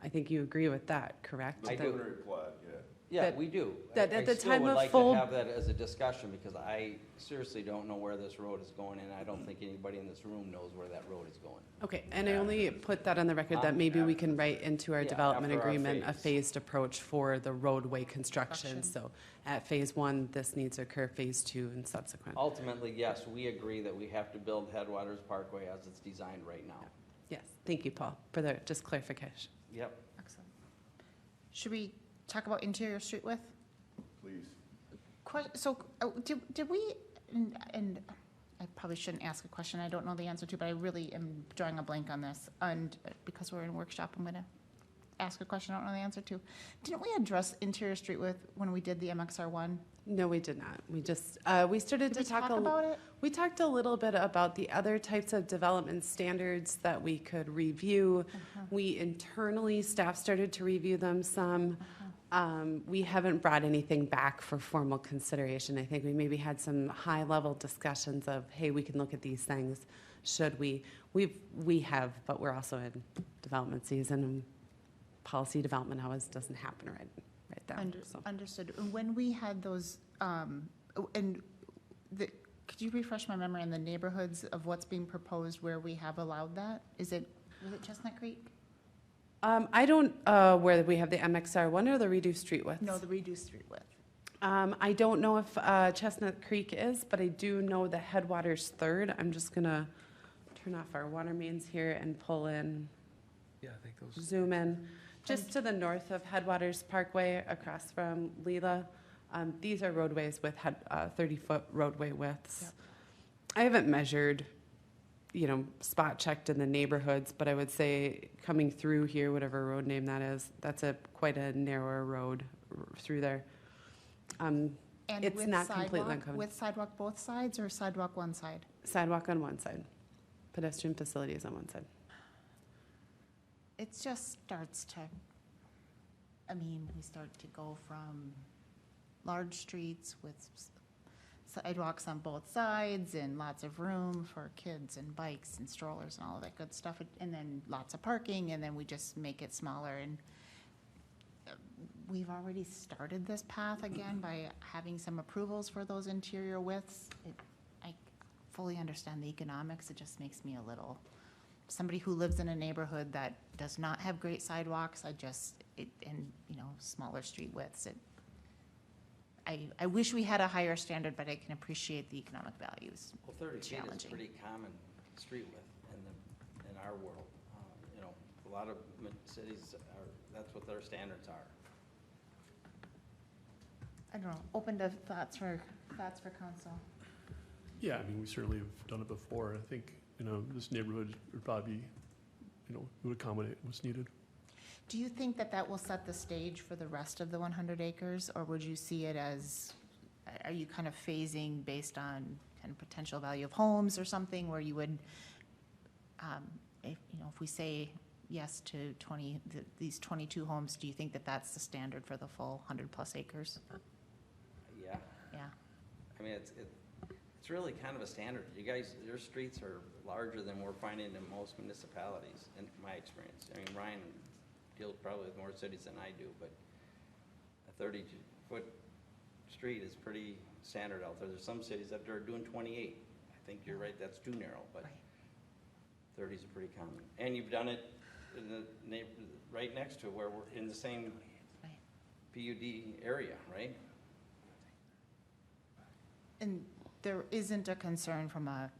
I think you agree with that, correct? I That- do. Plat, yeah. Yeah, That- we do. that at the time of I still full- would like to have that as a discussion, because I seriously don't know where this road is going, and I don't think anybody in this room knows where that road is going. Okay, and I only put that on the record that maybe we can write into our Yeah, development after our agreement a phase. phased approach for the roadway construction. So at phase 1, this needs to occur, phase 2 and subsequent. Ultimately, yes, we agree that we have to build Headwaters Parkway as it's designed right now. Yes, thank you, Paul, for the just clarification. Yep. Excellent. Should we talk about interior street width? Please. So, did we, and I probably shouldn't ask a question I don't know the answer to, but I really am drawing a blank on this, and because we're in workshop, I'm gonna ask a question I don't know the answer to. Didn't we address interior street width when we did the MXR1? No, we did not. We just, we started to Did we talk talk about it? We talked a little bit about the other types of development standards that we could review. We internally, staff started to review them some. We haven't brought anything back for formal consideration. I think we maybe had some high-level discussions of, hey, we can look at these things. Should we? We have, but we're also in development season, and policy development always doesn't happen right there. So. Understood. And when we had those, and could you refresh my memory on the neighborhoods of what's being proposed where we have allowed that? Was it Chestnut Creek? I don't, where we have the MXR one or the reduced street width? No, the reduced street width. I don't know if Chestnut Creek is, but I do know the Headwaters Third. I'm just gonna turn off our water mains here and pull in, Yeah, I think those. zoom in. Just to the north of Headwaters Parkway, across from Leela. These are roadways with 30-foot roadway widths. Yep. I haven't measured, spot checked in the neighborhoods, but I would say coming through here, whatever road name that is, that's quite a narrower road through there. And It's with not completely sidewalk- uncommon. With sidewalk both sides or sidewalk one side? Sidewalk on one side, pedestrian facilities on one side. It just starts to, we start to go from large streets with sidewalks on both sides and lots of room for kids and bikes and strollers and all of that good stuff, and then lots of parking, and then we just make it smaller. And we've already started this path again by having some approvals for those interior widths. I fully understand the economics, it just makes me a little, somebody who lives in a neighborhood that does not have great sidewalks, smaller street widths, I wish we had a higher standard, but I can appreciate the economic values. Well, 30 feet is Challenging. pretty common street width in our world. A lot of cities that's what their standards are. I don't know, open to thoughts for council. Yeah, we certainly have done it before. I think, this neighborhood would probably, would accommodate what's needed. Do you think that will set the stage for the rest of the 100 acres, or would you see it as, are you kind of phasing based on kind of potential value of homes or something where you would, if we say yes to these 22 homes, do you think that that's the standard for the full 100+ acres? Yeah. Yeah. It's really kind of a standard. You guys, your streets are larger than we're finding in most municipalities, in my experience. Ryan deals probably with more cities than I do, but a 30-foot street is pretty standard out there. There's some cities that are doing 28. I think you're right, that's too narrow, but 30 is pretty common. And you've done it in the right next to where we're in the same PUD area, right? And there isn't a concern from a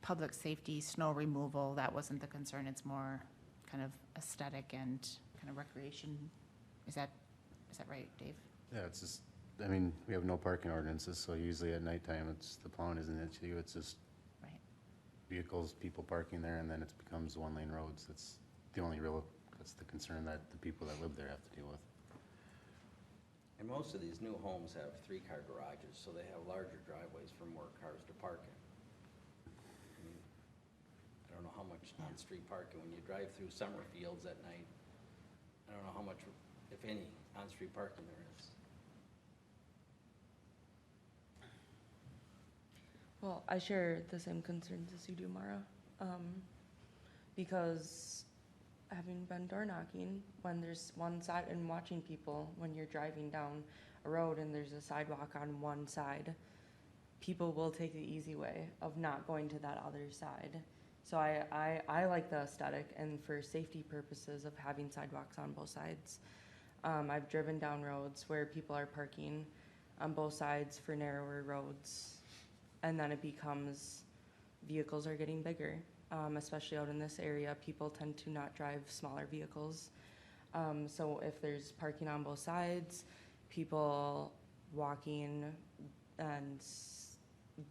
public safety, snow removal, that wasn't the concern, it's more kind of aesthetic and kind of recreation. Is that right, Dave? Yeah, it's just, we have no parking ordinances, so usually at nighttime, the plowing isn't an issue, it's just Right. vehicles, people parking there, and then it becomes one-lane roads. That's the concern that the people that live there have to deal with. And most of these new homes have 3-car garages, so they have larger driveways for more cars to park in. I don't know how much on-street parking, when you drive through summer fields at night, I don't know how much, if any, on-street parking there is. Well, I share the same concerns as you do, Mara, because having been door knocking, when there's one side, and watching people, when you're driving down a road and there's a sidewalk on one side, people will take the easy way of not going to that other side. So I like the aesthetic, and for safety purposes of having sidewalks on both sides. I've driven down roads where people are parking on both sides for narrower roads, and then it becomes, vehicles are getting bigger, especially out in this area. People tend to not drive smaller vehicles. So if there's parking on both sides, people walking and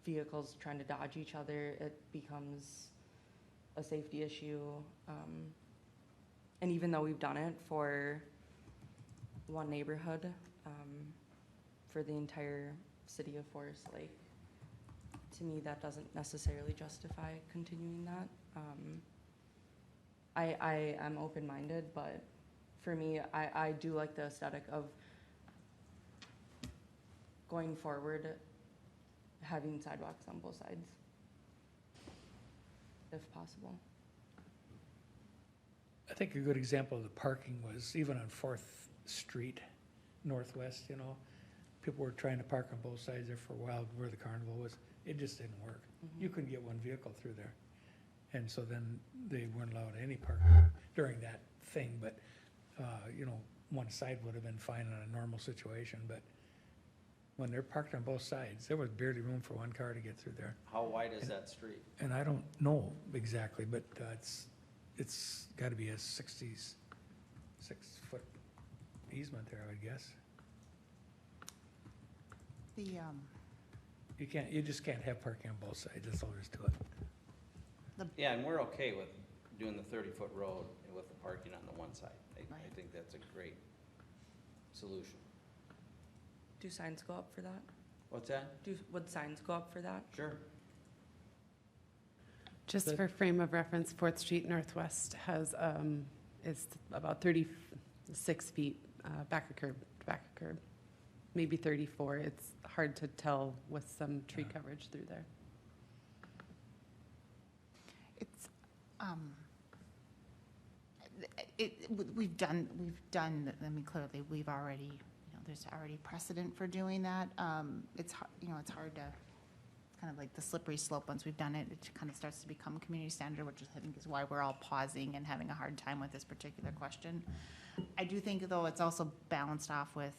vehicles trying to dodge each other, it becomes a safety issue. And even though we've done it for one neighborhood, for the entire city of Forest Lake, to me, that doesn't necessarily justify continuing that. I am open-minded, but for me, I do like the aesthetic of going forward, having sidewalks on both sides, if possible. I think a good example of the parking was even on 4th Street Northwest, people were trying to park on both sides there for a while where the carnival was. it just didn't work. You couldn't get one vehicle through there. And so then they weren't allowed any parking during that thing, but, you know, one side would have been fine in a normal situation, but when they're parked on both sides, there was barely room for one car to get through there. How wide is that street? And I don't know exactly, but it's gotta be a 6-foot easement there, I would guess. You just can't have parking on both sides, that's all there is to it. Yeah, and we're okay with doing the 30-foot road with the parking on the one side. I think that's a great solution. Do signs go up for that? What's that? Would signs go up for that? Sure. Just for frame of reference, 4th Street Northwest has, is about 36 feet back of curb to back of curb. Maybe 34. It's hard to tell with some tree coverage through there. It's, we've done, I mean, clearly, we've already, you know, there's already precedent for doing that. It's, you know, it's hard to, kind of like the slippery slope, once we've done it, it kind of starts to become community standard, which I think is why we're all pausing and having a hard time with this particular question. I do think, though, it's also balanced off with,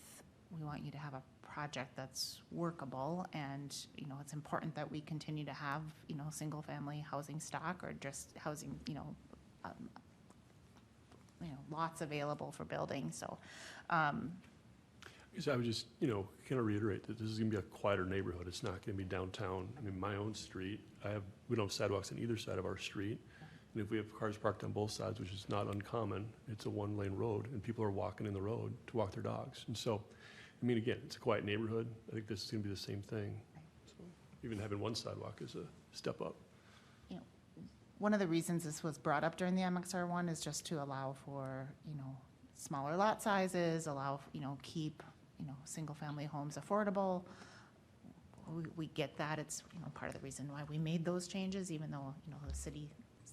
we want you to have a project that's workable, and, you know, it's important that we continue to have, you know, single-family housing stock, or just housing, lots available for building, so. So I would just, kind of reiterate that this is gonna be a quieter neighborhood. It's not gonna be downtown. I mean, my own street, we don't have sidewalks on either side of our street. And if we have cars parked on both sides, which is not uncommon, it's a one-lane road, and people are walking in the road to walk their dogs. And so, I mean, again, it's a quiet neighborhood. I think this is gonna be the same thing. So even having one sidewalk is a step up. You know, one of the reasons this was brought up during the MXR one is just to allow for, smaller lot sizes, allow, keep, single-family homes affordable. We get that. It's, part of the reason why we made those changes, even though,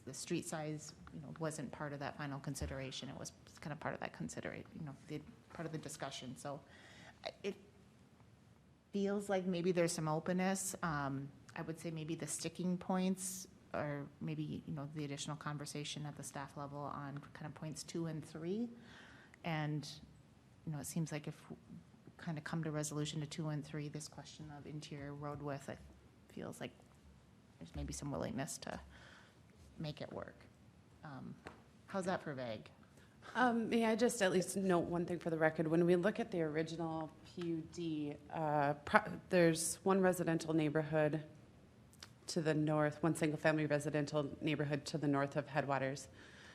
the street size, wasn't part of that final consideration. It was kind of part of that part of the discussion. So it feels like maybe there's some openness. I would say maybe the sticking points, or maybe, the additional conversation at the staff level on kind of points 2 and 3. And, it seems like if we kind of come to resolution to 2 and 3, this question of interior road width, it feels like there's maybe some willingness to make it work. How's that for vague? May I just at least note one thing for the record? When we look at the original PUD, there's one residential neighborhood to the north, one single-family residential neighborhood to the north of Headwaters.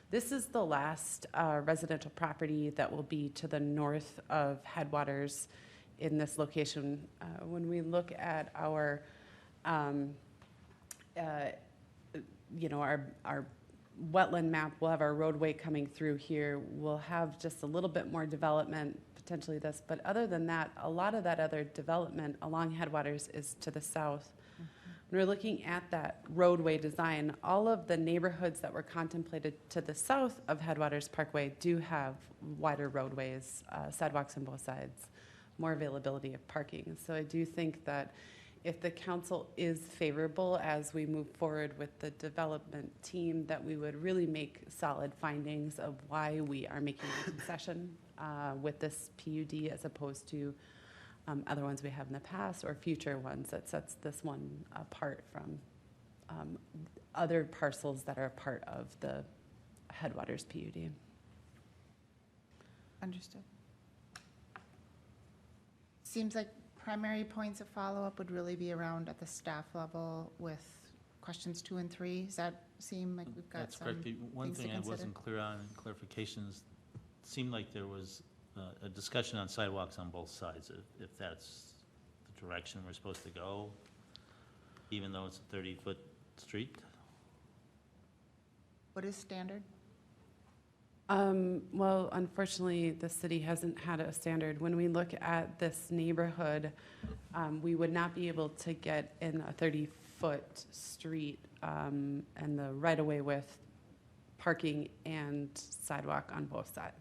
This is the last residential property that will be to the north of Headwaters in this location. When we look at our, our wetland map, we'll have our roadway coming through here. We'll have just a little bit more development, potentially this, but other than that, a lot of that other development along Headwaters is to the south. When we're looking at that roadway design, all of the neighborhoods that were contemplated to the south of Headwaters Parkway do have wider roadways, sidewalks on both sides, more availability of parking. So I do think that if the council is favorable as we move forward with the development team, that we would really make solid findings of why we are making a concession with this PUD as opposed to other ones we have in the past or future ones that sets this one apart from other parcels that are a part of the Headwaters PUD. Understood. Seems like primary points of follow-up would really be around at the staff level with questions 2 and 3. Does that seem like we've got That's some correct. The one things to thing I consider? wasn't clear on, clarifications, seemed like there was a discussion on sidewalks on both sides, if that's the direction we're supposed to go, even though it's a 30-foot street? What is standard? Well, unfortunately, the city hasn't had a standard. When we look at this neighborhood, we would not be able to get in a 30-foot street and the right-of-way with parking and sidewalk on both sides.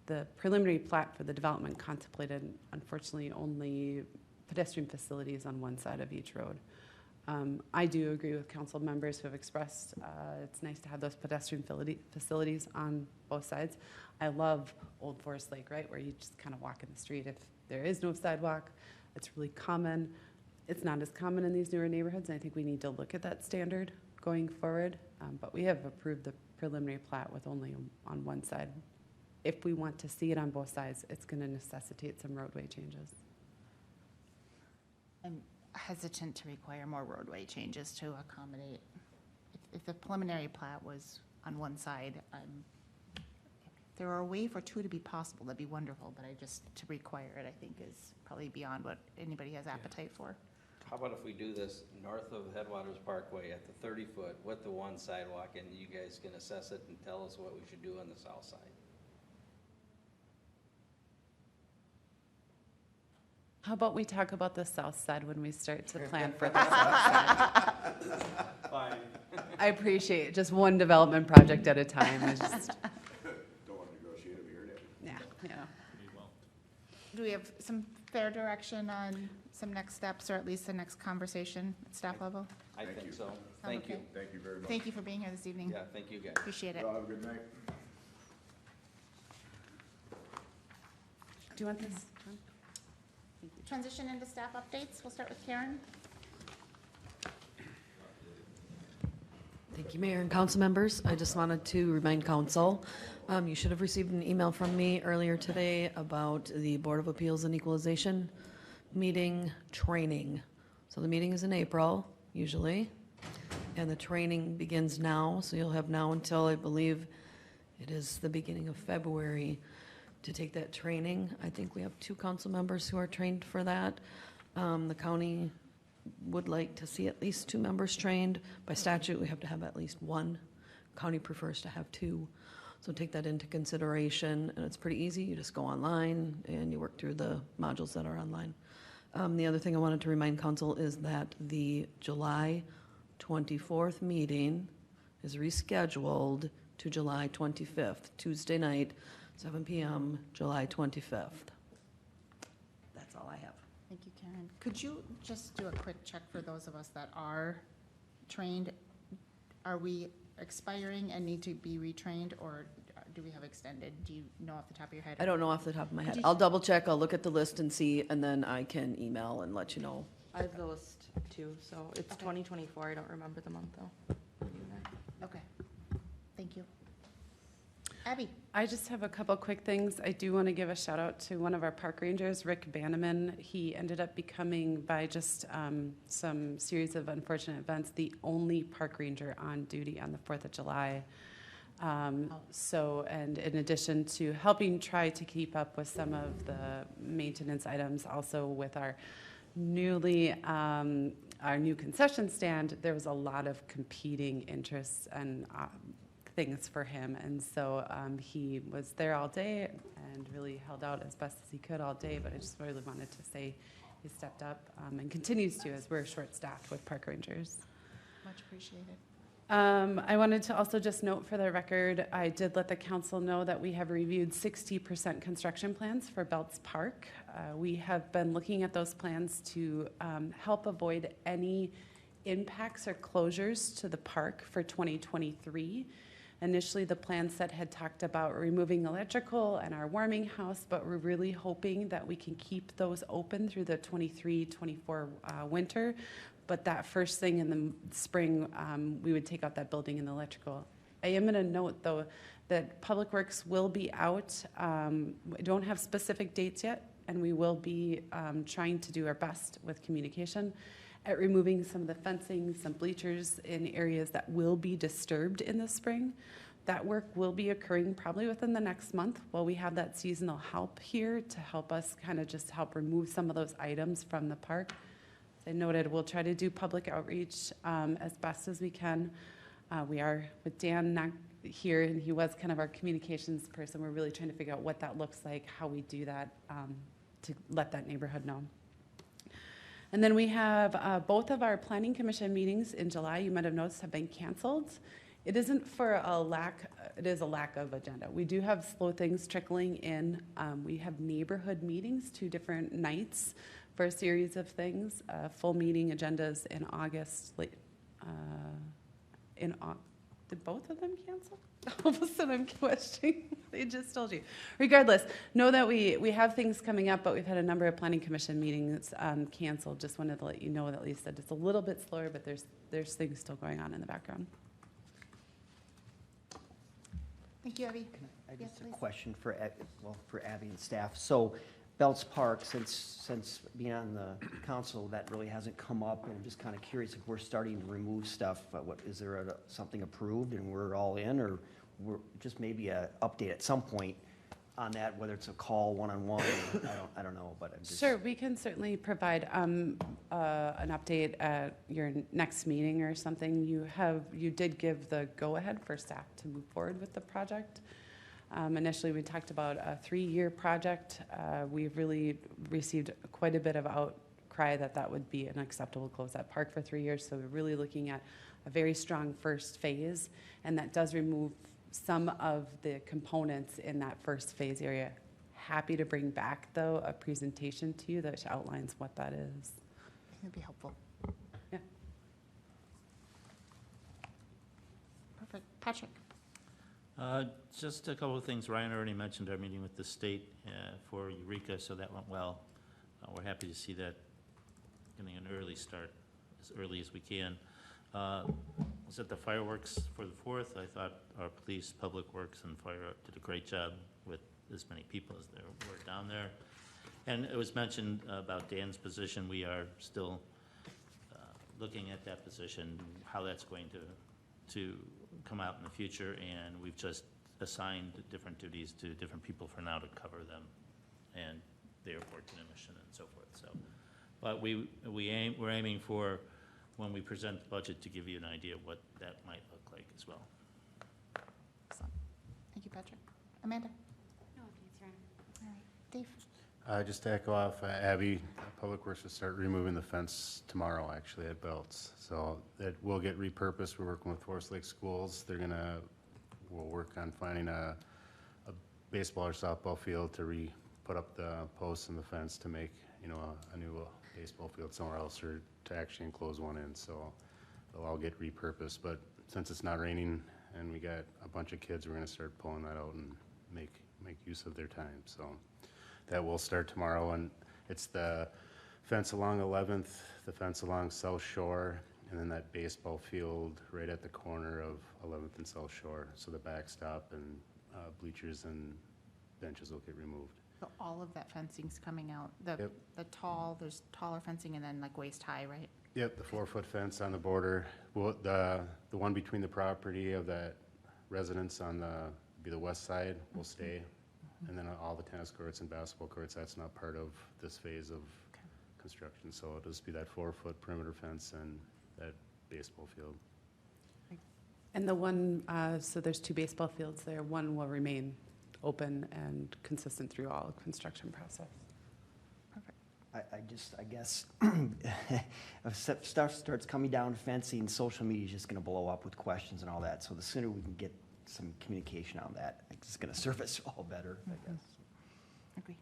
The preliminary plat for the development contemplated, unfortunately, only pedestrian facilities on one side of each road. I do agree with council members who have expressed it's nice to have those pedestrian facilities on both sides. I love Old Forest Lake, right, where you just kind of walk in the street. If there is no sidewalk, it's really common. It's not as common in these newer neighborhoods, and I think we need to look at that standard going forward. But we have approved the preliminary plat with only on one side. If we want to see it on both sides, it's going to necessitate some roadway changes. I'm hesitant to require more roadway changes to accommodate. If the preliminary plat was on one side, if there were a way for two to be possible, that'd be wonderful, but to require it, I think, is probably beyond what anybody has appetite for. How about if we do this north of Headwaters Parkway at the 30-foot with the one sidewalk, and you guys can assess it and tell us what we should do on the south side? How about we talk about the south side when we start to plan for the south side? Fine. I appreciate it. Just one development project at a time. I just, Don't want to negotiate over here, yeah, yeah. Do we have some fair direction on some next steps, or at least the next conversation at staff level? I think so. Sound Thank you. okay? Thank you very much. Thank you for being here this evening. Yeah, thank you guys. Appreciate it. Y'all have a good night. Do you want this, John? Transition into staff updates. We'll start with Karen. Thank you, Mayor and council members. I just wanted to remind council, you should have received an email from me earlier today about the Board of Appeals and Equalization meeting training. So the meeting is in April, usually, and the training begins now. So you'll have now until, I believe, it is the beginning of February to take that training. I think we have 2 council members who are trained for that. The county would like to see at least 2 members trained. By statute, we have to have at least 1. County prefers to have 2. So take that into consideration, and it's pretty easy. You just go online and you work through the modules that are online. The other thing I wanted to remind council is that the July 24th meeting is rescheduled to July 25th, Tuesday night, 7 p.m., July 25th. That's all I have. Thank you, Karen. Could you just do a quick check for those of us that are trained? Are we expiring and need to be retrained, or do we have extended? Do you know off the top of your head? I don't know off the top of my head. Could you- I'll double check, I'll look at the list and see, and then I can email and let you know. I have the list too, so it's 2024. I don't remember the month though. Okay. Thank you. Abby? I just have a couple quick things. I do want to give a shout out to one of our park rangers, Rick Banneman. He ended up becoming, by just some series of unfortunate events, the only park ranger on duty on the 4th of July. And in addition to helping try to keep up with some of the maintenance items, also with our our new concession stand, there was a lot of competing interests and things for him. And so he was there all day and really held out as best as he could all day. But I just really wanted to say he stepped up and continues to, as we're short-staffed with park rangers. Much appreciated. I wanted to also just note for the record, I did let the council know that we have reviewed 60% construction plans for Belts Park. We have been looking at those plans to help avoid any impacts or closures to the park for 2023. Initially, the plan set had talked about removing electrical and our warming house, but we're really hoping that we can keep those open through the 23-24 winter. But that first thing in the spring, we would take out that building and the electrical. I am going to note, though, that Public Works will be out. We don't have specific dates yet, and we will be trying to do our best with communication at removing some of the fencing, some bleachers in areas that will be disturbed in the spring. That work will be occurring probably within the next month while we have that seasonal help here to help us kind of just help remove some of those items from the park. As I noted, we'll try to do public outreach as best as we can. We are with Dan not here, and he was kind of our communications person. We're really trying to figure out what that looks like, how we do that to let that neighborhood know. And then we have both of our planning commission meetings in July, you might have noticed, have been canceled. It isn't for a lack, it is a lack of agenda. We do have slow things trickling in. We have neighborhood meetings 2 different nights for a series of things. Full meeting agendas in August, did both of them cancel? All of a sudden I'm questioning, they just told you. Regardless, know that we have things coming up, but we've had a number of planning commission meetings canceled. Just wanted to let you know that at least that it's a little bit slower, but there's things still going on in the background. Thank you, Abby. I Yes, just a please. question for, for Abby and staff. So Belts Park, since being on the council, that really hasn't come up, and I'm just kind of curious if we're starting to remove stuff. What, is there something approved and we're all in, or we're just maybe a update at some point on that, whether it's a call one-on-one, I don't know, but I'm just. Sure, we can certainly provide an update at your next meeting or something. You did give the go-ahead for staff to move forward with the project. Initially, we talked about a 3-year project. We've really received quite a bit of outcry that would be an acceptable close at park for 3 years. So we're really looking at a very strong first phase, and that does remove some of the components in that first phase area. Happy to bring back, though, a presentation to you that outlines what that is. It'd be helpful. Yeah. Perfect. Patrick? Just a couple of things. Ryan already mentioned our meeting with the state for Eureka, so that went well. We're happy to see that getting an early start, as early as we can. Was at the fireworks for the 4th. I thought our police, public works, and fire did a great job with as many people as there were down there. And it was mentioned about Dan's position. We are still looking at that position, how that's going to come out in the future, and we've just assigned different duties to different people for now to cover them, and the airport commission and so forth. So, but we're aiming for, when we present the budget, to give you an idea of what that might look like as well. Excellent. Thank you, Patrick. Amanda? No updates, Ryan. All right. Dave? Just to echo off Abby, Public Works will start removing the fence tomorrow, actually, at Belts. So it will get repurposed. We're working with Forest Lake Schools. We'll work on finding a baseball or softball field to put up the posts and the fence to make, a new baseball field somewhere else, or to actually enclose one in. So they'll all get repurposed. But since it's not raining and we got a bunch of kids, we're gonna start pulling that out and make use of their time. So that will start tomorrow, and it's the fence along 11th, the fence along South Shore, and then that baseball field right at the corner of 11th and South Shore. So the backstop and bleachers and benches will get removed. So all of that fencing's coming out? Yep. There's taller fencing and then like waist high, right? Yep, the 4-foot fence on the border. Well, the one between the property of that residence on the west side will stay. And then all the tennis courts and basketball courts, that's not part of this phase of construction. So it'll just be that 4-foot perimeter fence and that baseball field. And the one, so there's 2 baseball fields there. One will remain open and consistent through all the construction process. I guess, if stuff starts coming down fencing, social media is just gonna blow up with questions and all that. So the sooner we can get some communication on that, it's gonna serve us all better, I guess. Agree.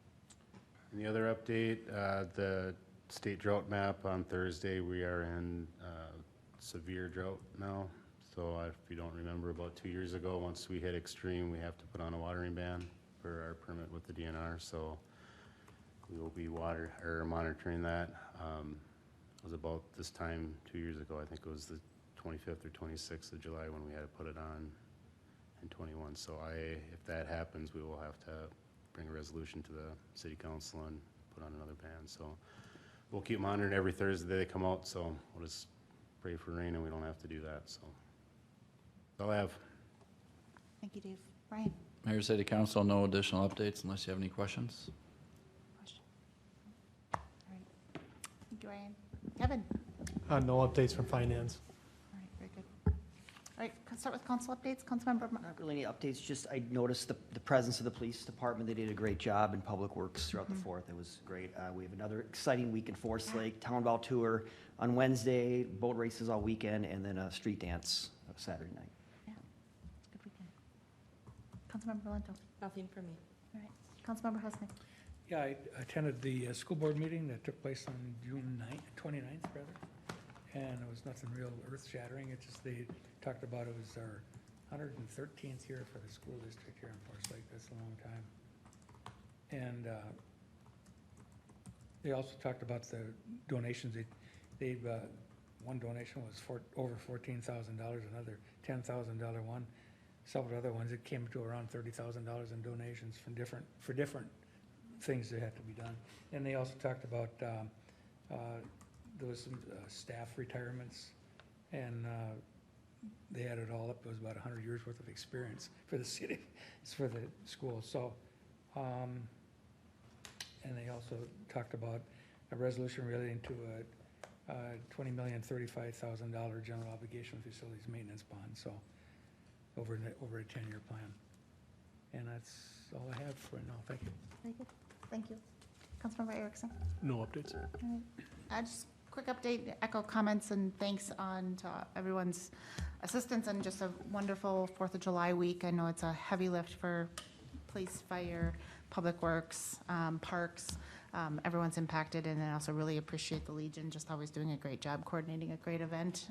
And the other update, the state drought map on Thursday, we are in severe drought now. So if you don't remember, about 2 years ago, once we hit extreme, we have to put on a watering ban for our permit with the DNR. So we will be monitoring that. It was about this time 2 years ago. I think it was the 25th or 26th of July when we had to put it on in 21. So if that happens, we will have to bring a resolution to the city council and put on another ban. So we'll keep monitoring every Thursday they come out. So we'll just pray for rain and we don't have to do that. So that's all I have. Thank you, Dave. Ryan? Mayor, City Council, no additional updates unless you have any questions. All right. Thank you, Ryan. Kevin? No updates from finance. All right, very good. All right, start with council updates. Councilmember Not really any updates, just I noticed the presence of the police department. They did a great job in public works throughout the 4th. It was great. We have another exciting week in Forest Lake, Town Ball Tour on Wednesday, boat races all weekend, and then a street dance Saturday night. Yeah, good weekend. Councilmember Valento? Nothing for me. All right. Councilmember Husnick? Yeah, I attended the school board meeting that took place on June 29th, rather. And it was nothing real earth-shattering. It's just they talked about it was our 113th year for the school district here in Forest Lake. That's a long time. And they also talked about the donations. One donation was over $14,000, another $10,000 one. Several other ones, it came to around $30,000 in donations for different things that had to be done. And they also talked about, there was some staff retirements, and they added it all up. It was about 100 years worth of experience for the city, for the school. So, and they also talked about a resolution relating to a $20,035,000 general obligation facilities maintenance bond. So, over a 10-year plan. And that's all I have for now. Thank you. Very good. Thank you. Councilmember Erickson? No updates. All right. Just quick update, echo comments and thanks on to everyone's assistance and just a wonderful 4th of July week. I know it's a heavy lift for police, fire, public works, parks. Everyone's impacted, and I also really appreciate the Legion just always doing a great job coordinating a great event.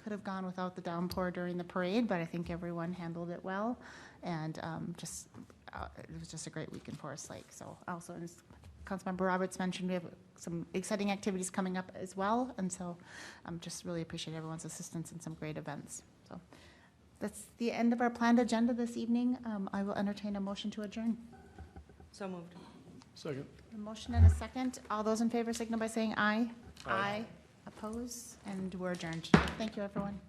Could have gone without the downpour during the parade, but I think everyone handled it well, and it was just a great weekend for Forest Lake. So also, as Councilmember Roberts mentioned, we have some exciting activities coming up as well, and so just really appreciate everyone's assistance in some great events. So that's the end of our planned agenda this evening. I will entertain a motion to adjourn. So moved. Second. A motion and a second. All those in favor signal by saying aye. Aye. Oppose, and we're adjourned. Thank you, everyone.